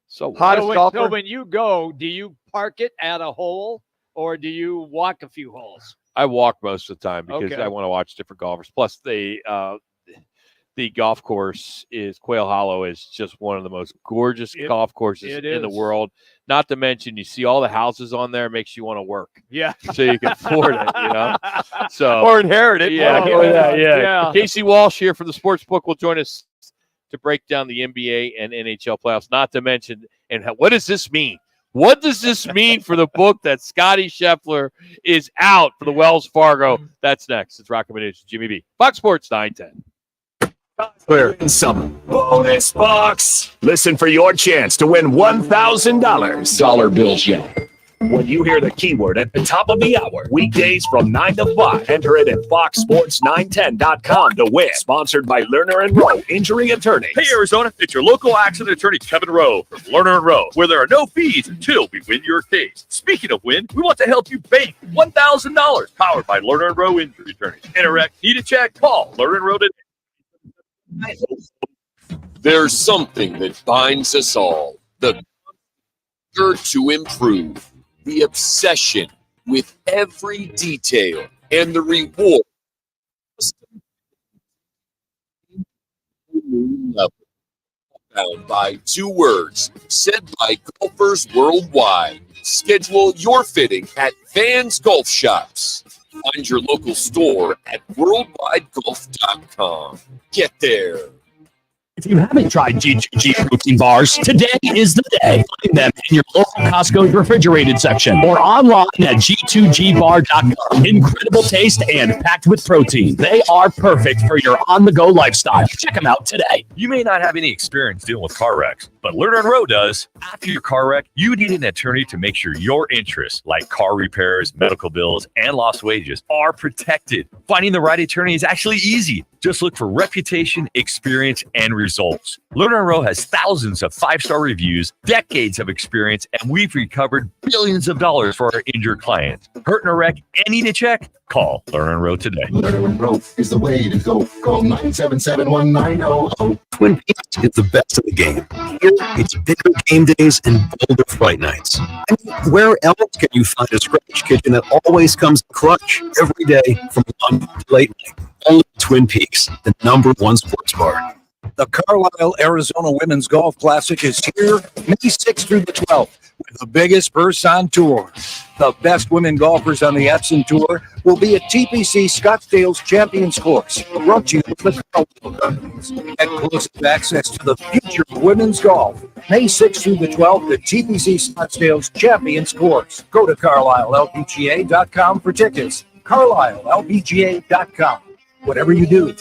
so So when you go, do you park it at a hole or do you walk a few holes? I walk most of the time because Okay. I want to watch different golfers. Plus, the golf course is Quail Hollow is just one of the most gorgeous golf courses in the is. world. Not to mention, you see all the houses on there, it makes you want to work. Yeah. So you can afford it, So Or inherit it. Yeah, Oh, yeah. Casey Walsh here from the Sportsbook will join us to break down the NBA and NHL playoffs. Not to mention, what does this mean? What does this mean for the book that Scotty Scheffler is out for the Wells Fargo? That's next. It's Roc and Manuch, Jimmy B. Fox Sports 910. Clear. Some bonus bucks. Listen for your chance to win $1,000. Dollar bills yet. When you hear the keyword at the top of the hour, weekdays from 9 to 5, enter it at foxsports910.com to win. Sponsored by Lerner and Rowe Injury Attorneys. Hey, Arizona, it's your local accident attorney, Kevin Rowe from Lerner and Rowe, where there are no fees until we win your case. Speaking of win, we want to help you bank $1,000 powered by Lerner and Rowe Injury Attorneys. Interact, need a check, call Lerner and Rowe today. There's something that binds us all. The urge to improve. The obsession with every detail. And the reward. Found by 2 words. Said by golfers worldwide. Schedule your fitting at Vans Golf Shops. Find your local store at worldwidegolf.com. Get there. If you haven't tried G2G protein bars, today is the day. Find them in your local Costco's refrigerated section or online at g2gbar.com. Incredible taste and packed with protein. They are perfect for your on-the-go lifestyle. Check them out today. You may not have any experience dealing with car wrecks, but Lerner and Rowe does. After your car wreck, you need an attorney to make sure your interests, like car repairs, medical bills, and lost wages, are protected. Finding the right attorney is actually easy. Just look for reputation, experience, and results. Lerner and Rowe has thousands of 5-star reviews, decades of experience, and we've recovered billions of dollars for our injured clients. wins. Hurt in a wreck and need a check? Call Lerner and Rowe today. Lerner and Rowe is the way to go. Call 977-1900. Twin Peaks is the best of the game. Here, it's bigger game days and bolder fight nights. I mean, where else can you find a scratch kitchen that always comes clutch every day from lunch to late night? Only Twin Peaks, the #1 sports bar. The Carlisle, Arizona Women's Golf Classic is here May 6th through the 12th with the biggest purse on tour. The best women golfers on the Epson Tour will be at TPC Scottsdale's Champions Course, brought to you with the Carlisle Companies. Exclusive access to the future of women's golf. May 6th through the 12th at TPC Scottsdale's Champions Course. Go to CarlisleLPGA.com for tickets. CarlisleLPGA.com. Whatever you do,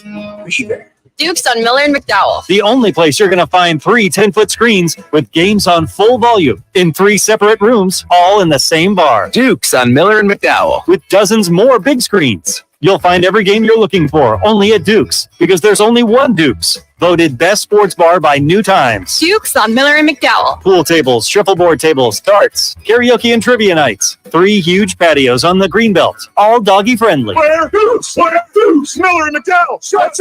be there. Duke's on Miller and McDowell. The only place you're going to find 3 10-foot screens with games on full volume in 3 separate rooms, all in the same bar. Duke's on Miller and McDowell. With dozens more big screens. You'll find every game you're looking for only at Duke's, because there's only one Duke's. Voted best sports bar by New Times. Duke's on Miller and McDowell. Pool tables, shuffleboard tables, darts, karaoke and trivia nights. 3 huge patios on the Greenbelt, all doggy friendly. Where Dukes? Where Dukes? Miller and McDowell. Shut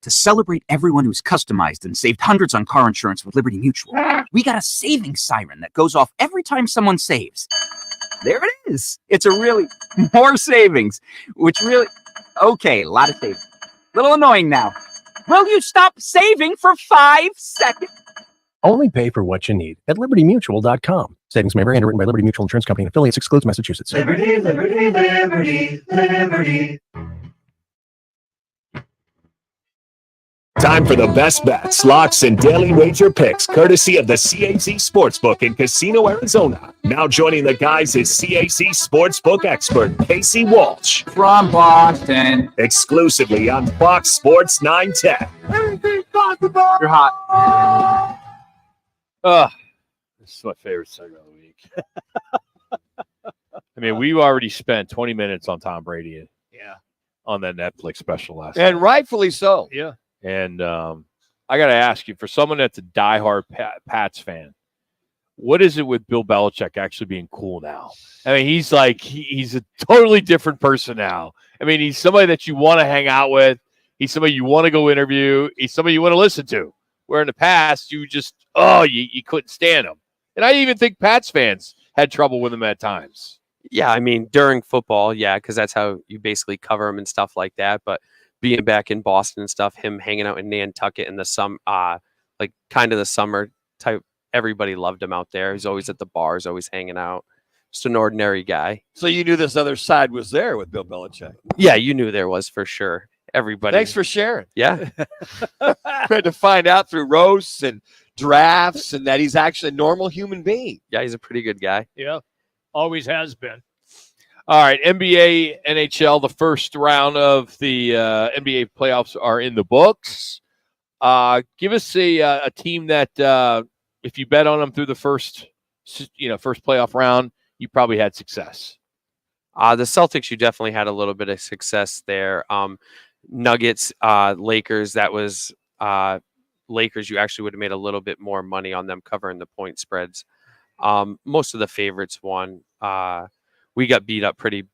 To celebrate everyone who's customized and saved hundreds on car insurance with Liberty Mutual, we got a savings siren that goes off every time someone saves. There it is. It's a really more savings, which really, okay, a lot of savings. Little annoying now. Will you stop saving for 5 seconds? Only pay for what you need at libertymutual.com. Savings may vary, underwritten by Liberty Mutual Insurance Company and affiliates, excludes Massachusetts. Liberty, liberty, liberty, liberty. Time for the best bets, locks, and daily wager picks, courtesy of the CAZ Sportsbook in Casino, Arizona. Now joining the guys is CAZ Sportsbook expert Casey Walsh. From Boston. Exclusively on Fox Sports 910. You're hot. This is my favorite segment of the week. I mean, we've already spent 20 minutes on Tom Brady on that Netflix special last night. And rightfully so. Yeah. And I got to ask you, for someone that's a diehard Pats fan, what is it with Bill Belichick actually being cool now? I mean, he's like, he's a totally different person now. I mean, he's somebody that you want to hang out with. He's somebody you want to go interview. He's somebody you want to listen to. Where in the past, you just, you couldn't stand him. And I even think Pats fans had trouble with him at times. Yeah, I mean, during football, yeah, because that's how you basically cover him and stuff like that. But being back in Boston and stuff, him hanging out in Nantucket in the like kind of the summer type, everybody loved him out there. He's always at the bars, always hanging out. Just an ordinary guy. So you knew this other side was there with Bill Belichick. Yeah, you knew there was for sure. Everybody. Thanks for sharing. Yeah. Had to find out through roasts and drafts and that he's actually a normal human being. Yeah, he's a pretty good guy. Yeah, always has been. All right, NBA, NHL, the first round of the NBA playoffs are in the books. Give us a team that if you bet on them through the first playoff round, you probably had success. The Celtics, you definitely had a little bit of success there. Nuggets, Lakers, that was Lakers. You actually would have made a little bit more money on them covering the point spreads. Most of the favorites won. We got beat up pretty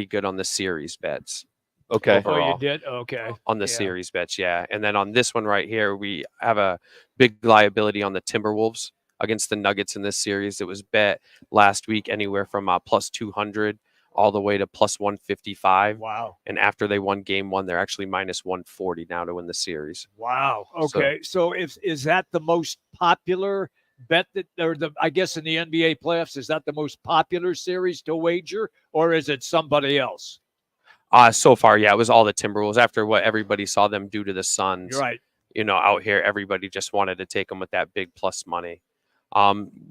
good on the series bets. Okay. Overall. Oh, you did? Okay. On the series bets, yeah. And then on this one right here, we have a big liability on the Timberwolves against the Nuggets in this series. It was bet last week anywhere from plus 200 all the way to plus 155. Wow. And after they won game 1, they're actually minus 140 now to win the series. Wow. Okay. So is that the most popular bet that, or I guess in the NBA playoffs, is that the most popular series to wager, or is it somebody else? So far, yeah, it was all the Timberwolves. After what everybody saw them do to the Suns, You're right. Out here, everybody just wanted to take them with that big plus money.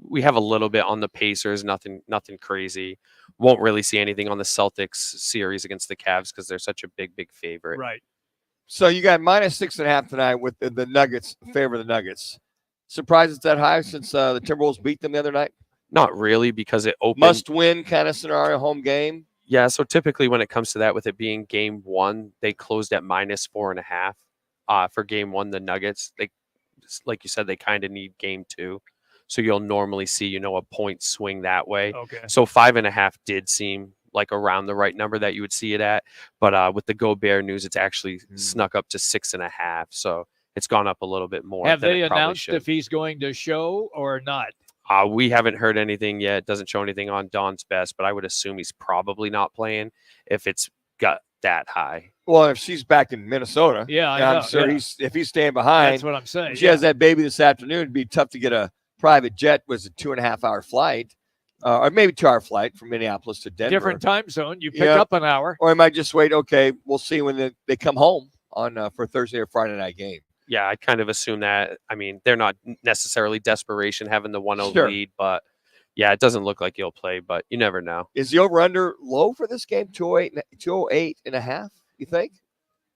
We have a little bit on the Pacers, nothing crazy. Won't really see anything on the Celtics series against the Cavs because they're such a big favorite. Right. So you got minus 6.5 tonight with the Nuggets, favor the Nuggets. Surprised it's that high since the Timberwolves beat them the other night? Not really, because it opened must-win kind of scenario, home game. Yeah, so typically when it comes to that, with it being game 1, they closed at minus 4.5 for game 1. The Nuggets, they, like you said, they kind of need game 2. So you'll normally see, a point swing that way. Okay. So 5.5 did seem like around the right number that you would see it at. But with the Gobert news, it's actually snuck up to 6.5. So it's gone up a little bit more. Have than they it probably announced should. if he's going to show or not? We haven't heard anything yet. It doesn't show anything on Don's best, but I would assume he's probably not playing if it's got that high. Well, if she's back in Minnesota, Yeah, I know, I'm sure yeah. if he's staying behind. That's what I'm saying. If she has that baby this afternoon, it'd be tough to get a private jet. Was a 2.5-hour flight, or maybe 2-hour flight from Minneapolis to Denver. Different time zone. You pick up an hour. Or I might just wait. Okay, we'll see when they come home on for Thursday or Friday night game. Yeah, I kind of assume that. I mean, they're not necessarily desperation having the 1-0 Sure. lead, but yeah, it doesn't look like he'll play, but you never know. Is the over/under low for this game? 208.5, you think?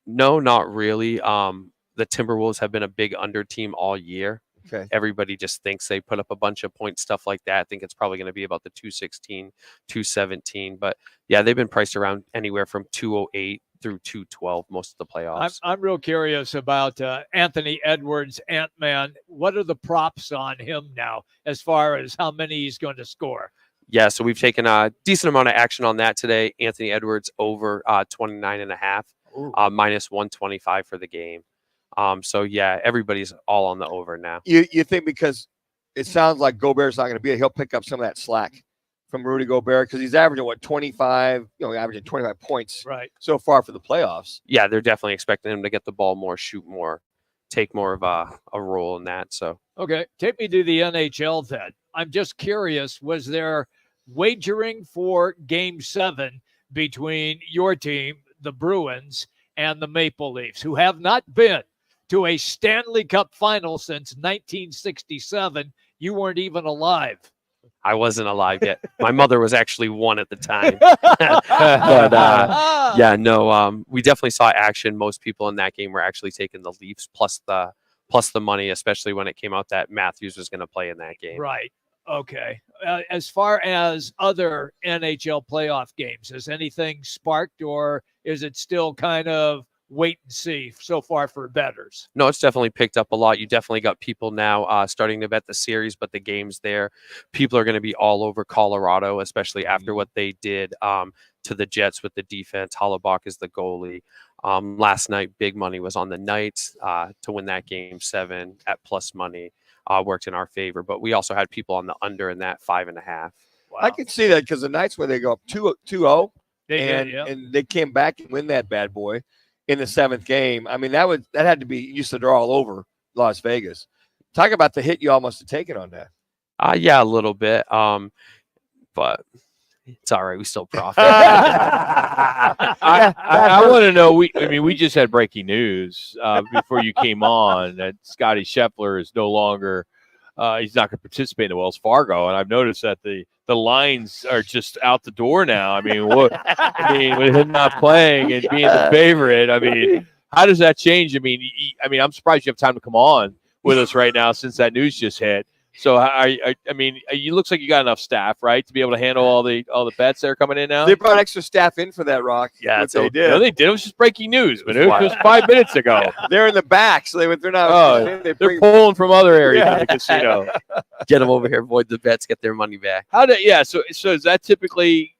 No, not really. The Timberwolves have been a big under team all year. Okay. Everybody just thinks they put up a bunch of points, stuff like that. I think it's probably going to be about the 216, 217. But yeah, they've been priced around anywhere from 208 through 212 most of the playoffs. I'm real curious about Anthony Edwards, Ant-Man. What are the props on him now as far as how many he's going to score? Yeah, so we've taken a decent amount of action on that today. Anthony Edwards over 29.5, minus 125 for the game. So yeah, everybody's all on the over now. You think because it sounds like Gobert's not going to be, he'll pick up some of that slack from Rudy Gobert because he's averaging 25, averaging 25 points right so far for the playoffs. Yeah, they're definitely expecting him to get the ball more, shoot more, take more of a role in that. So okay, take me to the NHL then. I'm just curious, was there wagering for Game 7 between your team, the Bruins, and the Maple Leafs, who have not been to a Stanley Cup final since 1967? You weren't even alive. I wasn't alive yet. My mother was actually 1 at the time. But yeah, no, we definitely saw action. Most people in that game were actually taking the Leafs plus the money, especially when it came out that Matthews was going to play in that game. Right. Okay. As far as other NHL playoff games, has anything sparked, or is it still kind of wait and see so far for bettors? No, it's definitely picked up a lot. You definitely got people now starting to bet the series, but the games there, people are going to be all over Colorado, especially after what they did to the Jets with the defense. Hollabach is the goalie. Last night, big money was on the Knights to win that Game 7 at plus money. Worked in our favor, but we also had people on the under in that 5.5. Wow. I can see that because the Knights, when they go up 2-0 and they came back and win that bad boy in the 7th game. I mean, that had to be used to draw all over Las Vegas. Talk about the hit you almost have taken on that. Yeah, a little bit. But it's all right. We still profit. I want to know. We just had breaking news before you came on that Scotty Scheffler is no longer. He's not going to participate in the Wells Fargo, and I've noticed that the lines are just out the door now. I mean, with him not playing and being the favorite, I mean, how does that change? I mean, I'm surprised you have time to come on with us right now since that news just hit. So it looks like you got enough staff, right, to be able to handle all the bets that are coming in now. They brought extra staff in for that, Rock. Yeah, what they did. No, they did. It was just breaking news, but it was 5 minutes ago. They're in the back, so they're not. Oh, they're pulling from other areas of the casino. Get them over here, avoid the bets, get their money back. So is that typically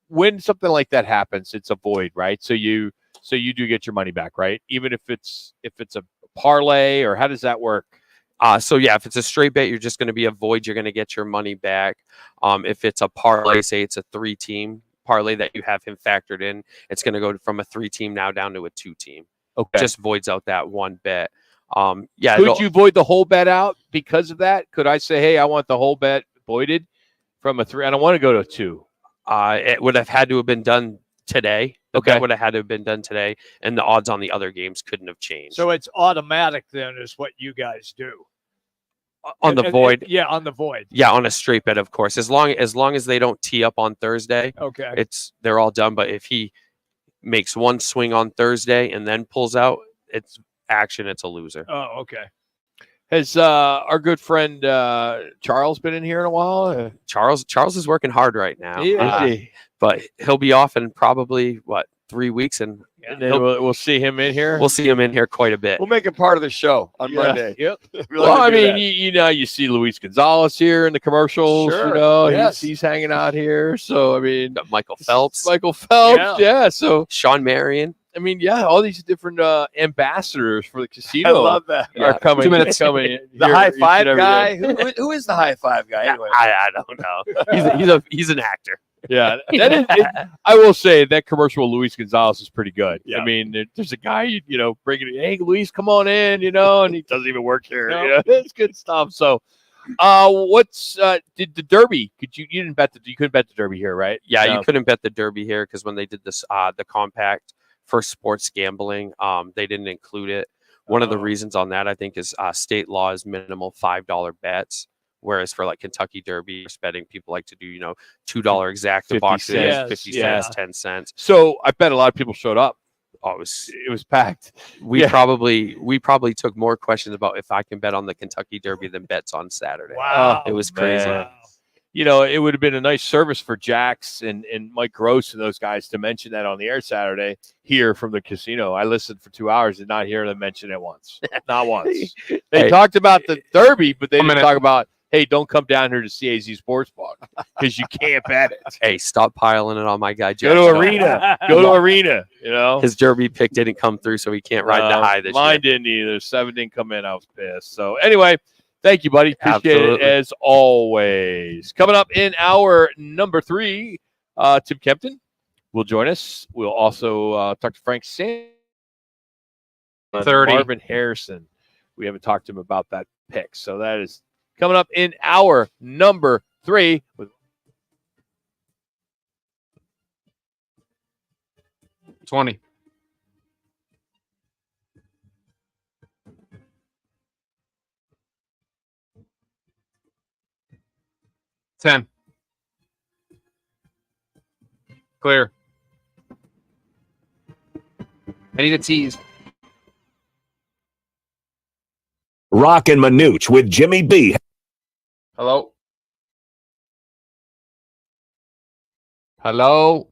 when something like that happens? It's a void, right? So you do get your money back, right? Even if it's a parlay, or how does that work? So yeah, if it's a straight bet, you're just going to be a void. You're going to get your money back. If it's a parlay, say it's a 3-team parlay that you have him factored in, it's going to go from a 3-team now down to a 2-team. Okay. Just voids out that one bet. Yeah. Could you void the whole bet out because of that? Could I say, hey, I want the whole bet voided from a 3? I don't want to go to a 2. It would have had to have been done today. Okay. That would have had to have been done today, and the odds on the other games couldn't have changed. So it's automatic then, is what you guys do. On the void. Yeah, on the void. Yeah, on a straight bet, of course. As long as they don't tee up on Thursday, okay, they're all done. But if he makes one swing on Thursday and then pulls out, it's action. It's a loser. Oh, okay. Has our good friend Charles been in here in a while? Charles is working hard right now. Is he? But he'll be off in probably 3 weeks, and And then we'll see him in here. We'll see him in here quite a bit. We'll make him part of the show on Monday. Yep. Well, I mean, you see Luis Gonzalez here in the commercials. Sure. You know, Yes. he's hanging out here. So I mean, Michael Phelps. Yeah. So Sean Marion. I mean, yeah, all these different ambassadors for the casino. I love that. Are coming. 2 minutes. Coming. The here high each five and every guy. day. Who is the high five guy? Anyway. I don't know. He's an actor. Yeah, I will say that commercial with Luis Gonzalez is pretty good. Yeah. I mean, there's a guy, bringing, hey, Luis, come on in, and he doesn't even work here. No. You know? It's good stuff. So, did the Derby? You couldn't bet the Derby here, right? Yeah, No. you couldn't bet the Derby here because when they did this, the compact for sports gambling, they didn't include it. One of the reasons on that, I think, is state law is minimal $5 bets. Whereas for like Kentucky Derby betting, people like to do, $2 exacta 50 boxes, cents. 50 Yeah. cents, 10 cents. So I bet a lot of people showed up. Oh, It was packed. we probably took more questions about if I can bet on the Kentucky Derby than bets on Saturday. Wow. It was crazy. Man. It would have been a nice service for Jax and Mike Gross and those guys to mention that on the air Saturday here from the casino. I listened for 2 hours and not hear them mention it once. Not once. They talked about the Derby, but they didn't talk about, hey, don't come down here to CAZ Sportsbook because you can't bet it. Hey, stop piling it on my guy, Jack. Go to Arena. Go to Arena. His Derby pick didn't come through, so he can't ride the high this Mine year. didn't either. 7 didn't come in. I was pissed. So anyway, thank you, buddy. Appreciate Absolutely. it as always. Coming up in hour number 3, Tim Kempton will join us. We'll also talk to Frank Sand. 30. Marvin Harrison. We haven't talked to him about that pick. So that is coming up in hour number 3 with 20. $10. Clear. I need a tease. Roc and Manuch with Jimmy B. Hello? Hello?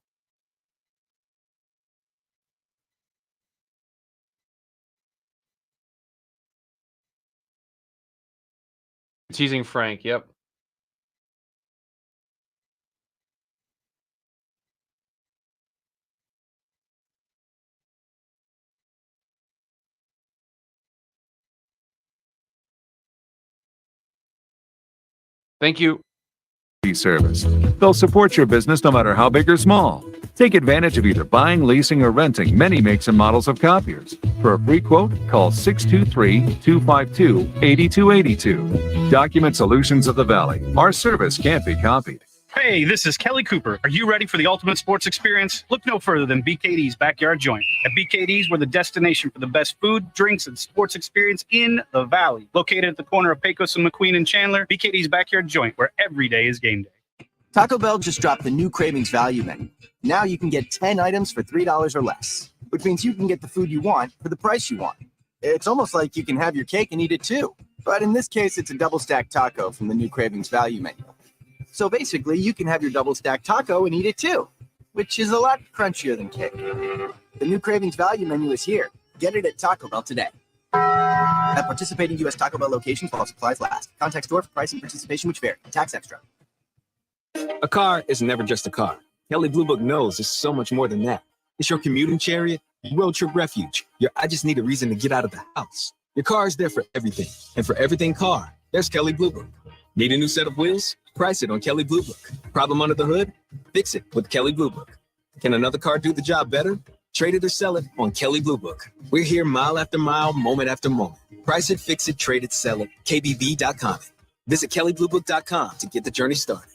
Teasing Frank, yep. Thank you. Service. They'll support your business no matter how big or small. Take advantage of either buying, leasing, or renting many makes and models of copiers. For a free quote, call 623-252-8282. Document Solutions of the Valley. Our service can't be copied. Hey, this is Kelly Cooper. Are you ready for the ultimate sports experience? Look no further than BKD's Backyard Joint. At BKD's, we're the destination for the best food, drinks, and sports experience in the Valley. Located at the corner of Pecos and McQueen and Chandler, BKD's Backyard Joint, where every day is game day. Taco Bell just dropped the new Cravings Value Menu. Now you can get 10 items for $3 or less, which means you can get the food you want for the price you want. It's almost like you can have your cake and eat it too. But in this case, it's a double-stacked taco from the new Cravings Value Menu. So basically, you can have your double-stacked taco and eat it too, which is a lot crunchier than cake. The new Cravings Value Menu is here. Get it at Taco Bell today. At participating U.S. Taco Bell locations while supplies last. Contact store for price and participation which vary. Tax extra. A car is never just a car. Kelley Blue Book knows it's so much more than that. It's your commuting chariot, road trip refuge, your I just need a reason to get out of the house. Your car is there for everything. And for everything car, there's Kelley Blue Book. Need a new set of wheels? Price it on Kelley Blue Book. Problem under the hood? Fix it with Kelley Blue Book. Can another car do the job better? Trade it or sell it on Kelley Blue Book. We're here mile after mile, moment after moment. Price it, fix it, trade it, sell it. KBB.com. Visit KelleyBlueBook.com to get the journey started.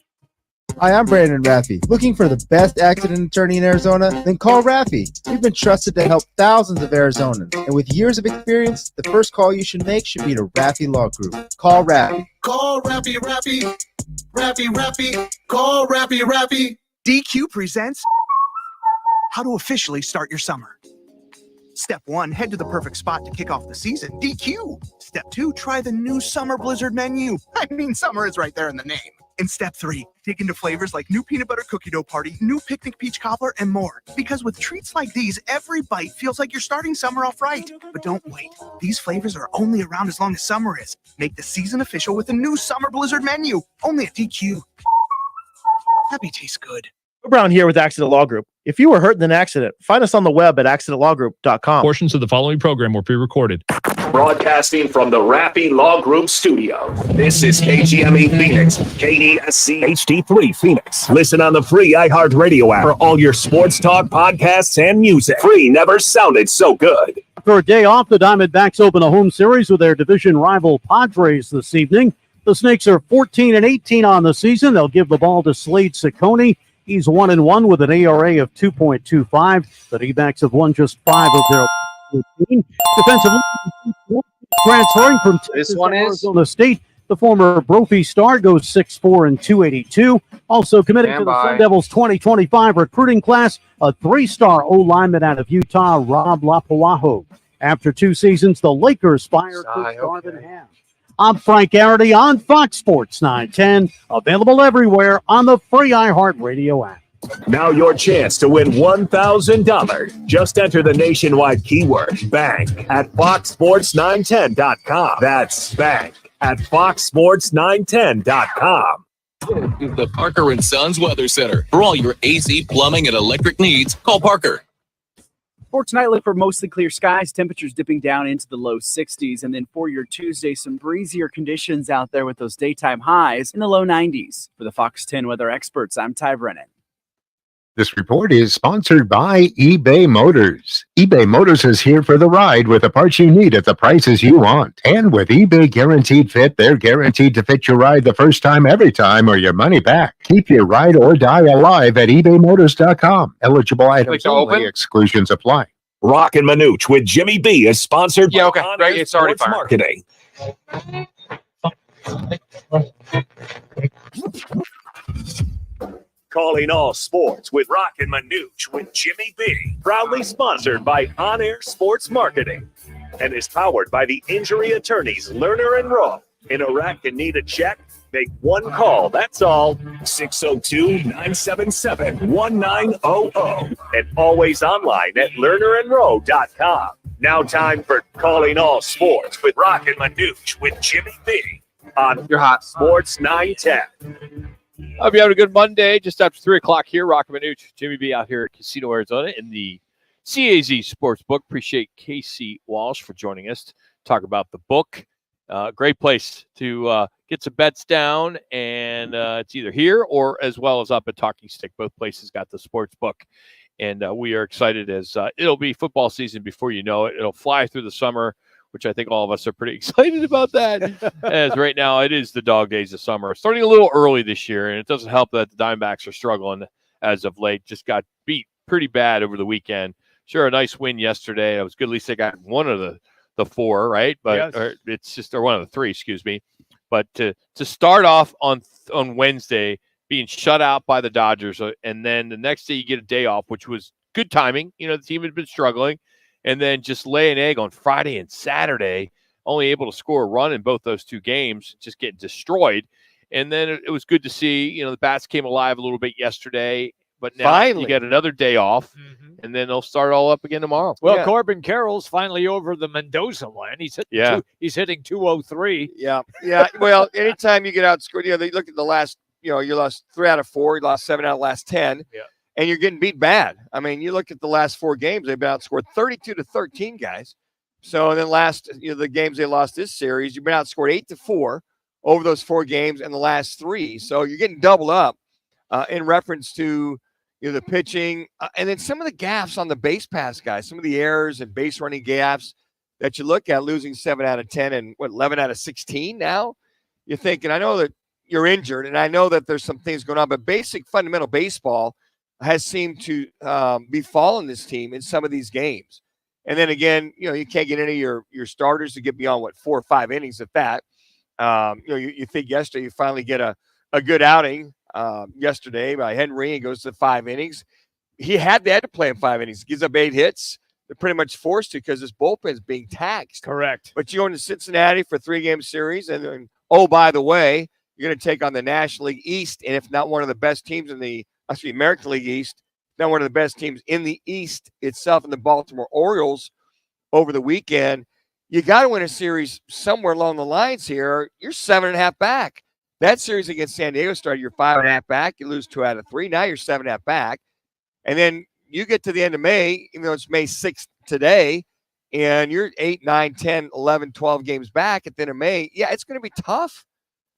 Hi, I'm Brandon Raffy. Looking for the best accident attorney in Arizona? Then call Raffy. We've been trusted to help thousands of Arizonans. And with years of experience, the first call you should make should be to Raffy Law Group. Call Raffy. Call Rappy, Rappy. Rappy, Rappy. Call Rappy, Rappy. DQ presents how to officially start your summer. Step 1, head to the perfect spot to kick off the season, DQ. Step 2, try the new Summer Blizzard menu. I mean, summer is right there in the name. In step 3, dig into flavors like new peanut butter cookie dough party, new picnic peach cobbler, and more. Because with treats like these, every bite feels like you're starting summer off right. But don't wait. These flavors are only around as long as summer is. Make the season official with the new Summer Blizzard menu, only at DQ. Happy tastes good. Brown here with Accident Law Group. If you were hurt in an accident, find us on the web at accidentlawgroup.com. Portions of the following program were pre-recorded. Broadcasting from the Rappy Law Group studio. This is KGME Phoenix, KESC HD3 Phoenix. Listen on the free iHeartRadio app for all your sports talk, podcasts, and music. Free never sounded so good. For a day off, the Diamondbacks open a home series with their division rival Padres this evening. The Snakes are 14-18 on the season. They'll give the ball to Slade Ciccone. He's 1-1 with an ERA of 2.25. The D-backs have won just 5 of their 15. Defensively, transferring from Texas to Arizona State, the former Brophy star goes 6'4" and 282. Also committed to the Sun Devils 2025 recruiting class, a 3-star O-lineman out of Utah, Rob Lapuaho. After 2 seasons, the Lakers fired Coach Garvin Ham. I'm Frank Garrity on Fox Sports 910, available everywhere on the free iHeartRadio app. Now your chance to win $1,000. Just enter the nationwide keyword bank at foxsports910.com. That's bank at foxsports910.com. The Parker & Sons Weather Center. For all your AC, plumbing, and electric needs, call Parker. For tonight, look for mostly clear skies, temperatures dipping down into the low 60s. And then for your Tuesday, some breezier conditions out there with those daytime highs in the low 90s. For the Fox 10 weather experts, I'm Ty Brennan. This report is sponsored by eBay Motors. eBay Motors is here for the ride with the parts you need at the prices you want. And with eBay Guaranteed Fit, they're guaranteed to fit your ride the first time, every time, or your money back. Keep your ride or die alive at ebaymotors.com. Eligible items only. Exclusions apply. Roc and Manuch with Jimmy B is sponsored by Great. It's already fired. Marketing. Calling all sports with Roc and Manuch with Jimmy B. Proudly sponsored by On Air Sports Marketing and is powered by the injury attorneys Lerner and Roc. In Iraq and need a check? Make one call. That's all. 602-977-1900 and always online at lernerandrow.com. Now time for Calling All Sports with Roc and Manuch with Jimmy B. On You're hot. Sports 910. Hope you having a good Monday. Just after 3 o'clock here, Roc and Manuch, Jimmy B out here at Casino, Arizona in the CAZ Sportsbook. Appreciate Casey Walsh for joining us to talk about the book. Great place to get some bets down, and it's either here or as well as up at Talking Stick. Both places got the sports book, and we are excited as it'll be football season before you know it. It'll fly through the summer, which I think all of us are pretty excited about that. As right now, it is the dog days of summer. Starting a little early this year, and it doesn't help that the Diamondbacks are struggling as of late. Just got beat pretty bad over the weekend. Sure, a nice win yesterday. It was good. At least they got one of the 4, right? But yes. or one of the 3, excuse me. But to start off on Wednesday being shut out by the Dodgers, and then the next day you get a day off, which was good timing. You know, the team had been struggling, and then just lay an egg on Friday and Saturday, only able to score a run in both those 2 games, just getting destroyed. And then it was good to see, you know, the bats came alive a little bit yesterday. But now Finally. you get another day off, and then they'll start all up again tomorrow. Well, Corbin Carroll's finally over the Mendoza line. He's hitting 203. Yeah. Well, anytime you get outscored, you know, they look at the last, you know, you lost 3 out of 4, you lost 7 out of the last 10, and you're getting beat bad. I mean, you look at the last 4 games, they've been outscored 32-13, guys. So then the games they lost this series, you've been outscored 8-4 over those 4 games and the last 3. So you're getting doubled up in reference to the pitching, and then some of the gaffes on the base pass, guys, some of the errors and base running gaffes that you look at, losing 7 out of 10 and 11 out of 16 now. You're thinking, I know that you're injured, and I know that there's some things going on, but basic fundamental baseball has seemed to befallen this team in some of these games. And then again, you know, you can't get any of your starters to get beyond 4 or 5 innings at that. You think yesterday you finally get a good outing yesterday by Henry and goes to 5 innings. They had to play him 5 innings. Gives up 8 hits. They're pretty much forced to because his bullpen's being taxed. Correct. But you go into Cincinnati for a 3-game series, and then, oh, by the way, You're going to take on the National League East, and if not one of the best teams in the American League East, not one of the best teams in the East itself, in the Baltimore Orioles over the weekend. You got to win a series somewhere along the lines here. You're 7.5 back. That series against San Diego started, you're 5.5 back. You lose 2 out of 3. Now you're 7.5 back. And then you get to the end of May, even though it's May 6th today, and you're 8, 9, 10, 11, 12 games back at the end of May. Yeah, it's going to be tough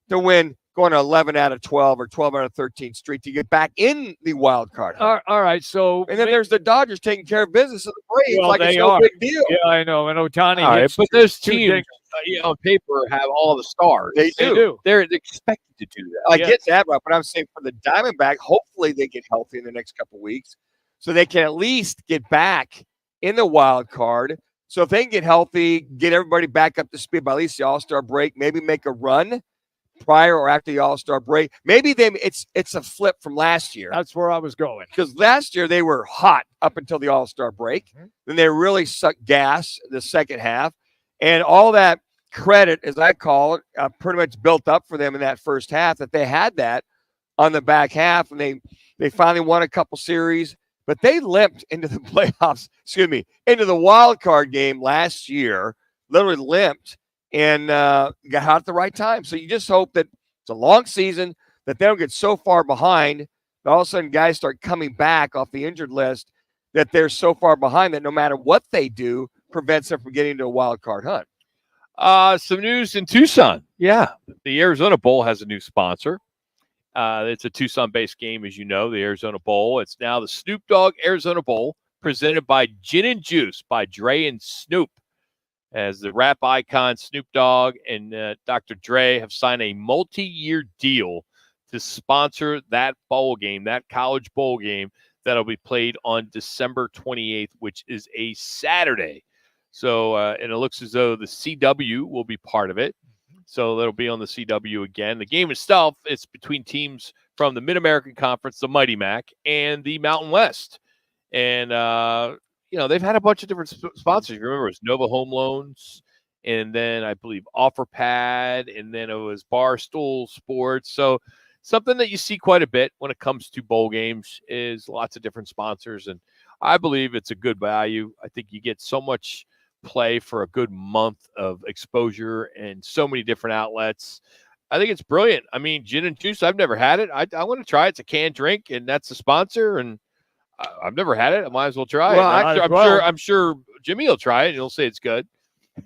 to win going to 11 out of 12 or 12 out of 13 streak to get back in the wild card. All right, so and then there's the Dodgers taking care of business of the Braves well, like it's they no are. big deal. Yeah, I know. And Ohtani, All right, hits but those two teams, dingers. on paper, have all the stars. They do. They're expected to do that. I get that, but I'm saying for the Diamondback, hopefully they get healthy in the next couple of weeks so they can at least get back in the wild card. So if they can get healthy, get everybody back up to speed by at least the All-Star break, maybe make a run prior or after the All-Star break. Maybe it's a flip from last year. That's where I was going. Because last year they were hot up until the All-Star break. Then they really sucked gas the second half. And all that credit, as I call it, pretty much built up for them in that first half, that they had that on the back half. And they finally won a couple series. But they limped into the playoffs, into the wild card game last year, literally limped and got out at the right time. So you just hope that it's a long season, that they don't get so far behind that all of a sudden guys start coming back off the injured list, that they're so far behind that no matter what they do, prevents them from getting to a wild card hunt. Some news in Tucson. Yeah, the Arizona Bowl has a new sponsor. It's a Tucson-based game, as you know, the Arizona Bowl. It's now the Snoop Dogg Arizona Bowl, presented by Gin and Juice by Dre and Snoop. As the rap icon Snoop Dogg and Dr. Dre have signed a multi-year deal to sponsor that bowl game, that college bowl game that'll be played on December 28th, which is a Saturday. So, and it looks as though the CW will be part of it. So that'll be on the CW again. The game itself, it's between teams from the Mid-American Conference, the Mighty Mac, and the Mountain West. And, they've had a bunch of different sponsors. You remember, it was Nova Home Loans, and then I believe OfferPad, and then it was Barstool Sports. So something that you see quite a bit when it comes to bowl games is lots of different sponsors. And I believe it's a good value. I think you get so much play for a good month of exposure and so many different outlets. I think it's brilliant. I mean, Gin and Juice, I've never had it. I want to try it. It's a canned drink, and that's the sponsor. And I've never had it. I might as well try it. I'm sure Jimmy will try it, and he'll say it's good.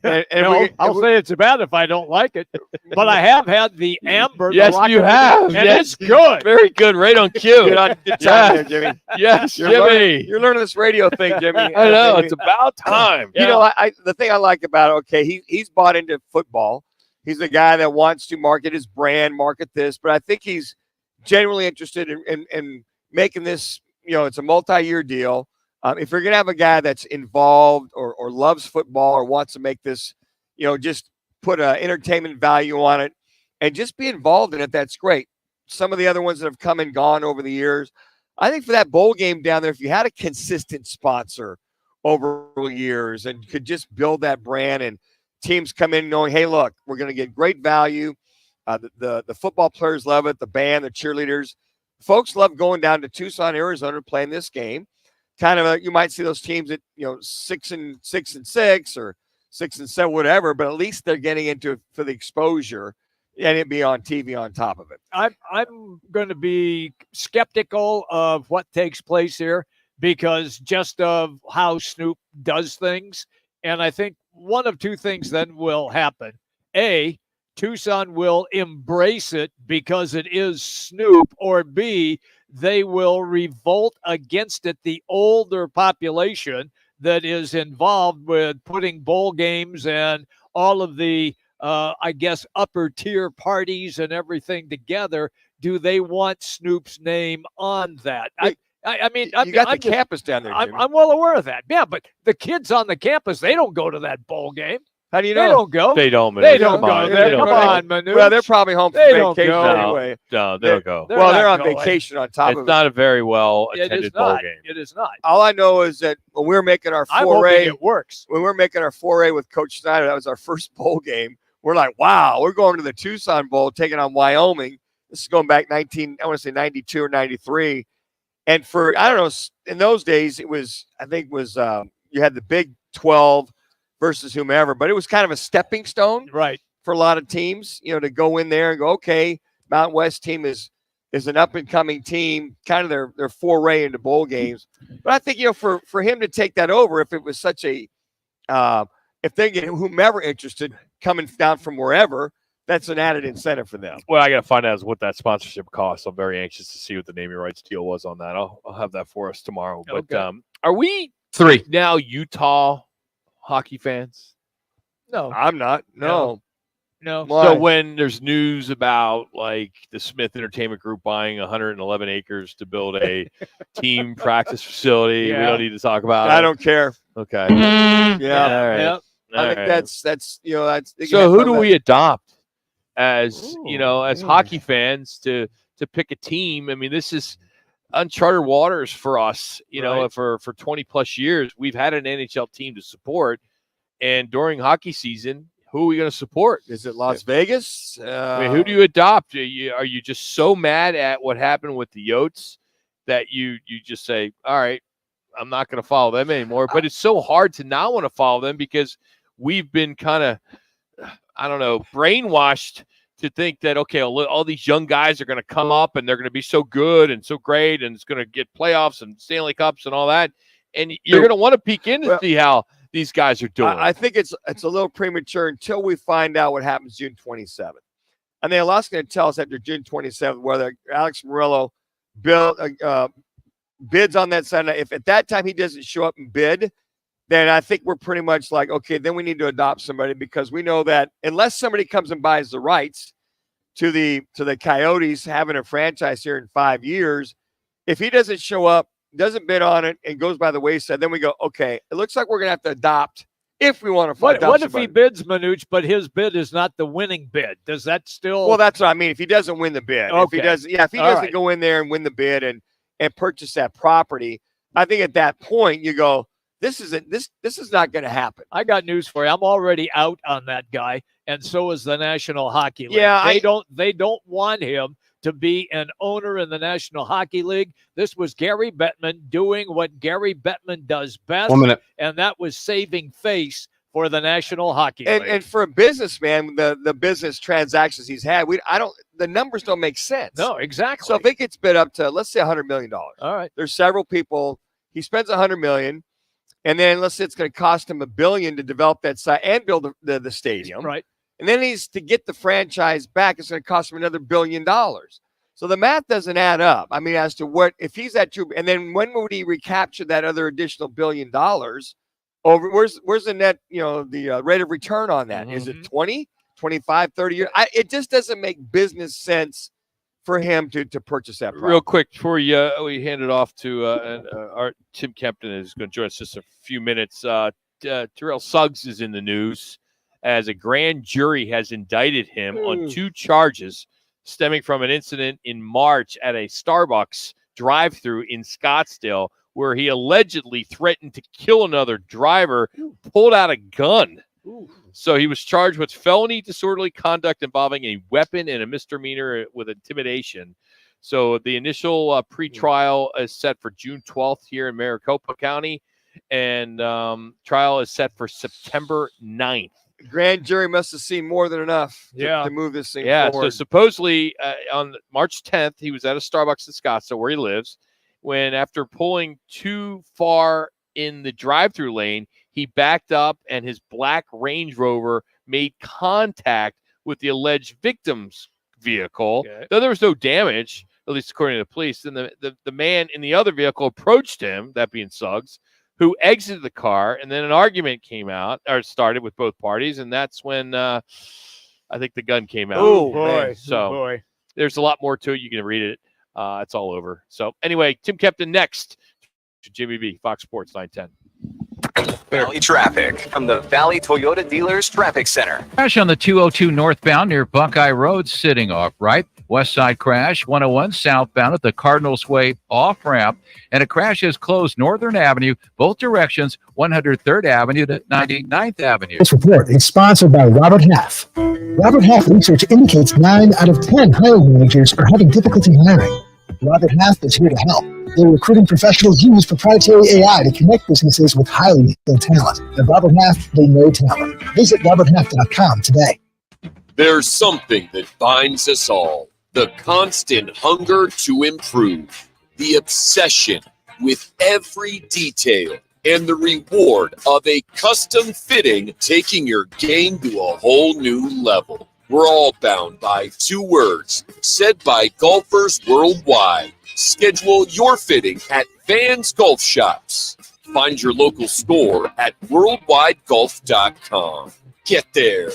I'll say it's bad if I don't like it. But I have had the Amber. Yes, you have. And yes, it's good. Very good. Right on cue. Good time there, Jimmy. Yes, Jimmy. You're learning this radio thing, Jimmy. I know. It's about time. You know, the thing I like about it, okay, he's bought into football. He's the guy that wants to market his brand, market this. But I think he's genuinely interested in making this, it's a multi-year deal. If you're going to have a guy that's involved or loves football or wants to make this, just put an entertainment value on it and just be involved in it, that's great. Some of the other ones that have come and gone over the years, I think for that bowl game down there, if you had a consistent sponsor over the years and could just build that brand and teams come in knowing, hey, look, we're going to get great value. The football players love it, the band, the cheerleaders. Folks love going down to Tucson, Arizona, playing this game. Kind of you might see those teams at 6 and 6 or 6 and 7, whatever, but at least they're getting into it for the exposure and it be on TV on top of it. I'm going to be skeptical of what takes place here because just of how Snoop does things. And I think one of two things then will happen. A, Tucson will embrace it because it is Snoop, or B, they will revolt against it, the older population that is involved with putting bowl games and all of the, upper tier parties and everything together. Do they want Snoop's name on that? I mean, you got the campus down there, Jimmy. I'm well aware of that. Yeah, but the kids on the campus, they don't go to that bowl game. How do you know? They don't go. They don't. They don't go there. Come on, Manuch. Well, they're probably home for vacation anyway. No, they don't go. They're on vacation on top of it. It's not a very well attended bowl game. It is not. All I know is that when we were making our I'm foray, hoping it works. When we were making our foray with Coach Snyder, that was our first bowl game. we're like, wow, we're going to the Tucson Bowl, taking on Wyoming. This is going back 92 or 93. And for, I don't know, in those days, it was, I think you had the Big 12 versus whomever, but it was kind of a stepping stone for a lot of teams, to go in there and go, okay, Mountain West team is an up-and-coming team, kind of their foray into bowl games. But I think, for him to take that over, if it was such a if they get whomever interested coming down from wherever, that's an added incentive for them. Well, I got to find out what that sponsorship costs. I'm very anxious to see what the naming rights deal was on that. I'll have that for us tomorrow. But are we 3 now Utah hockey fans? No, I'm not. No. So when there's news about like the Smith Entertainment Group buying 111 acres to build a team practice facility, we don't need to talk about it. I don't care. Okay. Yeah. All right. Yep. I think that's So who do we adopt as as hockey fans to pick a team? I mean, this is uncharted waters for us. For 20 plus years, we've had an NHL team to support, and during hockey season, who are we going to support? Is it Las Vegas? I mean, who do you adopt? Are you just so mad at what happened with the Yotes that you just say, all right, I'm not going to follow them anymore? But it's so hard to not want to follow them because we've been kind of, I don't know, brainwashed to think that, okay, all these young guys are going to come up and they're going to be so good and so great and it's going to get playoffs and Stanley Cups and all that. And you're going to want to peek in to see how these guys are doing. I think it's a little premature until we find out what happens June 27th. And then a lot's going to tell us after June 27th whether Alex Murillo bids on that side. If at that time he doesn't show up and bid, then I think we're pretty much like, okay, then we need to adopt somebody, because we know that unless somebody comes and buys the rights to the Coyotes having a franchise here in 5 years, if he doesn't show up, doesn't bid on it, and goes by the wayside, then we go, okay, it looks like we're going to have to adopt if we want to find out. What if he bids, Manuch, but his bid is not the winning bid? Does that still? Well, that's what I mean. If he doesn't win the bid, okay. if he doesn't go in there and win the bid and purchase that property, I think at that point you go, this is not going to happen. I got news for you. I'm already out on that guy, and so is the National Hockey League. Yeah, they don't want him to be an owner in the National Hockey League. This was Gary Bettman doing what Gary Bettman does best. 1 minute. And that was saving face for the National Hockey League. And for a businessman, the business transactions he's had, the numbers don't make sense. No, exactly. So if it gets bid up to, let's say, $100 million. All right. There's several people. He spends $100 million, and then let's say it's going to cost him $1 billion to develop that site and build the stadium. Right. And then to get the franchise back, it's going to cost him another $1 billion. So the math doesn't add up. I mean, as to what, if he's at two, and then when would he recapture that other additional $1 billion? Over where's the net, the rate of return on that? Is it 20, 25, 30 years? It just doesn't make business sense for him to purchase that property. Real quick, before we hand it off to our Tim Kempton is going to join us just a few minutes. Terrell Suggs is in the news as a grand jury has indicted him on 2 charges stemming from an incident in March at a Starbucks drive-thru in Scottsdale, where he allegedly threatened to kill another driver, pulled out a gun. So he was charged with felony disorderly conduct involving a weapon and a misdemeanor with intimidation. So the initial pretrial is set for June 12th here in Maricopa County, and trial is set for September 9th. The grand jury must have seen more than enough to move this thing forward. So supposedly on March 10th, he was at a Starbucks in Scottsdale where he lives, when after pulling too far in the drive-thru lane, he backed up and his black Range Rover made contact with the alleged victim's vehicle. Okay. Though there was no damage, at least according to the police. And the man in the other vehicle approached him, that being Suggs, who exited the car, and then an argument started with both parties, and that's when I think the gun came out. Oh, boy. So there's a lot more to it. You can read it. It's all over. So anyway, Tim Kempton next to Jimmy B, Fox Sports 910. Valley traffic from the Valley Toyota Dealers Traffic Center. Crash on the 202 northbound near Buckeye Road, sitting off right. West Side crash, 101 southbound at the Cardinals Way off-ramp, and a crash has closed Northern Avenue, both directions, 103rd Avenue to 99th Avenue. This report is sponsored by Robert Half. Robert Half research indicates 9 out of 10 hiring managers are having difficulty hiring. Robert Half is here to help. Their recruiting professionals use proprietary AI to connect businesses with highly skilled talent. At Robert Half, they know talent. Visit roberthalf.com today. There's something that binds us all. The constant hunger to improve. The obsession with every detail. And the reward of a custom fitting taking your game to a whole new level. We're all bound by 2 words said by golfers worldwide. Schedule your fitting at Vans Golf Shops. Find your local store at worldwidegolf.com. Get there.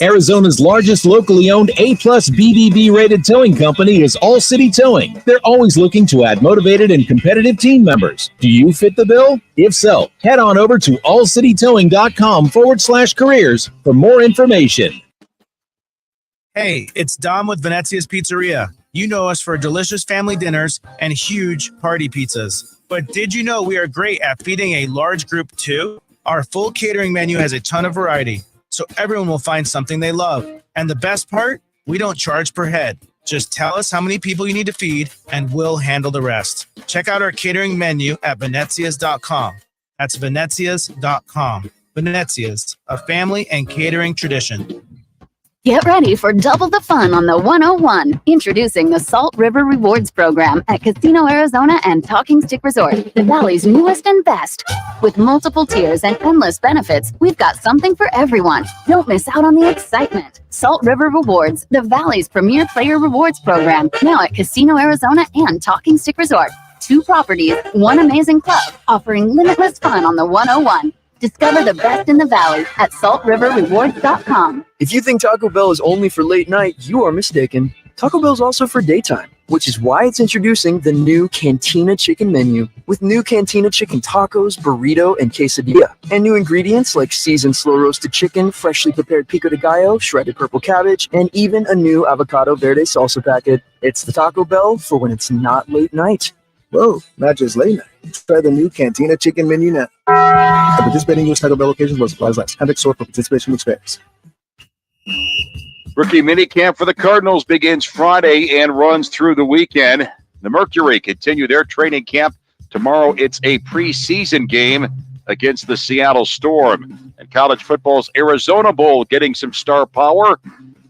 Arizona's largest locally owned A-plus BBB rated towing company is All City Towing. They're always looking to add motivated and competitive team members. Do you fit the bill? If so, head on over to allcitytowing.com/careers for more information. Hey, it's Dom with Venezia's Pizzeria. You know us for delicious family dinners and huge party pizzas. But did you know we are great at feeding a large group too? Our full catering menu has a ton of variety, so everyone will find something they love. And the best part? We don't charge per head. Just tell us how many people you need to feed, and we'll handle the rest. Check out our catering menu at venezias.com. That's venezias.com. Venezias, a family and catering tradition. Get ready for double the fun on the 101. Introducing the Salt River Rewards Program at Casino Arizona and Talking Stick Resort, the Valley's newest and best. With multiple tiers and endless benefits, we've got something for everyone. Don't miss out on the excitement. Salt River Rewards, the Valley's premier player rewards program, now at Casino Arizona and Talking Stick Resort. 2 properties, 1 amazing club, offering limitless fun on the 101. Discover the best in the Valley at saltriverrewards.com. If you think Taco Bell is only for late night, you are mistaken. Taco Bell is also for daytime, which is why it's introducing the new Cantina Chicken menu with new Cantina Chicken tacos, burrito, and quesadilla. And new ingredients like seasoned slow-roasted chicken, freshly prepared pico de gallo, shredded purple cabbage, and even a new avocado verde salsa packet. It's the Taco Bell for when it's not late night. Whoa, not just late night. Try the new Cantina Chicken menu now. At participating U.S. Taco Bell locations will supplies last. Contact store for participation experience. Rookie minicamp for the Cardinals begins Friday and runs through the weekend. The Mercury continue their training camp. Tomorrow it's a preseason game against the Seattle Storm. And college football's Arizona Bowl getting some star power.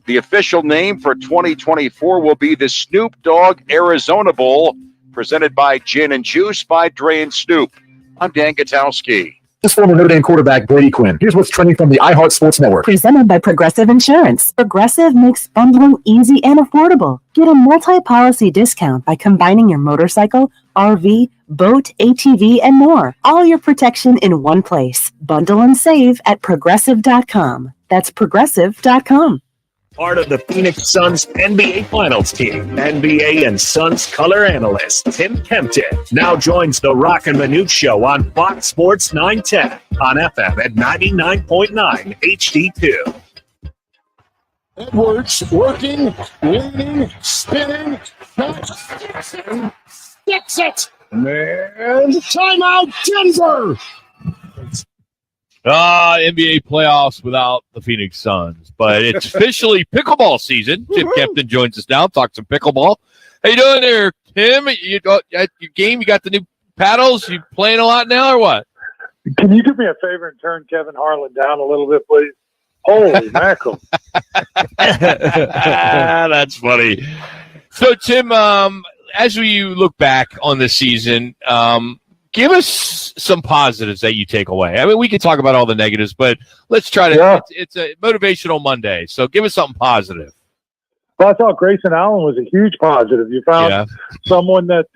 The official name for 2024 will be the Snoop Dogg Arizona Bowl, presented by Gin and Juice by Dre and Snoop. I'm Dan Gutowski. This is former Notre Dame quarterback Brady Quinn. Here's what's trending from the iHeart Sports Network. Presented by Progressive Insurance. Progressive makes bundling easy and affordable. Get a multi-policy discount by combining your motorcycle, RV, boat, ATV, and more. All your protection in one place. Bundle and save at Progressive.com. That's Progressive.com. Part of the Phoenix Suns NBA Finals team, NBA and Suns color analyst Tim Kempton now joins the Roc and Manuch show on Fox Sports 910 on FM at 99.9 HD2. Edwards working, leaning, spinning, and gets it. And timeout, Denver. NBA playoffs without the Phoenix Suns, but it's officially pickleball season. Tim Kempton joins us now. Talk some pickleball. How you doing there, Tim? You got at your game? You got the new paddles? You playing a lot now, or what? Can you do me a favor and turn Kevin Harlan down a little bit, please? Holy mackerel! That's funny. So, Tim, as we look back on the season, give us some positives that you take away. I mean, we can talk about all the negatives, but let's try to. Yeah. It's a motivational Monday, so give us something positive. Well, I thought Grayson Allen was a huge positive. You found someone that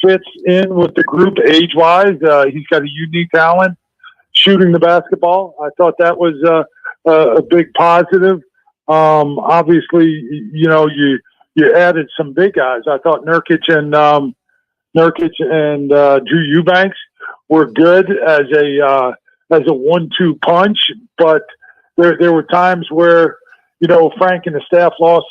fits in with the group age-wise. He's got a unique talent shooting the basketball. I thought that was a big positive. Obviously, you added some big guys. I thought Nurkic and Drew Eubanks were good as a 1-2 punch, but there were times where Frank and the staff lost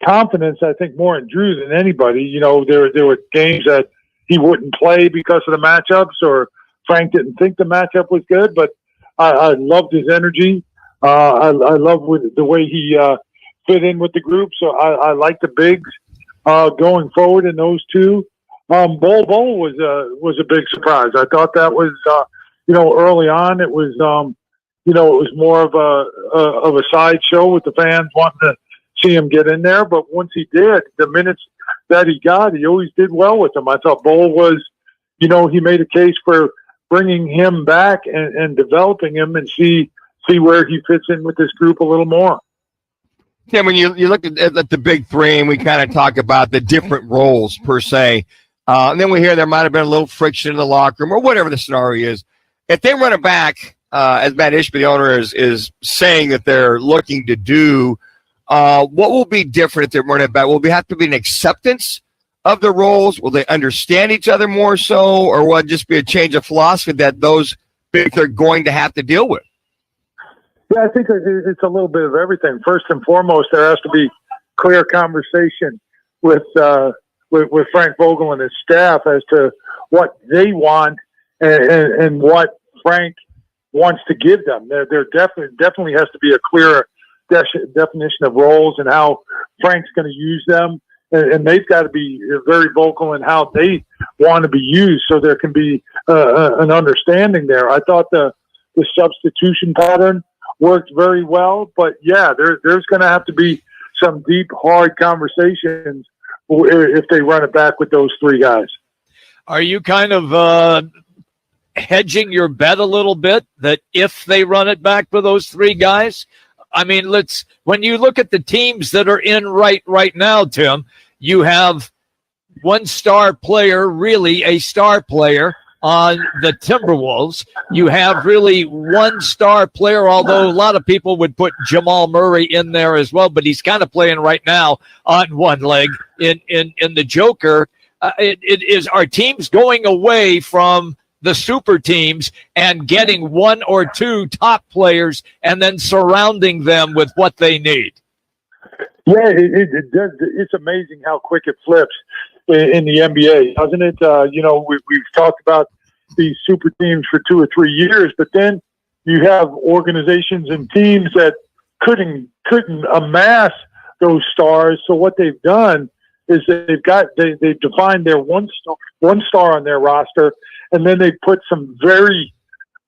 confidence, I think, more in Drew than anybody. You know, there were games that he wouldn't play because of the matchups, or Frank didn't think the matchup was good, but I loved his energy. I love the way he fit in with the group. So I like the bigs going forward in those two. Bol was a big surprise. I thought that was early on it was it was more of a sideshow with the fans wanting to see him get in there. But once he did, the minutes that he got, he always did well with them. I thought Bol was, he made a case for bringing him back and developing him and see where he fits in with this group a little more. Tim, when you look at the big three, and we kind of talk about the different roles per se, and then we hear there might have been a little friction in the locker room or whatever the scenario is. If they run it back, as Matt Ishby, the owner, is saying that they're looking to do, what will be different if they run it back? Will there have to be an acceptance of the roles? Will they understand each other more so, or will it just be a change of philosophy that those big are going to have to deal with? Yeah, I think it's a little bit of everything. First and foremost, there has to be clear conversation with Frank Vogel and his staff as to what they want and what Frank wants to give them. There definitely has to be a clear definition of roles and how Frank's going to use them, and they've got to be very vocal in how they want to be used, so there can be an understanding there. I thought the substitution pattern worked very well, but yeah, there's going to have to be some deep, hard conversations if they run it back with those three guys. Are you kind of hedging your bet a little bit that if they run it back with those three guys? I mean, when you look at the teams that are in right now, Tim, you have one star player, really a star player on the Timberwolves. You have really one star player, although a lot of people would put Jamal Murray in there as well, but he's kind of playing right now on one leg in the Joker. It is our teams going away from the super teams and getting one or two top players and then surrounding them with what they need. Yeah, it's amazing how quick it flips in the NBA, doesn't it? We've talked about these super teams for 2 or 3 years, but then you have organizations and teams that couldn't amass those stars. So what they've done is they've defined their one star on their roster, and then they put some very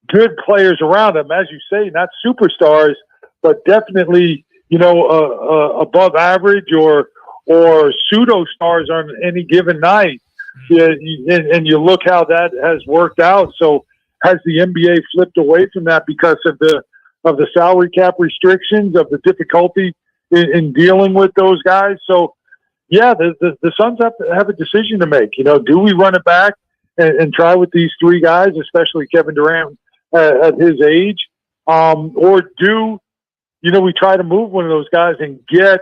good players around them, as you say, not superstars, but definitely above average or pseudo stars on any given night. Yeah, and you look how that has worked out. So has the NBA flipped away from that because of the salary cap restrictions, of the difficulty in dealing with those guys? So yeah, the Suns have a decision to make. Do we run it back and try with these three guys, especially Kevin Durant at his age, or do we try to move one of those guys and get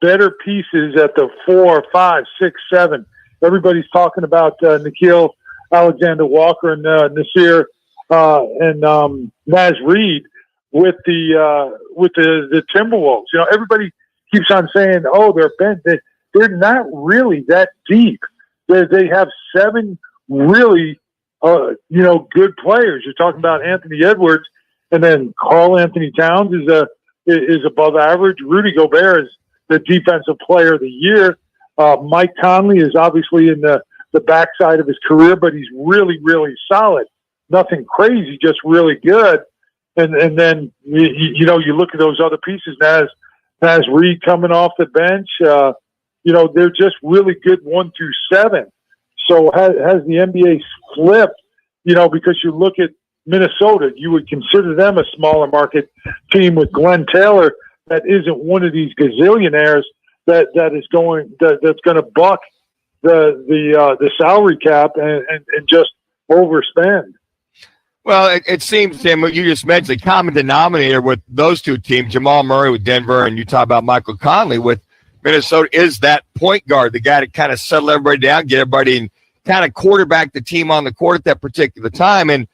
better pieces at the 4, 5, 6, 7? Everybody's talking about Nickeil Alexander-Walker and Nasir and Naz Reid with the Timberwolves. Everybody keeps on saying, "Oh, they're not really that deep. They have 7 really good players." You're talking about Anthony Edwards, and then Karl Anthony Towns is above average. Rudy Gobert is the defensive player of the year. Mike Conley is obviously in the backside of his career, but he's really, really solid. Nothing crazy, just really good. And then you look at those other pieces. Naz Reid coming off the bench. They're just really good 1 through 7. So has the NBA flipped? Because you look at Minnesota, you would consider them a smaller market team with Glenn Taylor that isn't one of these gazillionaires that's going to buck the salary cap and just overspend. Well, it seems, Tim, what you just mentioned, the common denominator with those two teams, Jamal Murray with Denver, and you talk about Michael Conley with Minnesota, is that point guard, the guy to kind of settle everybody down, get everybody, and kind of quarterback the team on the court at that particular time. And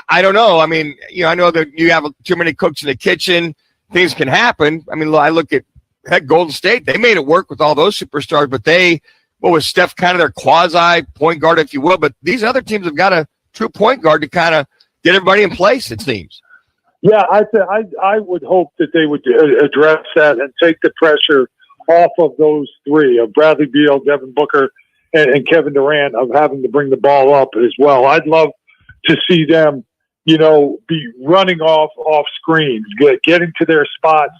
I don't know. I mean, I know that you have too many cooks in the kitchen. Things can happen. I mean, I look at heck, Golden State, they made it work with all those superstars, but what was Steph, kind of their quasi point guard, if you will, but these other teams have got a true point guard to kind of get everybody in place, it seems. Yeah, I would hope that they would address that and take the pressure off of those three, of Bradley Beal, Devin Booker, and Kevin Durant, of having to bring the ball up as well. I'd love to see them, be running off screens, getting to their spots,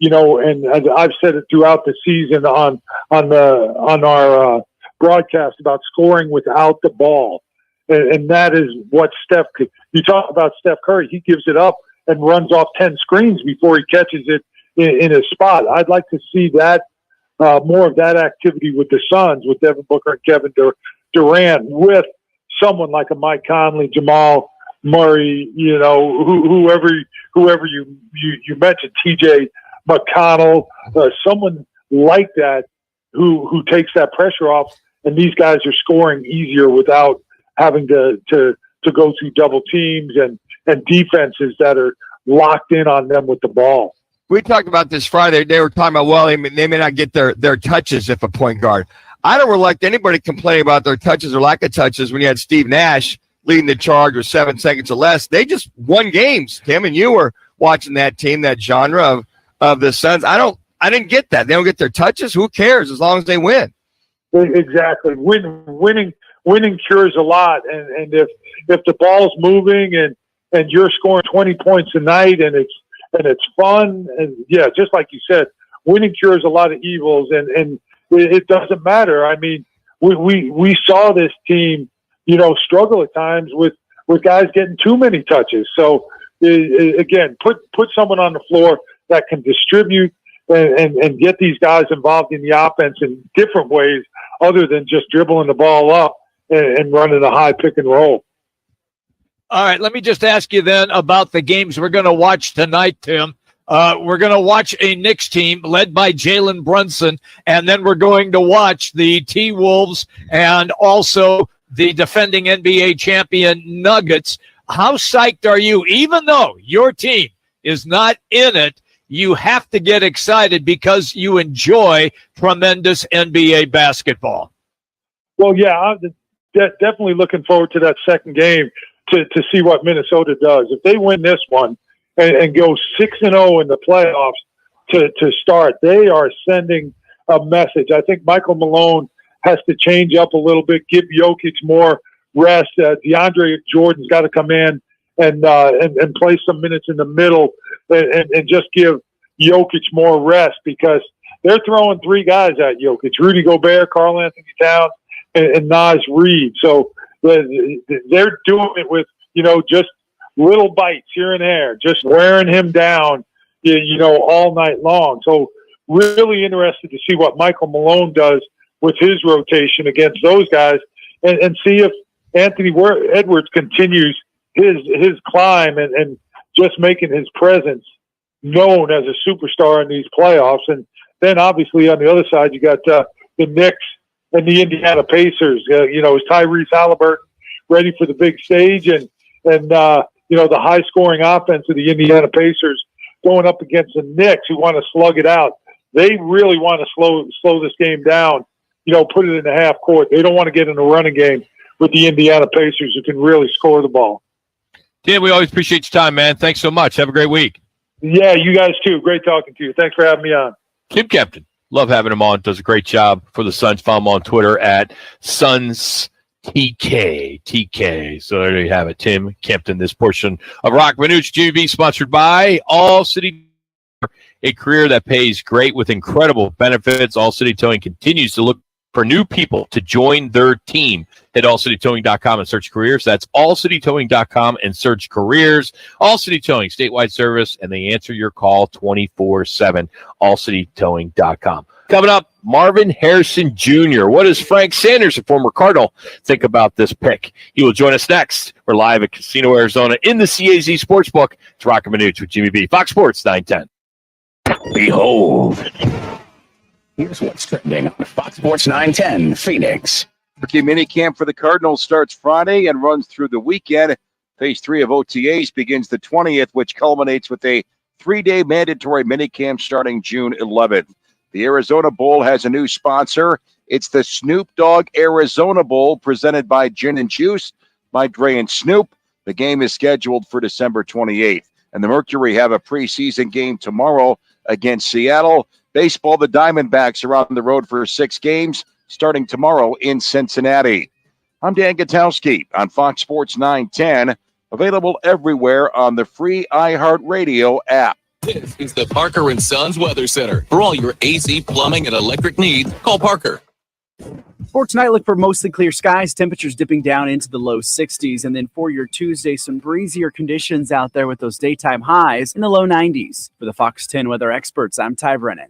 and as I've said it throughout the season on our broadcast about scoring without the ball. And that is what Steph could. You talk about Steph Curry, he gives it up and runs off 10 screens before he catches it in a spot. I'd like to see that more of that activity with the Suns, with Devin Booker and Kevin Durant, with someone like a Mike Conley, Jamal Murray, whoever you mentioned, TJ McConnell, someone like that who takes that pressure off, and these guys are scoring easier without having to go through double teams and defenses that are locked in on them with the ball. We talked about this Friday. They were talking about, well, they may not get their touches if a point guard. I don't like anybody complaining about their touches or lack of touches when you had Steve Nash leading the charge with 7 seconds or less. They just won games. Tim and you were watching that team, that genre of the Suns. I didn't get that. They don't get their touches. Who cares as long as they win? Exactly. Winning cures a lot. And if the ball's moving and you're scoring 20 points a night and it's fun, and yeah, just like you said, winning cures a lot of evils, and it doesn't matter. I mean, we saw this team, struggle at times with guys getting too many touches. So again, put someone on the floor that can distribute and get these guys involved in the offense in different ways other than just dribbling the ball up and running a high pick and roll. All right, let me just ask you then about the games we're going to watch tonight, Tim. We're going to watch a Knicks team led by Jalen Brunson, and then we're going to watch the T-Wolves and also the defending NBA champion Nuggets. How psyched are you? Even though your team is not in it, you have to get excited because you enjoy tremendous NBA basketball. Well, yeah, I'm definitely looking forward to that second game to see what Minnesota does. If they win this one and go 6-0 in the playoffs to start, they are sending a message. I think Michael Malone has to change up a little bit, give Jokic more rest. DeAndre Jordan's got to come in and play some minutes in the middle and just give Jokic more rest, because they're throwing three guys at Jokic: Rudy Gobert, Karl Anthony Towns, and Naz Reid. So they're doing it with, just little bites here and there, just wearing him down, all night long. So really interested to see what Michael Malone does with his rotation against those guys, and see if Anthony Edwards continues his climb and just making his presence known as a superstar in these playoffs. And then obviously on the other side, you got the Knicks and the Indiana Pacers. Is Tyrese Halliburton ready for the big stage? And the high scoring offense of the Indiana Pacers going up against the Knicks, who want to slug it out. They really want to slow this game down, put it in the half court. They don't want to get in a running game with the Indiana Pacers, who can really score the ball. Tim, we always appreciate your time, man. Thanks so much. Have a great week. Yeah, you guys too. Great talking to you. Thanks for having me on. Tim Kempton. Love having him on. Does a great job for the Suns. Follow him on Twitter at SunsTK. So there you have it. Tim Kempton. This portion of Roc and Manuch GV sponsored by All City. A career that pays great with incredible benefits. All City Towing continues to look for new people to join their team. Hit allcitytowing.com and search careers. That's allcitytowing.com and search careers. All City Towing, statewide service, and they answer your call 24/7. allcitytowing.com. Coming up, Marvin Harrison Jr. What does Frank Sanders, a former Cardinal, think about this pick? He will join us next. We're live at Casino Arizona in the CAZ Sportsbook. It's Roc and Manuch with Jimmy B. Fox Sports 910. Behold. Here's what's trending on Fox Sports 910 Phoenix. Rookie minicamp for the Cardinals starts Friday and runs through the weekend. Phase 3 of OTAs begins the 20th, which culminates with a 3-day mandatory minicamp starting June 11th. The Arizona Bowl has a new sponsor. It's the Snoop Dogg Arizona Bowl presented by Gin and Juice by Dre and Snoop. The game is scheduled for December 28th. And the Mercury have a preseason game tomorrow against Seattle. Baseball, the Diamondbacks are on the road for 6 games starting tomorrow in Cincinnati. I'm Dan Gutowski on Fox Sports 910, available everywhere on the free iHeartRadio app. This is the Parker & Sons Weather Center. For all your AC, plumbing, and electric needs, call Parker. For tonight, look for mostly clear skies, temperatures dipping down into the low 60s. And then for your Tuesday, some breezier conditions out there with those daytime highs in the low 90s. For the Fox 10 weather experts, I'm Ty Brennan.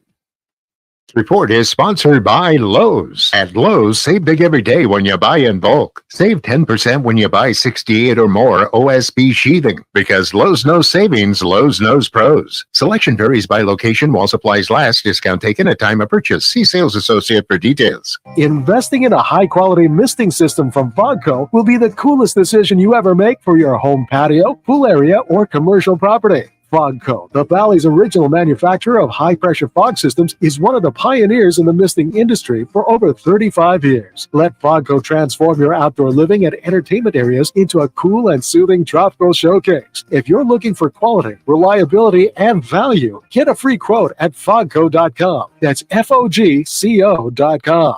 Report is sponsored by Lowe's. At Lowe's, save big every day when you buy in bulk. Save 10% when you buy 68 or more OSB sheathing. Because Lowe's knows savings, Lowe's knows pros. Selection varies by location while supplies last. Discount taken at time of purchase. See sales associate for details. Investing in a high-quality misting system from Fogco will be the coolest decision you ever make for your home patio, pool area, or commercial property. Fogco, the Valley's original manufacturer of high-pressure fog systems, is one of the pioneers in the misting industry for over 35 years. Let Fogco transform your outdoor living and entertainment areas into a cool and soothing tropical showcase. If you're looking for quality, reliability, and value, get a free quote at fogco.com. That's FOGCO.com.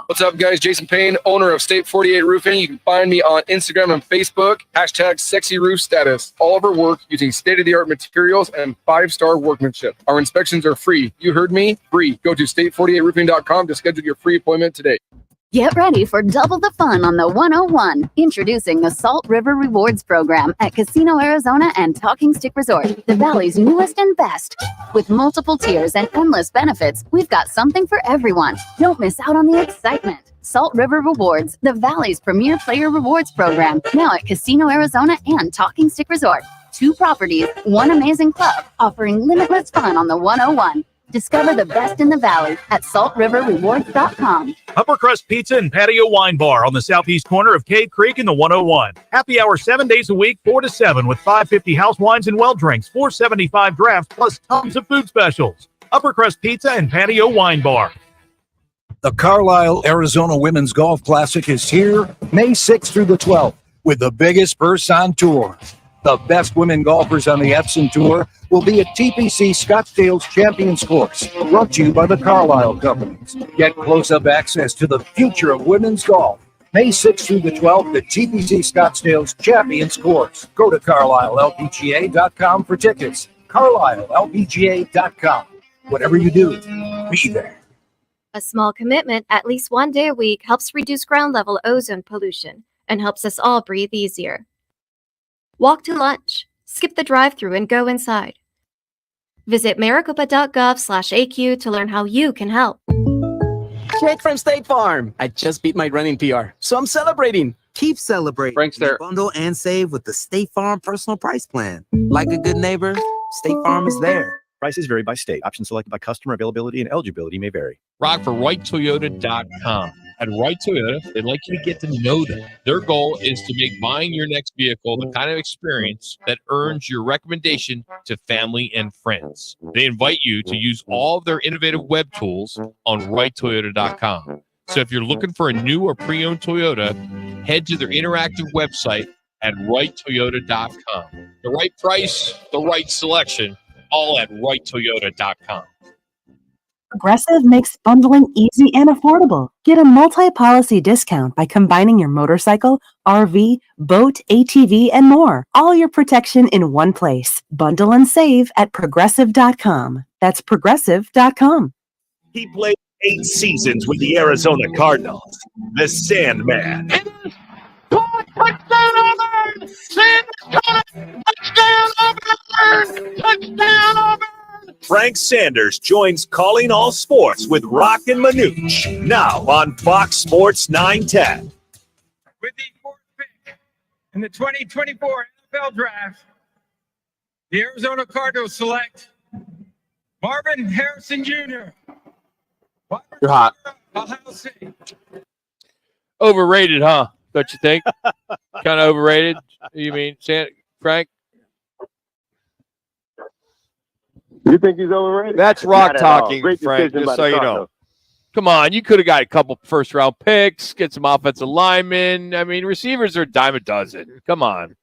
What's up, guys? Jason Payne, owner of State 48 Roofing. You can find me on Instagram and Facebook, #SexyRoofStatus. All of our work using state-of-the-art materials and 5-star workmanship. Our inspections are free. You heard me? Free. Go to state48roofing.com to schedule your free appointment today. Get ready for double the fun on the 101. Introducing the Salt River Rewards Program at Casino Arizona and Talking Stick Resort, the Valley's newest and best. With multiple tiers and endless benefits, we've got something for everyone. Don't miss out on the excitement. Salt River Rewards, the Valley's premier player rewards program, now at Casino Arizona and Talking Stick Resort. 2 properties, 1 amazing club, offering limitless fun on the 101. Discover the best in the Valley at saltriverrewards.com. Upper Crust Pizza and Patio Wine Bar on the southeast corner of Cave Creek in the 101. Happy hour 7 days a week, 4 to 7, with $5.50 house wines and well drinks, $4.75 drafts, plus tons of food specials. Upper Crust Pizza and Patio Wine Bar. The Carlisle, Arizona Women's Golf Classic is here May 6th through the 12th with the biggest purse on tour. The best women golfers on the Epson Tour will be at TPC Scottsdale's Champions Course, brought to you by the Carlisle Companies. Get close-up access to the future of women's golf. May 6th through the 12th at TPC Scottsdale's Champions Course. Go to CarlisleLPGA.com for tickets. CarlisleLPGA.com. Whatever you do, be there. A small commitment at least 1 day a week helps reduce ground-level ozone pollution and helps us all breathe easier. Walk to lunch, skip the drive-thru and go inside. Visit maricopa.gov/AQ to learn how you can help. Jake from State Farm. I just beat my running PR, so I'm celebrating. Keep celebrating. Frank's there. Bundle and save with the State Farm Personal Price Plan. Like a good neighbor, State Farm is there. Prices vary by state. Options selected by customer. Availability and eligibility may vary. Rock for WrightToyota.com. At Wright Toyota, they'd like you to get to know them. Their goal is to make buying your next vehicle the kind of experience that earns your recommendation to family and friends. They invite you to use all of their innovative web tools on WrightToyota.com. So if you're looking for a new or pre-owned Toyota, head to their interactive website at WrightToyota.com. The right price, the right selection, all at WrightToyota.com. Progressive makes bundling easy and affordable. Get a multi-policy discount by combining your motorcycle, RV, boat, ATV, and more. All your protection in one place. Bundle and save at Progressive.com. That's Progressive.com. He played 8 seasons with the Arizona Cardinals. The Sandman. Touchdown Auburn! Touchdown Auburn! Touchdown Auburn! Frank Sanders joins Calling All Sports with Roc and Manuch, now on Fox Sports 910. With the 4th pick in the 2024 NFL Draft, the Arizona Cardinals select Marvin Harrison Jr. You're hot. Ohio City. Overrated, huh? Don't you think? Kind of overrated. You mean, Frank? You think he's overrated? That's Rock Not at all. talking, Great Frank, decision just by so the you know. Cardinals. Come on, you could have got a couple first-round picks, get some offensive linemen. I mean, receivers are a dime a dozen. Come on.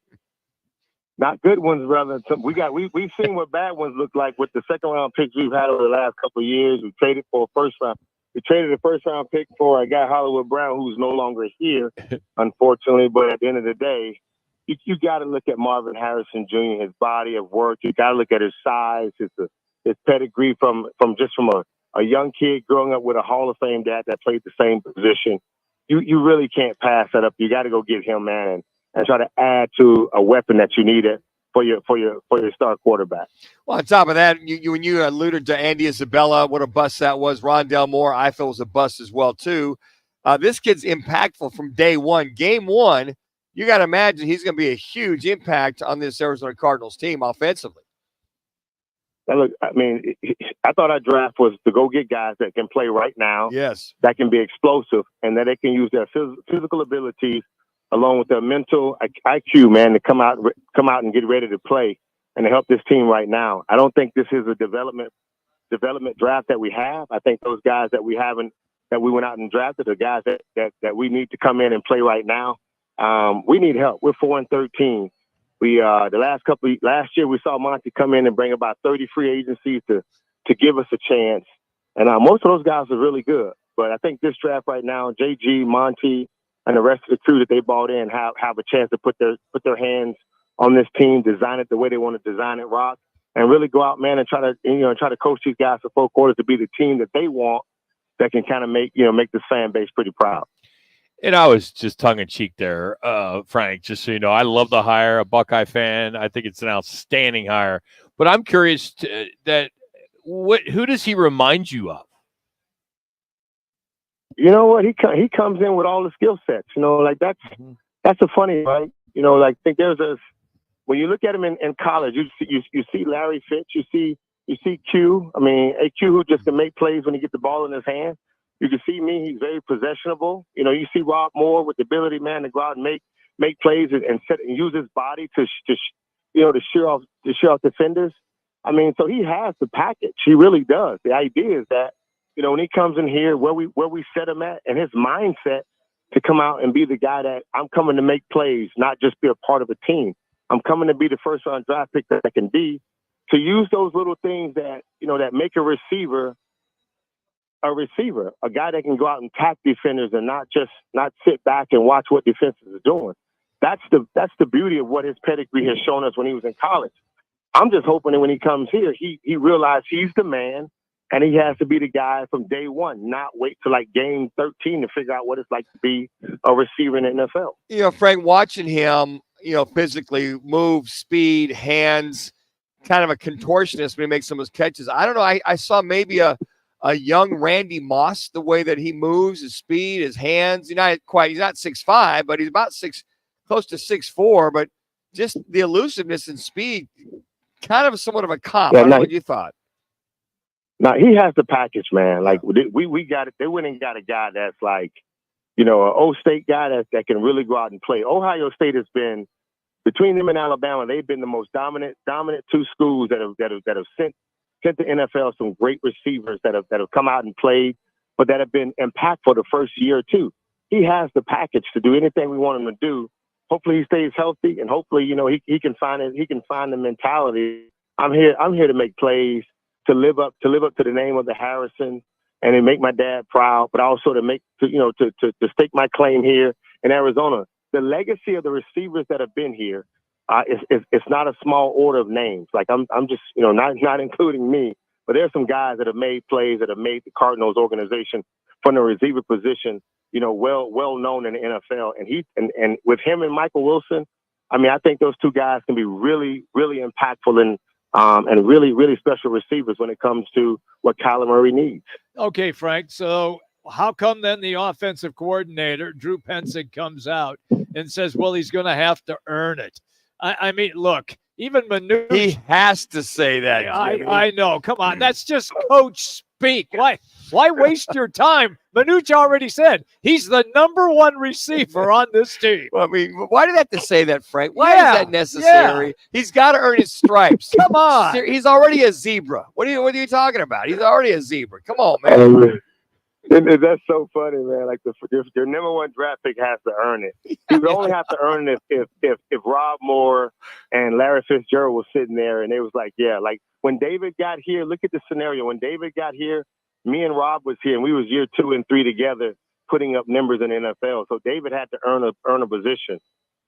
Not good ones, brother. We've seen what bad ones look like with the second round picks we've had over the last couple of years. We traded for a first round. We traded a first round pick for a guy, Hollywood Brown, who's no longer here, unfortunately. But at the end of the day, you got to look at Marvin Harrison Jr., his body of work. You got to look at his size, his pedigree from a young kid growing up with a Hall of Fame dad that played the same position. You really can't pass that up. You got to go get him, man, and try to add to a weapon that you needed for your star quarterback. Well, on top of that, when you alluded to Andy Isabella, what a bust that was. Rondell Moore, I feel, was a bust as well, too. This kid's impactful from day one. Game one, you got to imagine he's going to be a huge impact on this Arizona Cardinals team offensively. Now, look, I mean, I thought our draft was to go get guys that can play right now, yes, that can be explosive, and that they can use their physical abilities along with their mental IQ, man, to come out and get ready to play and to help this team right now. I don't think this is a development draft that we have. I think those guys that we went out and drafted are guys that we need to come in and play right now. We need help. We're 4-13. Last year we saw Monty come in and bring about 30 free agencies to give us a chance. And most of those guys are really good. But I think this draft right now, JG, Monty, and the rest of the crew that they brought in have a chance to put their hands on this team, design it the way they want to design it, Rock, and really go out, man, and try to coach these guys for 4 quarters to be the team that they want, that can kind of make this fan base pretty proud. And I was just tongue-in-cheek there, Frank, just so you know. I love the hire, a Buckeye fan. I think it's an outstanding hire. But I'm curious who does he remind you of? You know what? He comes in with all the skill sets. You know, like that's a funny, right? You know, like think when you look at him in college, you see Larry Fitz, you see Q. I mean, a Q who just can make plays when he gets the ball in his hand. You can see me; he's very possessionable. You know, you see Rob Moore with the ability, man, to go out and make plays and use his body to shear off defenders. I mean, so he has the package. He really does. The idea is that, you know, when he comes in here, where we set him at, and his mindset to come out and be the guy that I'm coming to make plays, not just be a part of a team. I'm coming to be the first round draft pick that I can be, to use those little things that, you know, that make a receiver, a guy that can go out and tack defenders and not sit back and watch what defenses are doing. That's the beauty of what his pedigree has shown us when he was in college. I'm just hoping that when he comes here, he realizes he's the man, and he has to be the guy from day one, not wait till like game 13 to figure out what it's like to be a receiver in the NFL. You know, Frank, watching him, you know, physically move, speed, hands, kind of a contortionist when he makes some of his catches. I don't know. I saw maybe a young Randy Moss, the way that he moves, his speed, his hands. He's not 6'5", but he's about close to 6'4", but just the elusiveness and speed, kind of somewhat of a cop. I don't know what you thought. Now he has the package, man. Like we got it. They went and got a guy that's like, you know, an O State guy that can really go out and play. Ohio State has been, between them and Alabama, they've been the most dominant 2 schools that have sent the NFL some great receivers that have come out and played, but that have been impactful the first year or two. He has the package to do anything we want him to do. Hopefully he stays healthy, and hopefully, you know, he can find the mentality. I'm here to make plays, to live up to the name of the Harrison, and to make my dad proud, but also to stake my claim here in Arizona. The legacy of the receivers that have been here, it's not a small order of names. Like I'm just, you know, not including me, but there's some guys that have made plays that have made the Cardinals organization from the receiver position, you know, well known in the NFL. And with him and Michael Wilson, I mean, I think those 2 guys can be really, really impactful and really, really special receivers when it comes to what Kyler Murray needs. Okay, Frank. So how come then the offensive coordinator, Drew Pensick, comes out and says, well, he's going to have to earn it? I mean, look, even Manuch. He has to say that. I know. Come on. That's just coach speak. Why waste your time? Manuch already said he's the #1 receiver on this team. Well, I mean, why do they have to say that, Frank? Why is that necessary? Yeah. He's got to earn his stripes. Come on. He's already a zebra. What are you talking about? He's already a zebra. Come on, man. That's so funny, man. Like your number one draft pick has to earn it. He would only have to earn it if Rob Moore and Larry Fitzgerald was sitting there and it was like, yeah, like when David got here, look at the scenario. When David got here, me and Rob was here and we was year 2 and 3 together putting up numbers in the NFL. So David had to earn a position.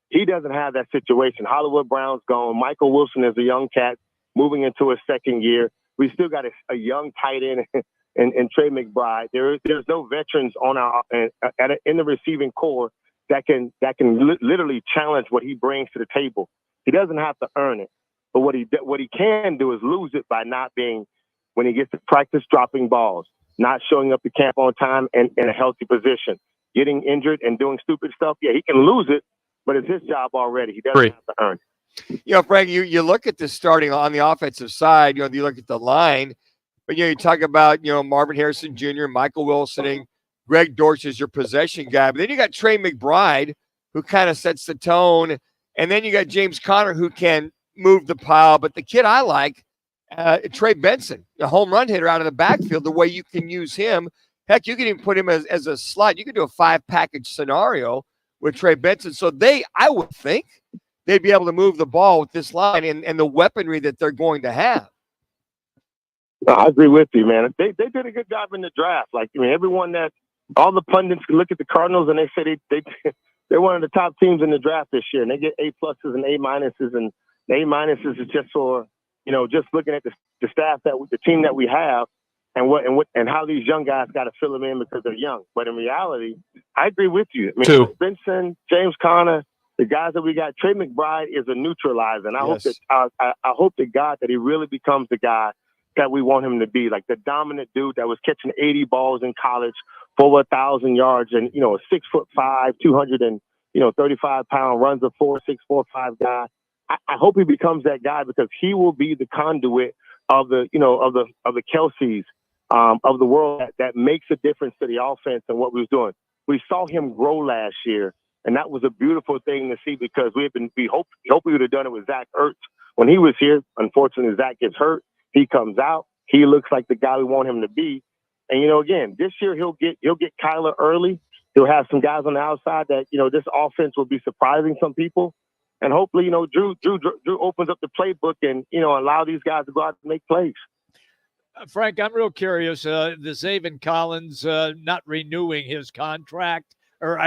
He doesn't have that situation. Hollywood Brown's gone. Michael Wilson is a young cat moving into his second year. We still got a young tight end and Trey McBride. There's no veterans on our in the receiving core that can literally challenge what he brings to the table. He doesn't have to earn it, but what he can do is lose it by not being, when he gets to practice, dropping balls, not showing up to camp on time and in a healthy position, getting injured and doing stupid stuff. Yeah, he can lose it, but it's his job already. He doesn't have to earn it. You know, Frank, you look at the starting on the offensive side, you look at the line, but, you talk about, Marvin Harrison Jr., Michael Wilsoning, Greg Dortch is your possession guy. But then you got Trey McBride, who kind of sets the tone. And then you got James Conner, who can move the pile. But the kid I like, Trey Benson, a home run hitter out of the backfield, the way you can use him. Heck, you can even put him as a slot. You could do a 5-package scenario with Trey Benson. So I would think they'd be able to move the ball with this line and the weaponry that they're going to have. No, I agree with you, man. They did a good job in the draft. Like, everyone all the pundits look at the Cardinals and they say they're one of the top teams in the draft this year, and they get A+ and A-, and the A- is just for, just looking at the staff the team that we have and how these young guys got to fill them in because they're young. But in reality, I agree with you. Benson, James Conner, the guys that we got, Trey McBride is a neutralizer, and I hope to God that he really becomes the guy that we want him to be, like the dominant dude that was catching 80 balls in college for over 1,000 yards and, a 6'5", 235-pound, runs a 4.6, 4.5 guy. I hope he becomes that guy because he will be the conduit of the Kelseys of the world that makes a difference to the offense and what we was doing. We saw him grow last year, and that was a beautiful thing to see because we hope we would have done it with Zach Ertz when he was here. Unfortunately, Zach gets hurt. He comes out. He looks like the guy we want him to be. And, again, this year he'll get Kyler early. He'll have some guys on the outside that, this offense will be surprising some people. And hopefully, Drew opens up the playbook and, allow these guys to go out and make plays. Frank, I'm real curious. The Zaven Collins not renewing his contract, or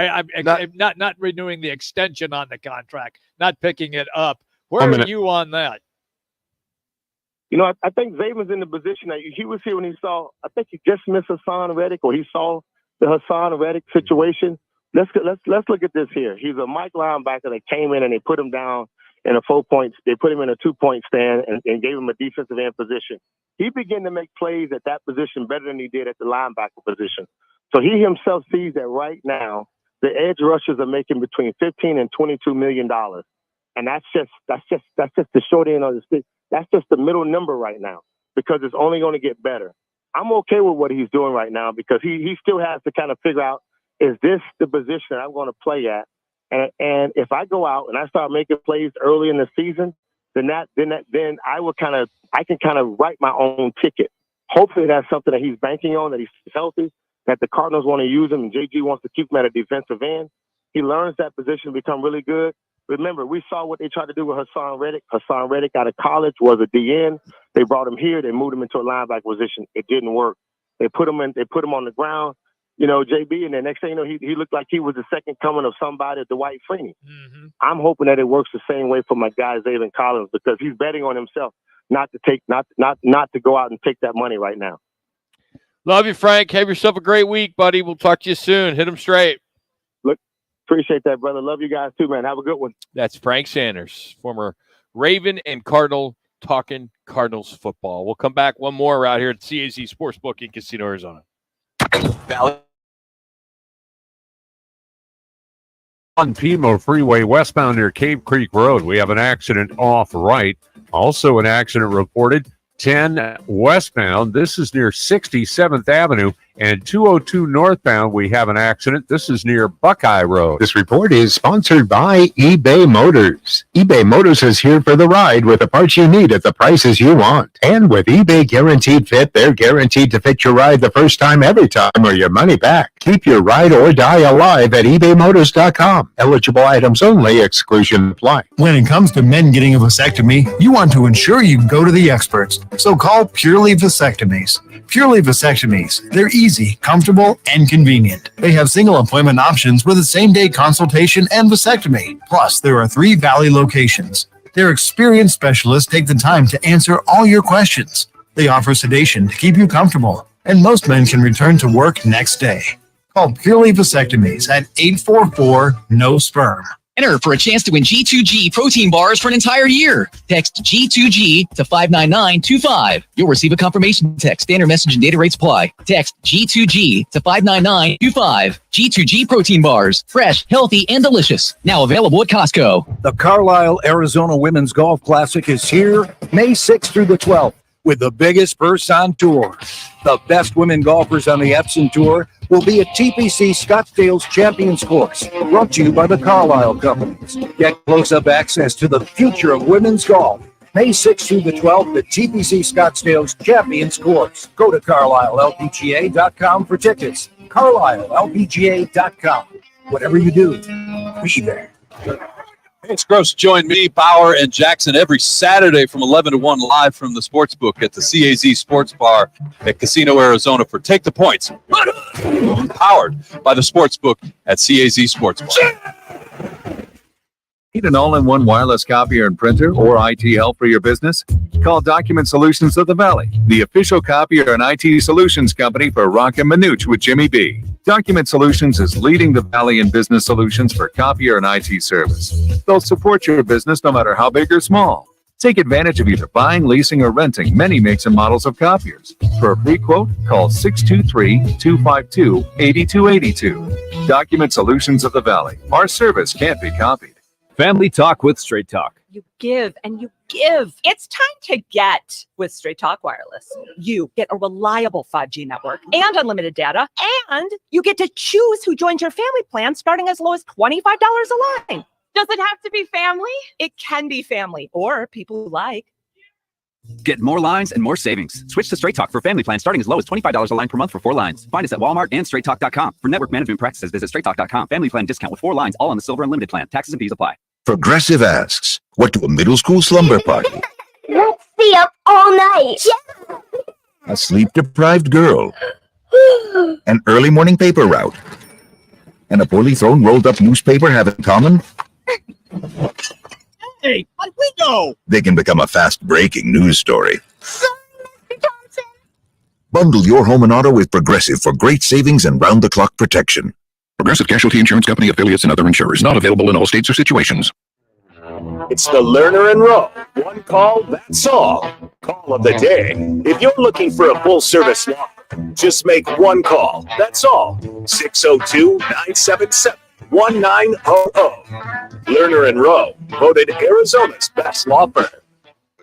not renewing the extension on the contract, not picking it up. Where are you on that? I think Zaven's in the position that he was here when he saw, I think he just missed Hassan Reddick, or he saw the Hassan Reddick situation. Let's look at this here. He's a Mike linebacker that came in and they put him down in a 4-point. They put him in a 2-point stand and gave him a defensive end position. He began to make plays at that position better than he did at the linebacker position. So he himself sees that right now the edge rushers are making between $15 and $22 million, and that's just the short end of the stick. That's just the middle number right now because it's only going to get better. I'm okay with what he's doing right now because he still has to kind of figure out, is this the position I'm going to play at? And if I go out and I start making plays early in the season, then I can kind of write my own ticket. Hopefully that's something that he's banking on, that he's healthy, that the Cardinals want to use him and JG wants to keep him at a defensive end. He learns that position, become really good. Remember, we saw what they tried to do with Hassan Reddick. Hassan Reddick out of college was a DN. They brought him here. They moved him into a linebacker position. It didn't work. They put him on the ground, JB, and the next thing you know, he looked like he was the second coming of somebody, Dwight Freeney. Mm-hmm. I'm hoping that it works the same way for my guy Zaven Collins because he's betting on himself not to go out and take that money right now. Love you, Frank. Have yourself a great week, buddy. We'll talk to you soon. Hit them straight. Appreciate that, brother. Love you guys too, man. Have a good one. That's Frank Sanders, former Raven and Cardinal, talking Cardinals football. We'll come back one more out here at CAZ Sportsbook in Casino, Arizona. Valley. On Pimo Freeway westbound near Cave Creek Road, we have an accident off right. Also an accident reported 10 westbound. This is near 67th Avenue And 202 northbound, we have an accident. This is near Buckeye Road. This report is sponsored by eBay Motors. eBay Motors is here for the ride with the parts you need at the prices you want. And with eBay Guaranteed Fit, they're guaranteed to fit your ride the first time, every time, or your money back. Keep your ride or die alive at ebaymotors.com. Eligible items only. Exclusion apply. When it comes to men getting a vasectomy, you want to ensure you go to the experts. So call Purely Vasectomies. Purely Vasectomies. They're easy, comfortable, and convenient. They have single appointment options with a same-day consultation and vasectomy. Plus, there are 3 Valley locations. Their experienced specialists take the time to answer all your questions. They offer sedation to keep you comfortable, and most men can return to work next day. Call Purely Vasectomies at 844-NO-SPERM. Enter for a chance to win G2G protein bars for an entire year. Text G2G to 59925. You'll receive a confirmation text. Standard message and data rates apply. Text G2G to 59925. G2G protein bars. Fresh, healthy, and delicious. Now available at Costco. The Carlisle, Arizona Women's Golf Classic is here May 6th through the 12th with the biggest purse on tour. The best women golfers on the Epson Tour will be at TPC Scottsdale's Champions Course, brought to you by the Carlisle Companies. Get close-up access to the future of women's golf. May 6th through the 12th at TPC Scottsdale's Champions Course. Go to CarlisleLPGA.com for tickets. CarlisleLPGA.com. Whatever you do, be there. It's gross. Join me, Bauer, and Jackson every Saturday from 11 to 1 live from the Sportsbook at the CAZ Sports Bar at Casino, Arizona for Take the Points. Powered by the Sportsbook at CAZ Sports Bar. Need an all-in-one wireless copier and printer or IT help for your business? Call Document Solutions of the Valley, the official copier and IT solutions company for Roc and Manuch with Jimmy B. Document Solutions is leading the Valley in business solutions for copier and IT service. They'll support your business no matter how big or small. Take advantage of either buying, leasing, or renting many makes and models of copiers. For a free quote, call 623-252-8282. Document Solutions of the Valley. Our service can't be copied. Family Talk with Straight Talk. You give and you give. It's time to get with Straight Talk Wireless. You get a reliable 5G network and unlimited data, and you get to choose who joins your family plan starting as low as $25 a line. Does it have to be family? It can be family or people who like. Get more lines and more savings. Switch to Straight Talk for family plans starting as low as $25 a line per month for 4 lines. Find us at Walmart and StraightTalk.com. For network management practices, visit StraightTalk.com. Family plan discount with 4 lines, all on the Silver Unlimited plan. Taxes and fees apply. Progressive asks, what do a middle school slumber party, Let's stay up all night. a sleep-deprived girl, an early morning paper route, and a poorly thrown rolled-up newspaper have in common? Hey, my window! They can become a fast-breaking news story. Bundle your home and auto with Progressive for great savings and round-the-clock protection. Progressive Casualty Insurance Company, affiliates, and other insurers. Not available in all states or situations. It's the Learner and Row. One call, that's all. Call of the day. If you're looking for a full-service law firm, just make one call. That's all. 602-977-1900. Learner and Row, voted Arizona's best law firm.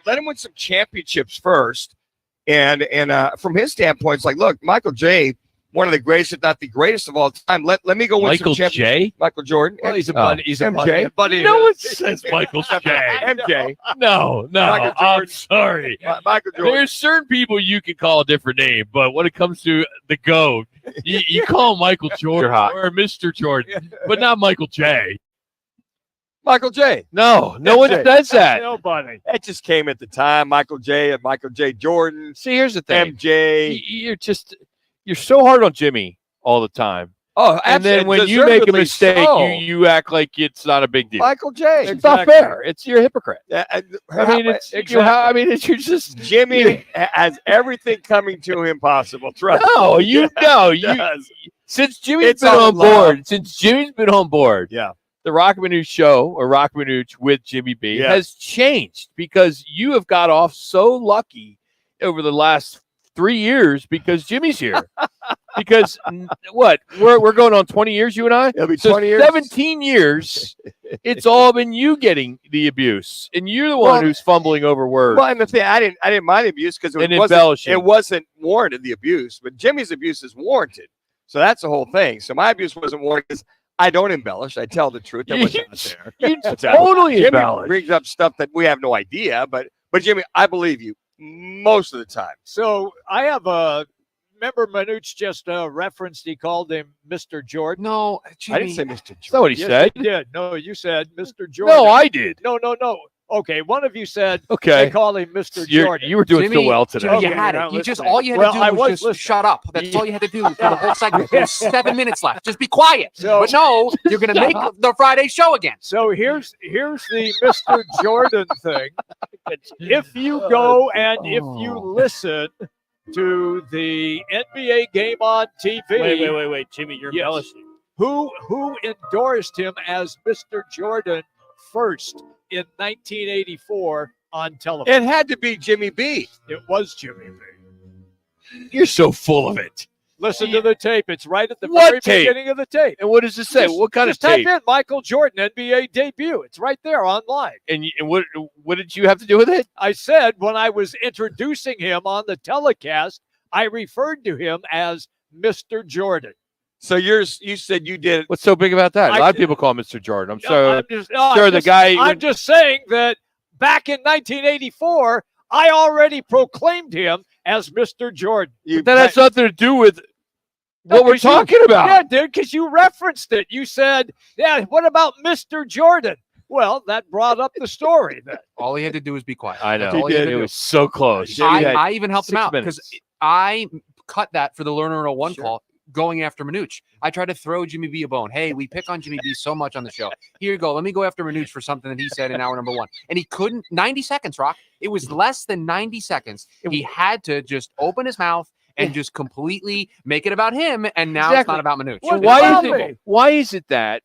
Let him win some championships first. And from his standpoint, it's like, look, Michael J., one of the greatest, if not the greatest of all time. Let me go win Michael some J? Michael Jordan. Well, he's a buddy. He's a MJ. buddy. No one says Michael J. MJ. No. I'm sorry. Michael Jordan. There's certain people you can call a different name, but when it comes to the GOAT, you call him Michael Jordan or Mr. Jordan, but not Michael J. Michael J. No one says that. Nobody. That just came at the time. Michael J. and Michael J. Jordan. See, here's the thing. MJ. You're so hard on Jimmy all the time. Oh, and then when you make a mistake, you act like it's not a big deal. Michael J. It's not fair. You're a hypocrite. You're just Jimmy has everything coming to him possible. Trust No, me. you know, since Jimmy's been on board, yeah, the Roc and Manuch show or Roc and Manuch with Jimmy B has changed because you have got off so lucky over the last 3 years because Jimmy's here. Because what? We're going on 20 years, you and I? It'll be So 20 years. 17 years, it's all been you getting the abuse. And you're the one who's fumbling over words. Well, and the thing, I didn't mind the abuse because embellishing. it wasn't warranted, the abuse. But Jimmy's abuse is warranted. So that's the whole thing. So my abuse wasn't warranted because I don't embellish. I tell the truth. That was not there. You totally Jimmy embellish. brings up stuff that we have no idea. But Jimmy, I believe you most of the time. So I have a. Remember, Manuch just referenced. He called him Mr. Jordan. No, I didn't say Mr. Jordan. That's not what he said. You did. No, you said Mr. Jordan. No, I did. No. Okay, one of you said. Okay. They call him Mr. Jordan. You were doing Jimmy, so well today. Jimmy, you had it. All you had to do was just shut up. That's all you had to do for the whole segment. There's 7 minutes left. Just be quiet. But no, you're going to make the Friday show again. So here's the Mr. Jordan thing. If you go and if you listen to the NBA game on TV. Wait, Jimmy, you're embellishing. Who endorsed him as Mr. Jordan first in 1984 on television? It had to be Jimmy B. It was Jimmy B. You're so full of it. Listen to the tape. It's right at the What very tape? beginning of the tape. And what does it say? What kind of just type tape? in Michael Jordan NBA debut. It's right there online. And what did you have to do with it? I said when I was introducing him on the telecast, I referred to him as Mr. Jordan. So you said you did. What's so big about that? A lot of people call him Mr. Jordan. I'm just saying that back in 1984, I already proclaimed him as Mr. Jordan. That has nothing to do with what we're talking about. Yeah, dude, because you referenced it. You said, yeah, what about Mr. Jordan? Well, that brought up the story then. All he had to do was be quiet. I know. That's all he had to It do. was so close. I even helped him 6 out because I cut that for the Learner 01 call going after Manuch. I tried to throw Jimmy B a bone. Hey, we pick on Jimmy B so much on the show. Here you go. Let me go after Manuch for something that he said in hour number 1. And he couldn't. 90 seconds, Rock. It was less than 90 seconds. He had to just open his mouth and just completely make it about him. And now it's not about Manuch. So why is it that,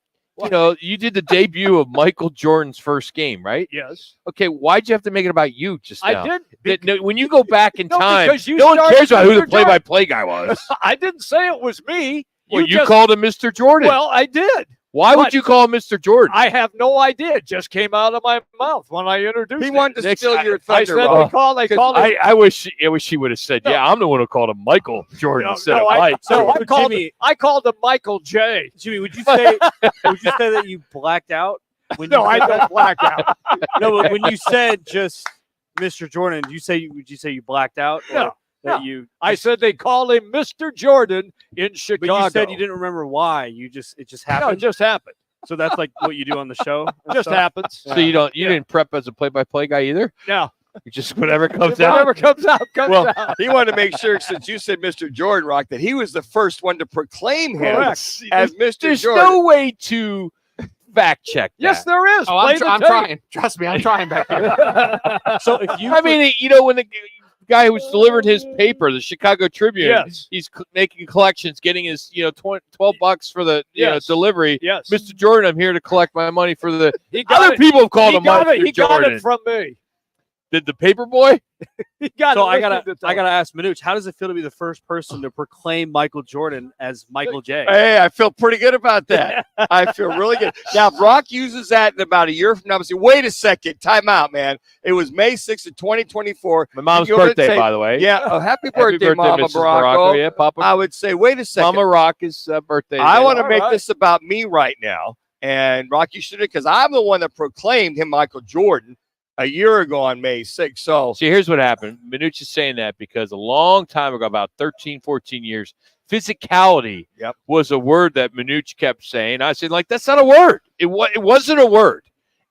you did the debut of Michael Jordan's first game, right? Yes. Okay, why'd you have to make it about you just now? I did. When you go back in time, because you no one started cares about who the Mr. play-by-play guy was. I didn't say it was me. Well, you called him Mr. Jordan. Well, I did. Why would you call him Mr. Jordan? I have no idea. It just came out of my mouth when I introduced He wanted to steal your I thunder. said they called him. I wish she would have said, "Yeah, I'm the one who called him Michael Jordan instead of Mike." I called him Michael J. Jimmy, would you say that you blacked out? No, I don't black out. No, but when you said just Mr. Jordan, would you say you blacked out? No. That I said they call him Mr. Jordan in Chicago. But you said you didn't remember why. It just happened. No, it just happened. So that's like what you do on the show. and Just stuff? happens. So you didn't prep as a play-by-play guy either. No. You just whatever comes out. Whatever comes out comes out. He wanted to make sure, since you said Mr. Jordan, Rock, that he was the first one to proclaim him Correct. as Mr. There's Jordan. no way to fact check. Yes, there is. Oh, I'm trying. Trust me, I'm trying back here. So if you, I mean, when the guy who's delivered his paper, the Chicago Tribune, Yes. he's making collections, getting his $12 for the Yes. delivery. Yes. Mr. Jordan, I'm here to collect my money for the He got other it. people have called He him got Mr. it. He Jordan. got it from me. Did the paper boy? He got so it. I gotta ask Manuch, how does it feel to be the first person to proclaim Michael Jordan as Michael J? Hey, I feel pretty good about that. I feel really good. Now, if Rock uses that in about a year from now, I'm saying, wait a second, time out, man. It was May 6th of 2024. My mom's You go over and birthday, say, by the way. Yeah, happy birthday, Mama Mrs. Baracco. Yeah, Papa. I would say, wait a second. Mama Rock is birthday. I today. want to All make right. this about me right now. And Rock, you should have, because I'm the one that proclaimed him Michael Jordan a year ago on May 6th. So See, here's what happened. Manuch is saying that because a long time ago, about 13, 14 years, physicality was a word that Manuch kept saying. I said, that's not a word. It wasn't a word.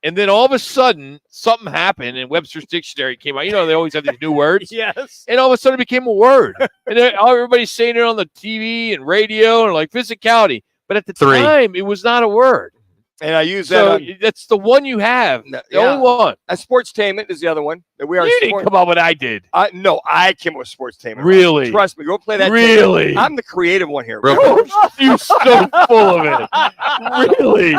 And then all of a sudden, something happened, and Webster's Dictionary came out. They always have these new words. Yes. And all of a sudden, it became a word. And then everybody's saying it on the TV and radio, and physicality. But at the time, it was not a word. And I use So that. that's the one you have. The only one. Sportstainment is the other one. That we are. You didn't come up with what I did. No, I came up with Sportstainment. Really? Trust me. Go play that. Really? I'm the creative one here. You're so full of it. Really?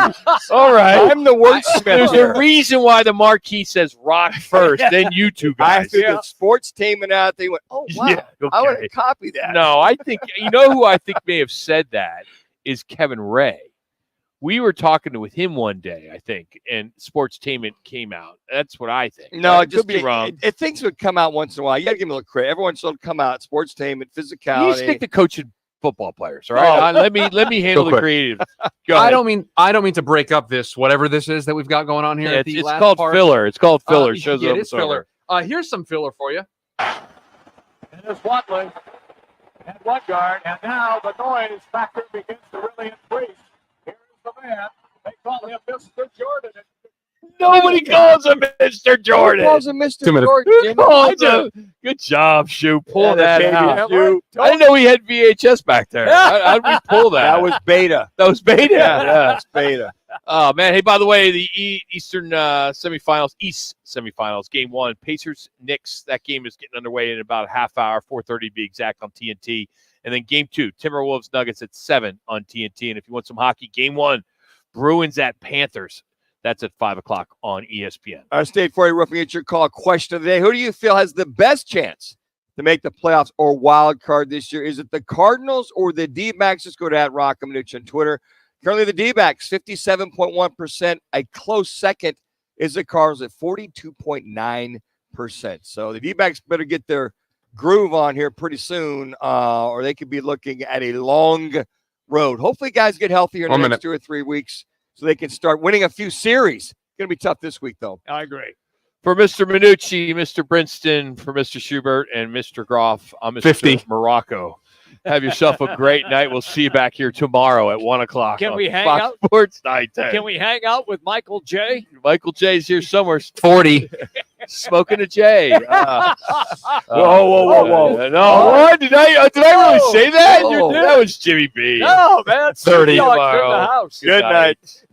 All right. I'm the wordsmith. There's here. a reason why the marquee says rock first, then you two I guys. figured Sportstainment out. They went, oh wow, Yeah, I want okay. to copy that. No, I think you know who I think may have said that is Kevin Ray. We were talking with him one day, I think, and Sportstainment came out. That's what I think. No, I it just could be wrong. Things would come out once in a while. You got to give them a little credit. Everyone's will come out. Sportstainment, You physicality. stick to coaching football players, all right? Let me handle the quick. creative. Go I ahead. don't mean to break up this whatever this is that we've got going on here. Yeah, at the it's last called part. filler. It's called filler. Shows yeah, up it is filler. Here's some filler for you. And there's Watley at one guard, and now the noise factor begins to really increase. Here's the man. They call him Mr. Jordan. Nobody calls him Mr. Jordan. Who calls him Mr. 2 minutes. Jordan? Who Jimmy? calls him? Good job, Shu. Pull that baby, out. Shu. I didn't know he had VHS back there. How did we pull that? That was beta. That was beta. Yeah, that's beta. Oh man! Hey, by the way, the Eastern semifinals, East semifinals, Game 1, Pacers Knicks. That game is getting underway in about a half hour, 4:30 to be exact, on TNT. And then Game 2, Timberwolves Nuggets at 7 on TNT. And if you want some hockey, Game 1, Bruins at Panthers. That's at 5 o'clock on ESPN. Our State 40 Roofing It's Your Call question of the day. Who do you feel has the best chance to make the playoffs or wild card this year? Is it the Cardinals or the D-backs? Just go to @Roc and Manuch on Twitter. Currently, the D-backs, 57.1%. A close second is the Cardinals at 42.9%. So the D-backs better get their groove on here pretty soon, or they could be looking at a long road. Hopefully, guys get healthier in the next 2 or 3 weeks so they can start winning a few series. Going to be tough this week, though. I agree. For Mr. Minucci, Mr. Brinston, for Mr. Schubert, and Mr. Groff, I'm Mr. 50. Morocco. Have yourself a great night. We'll see you back here tomorrow at 1 o'clock. Can on we hang Fox out? Sports 910. Can we hang out with Michael J? Michael J's here somewhere. 40. Smoking a J. Whoa. No, what? Did I really say that? That was Jimmy B. No, man. 30 Dog in tomorrow. the house. Good night.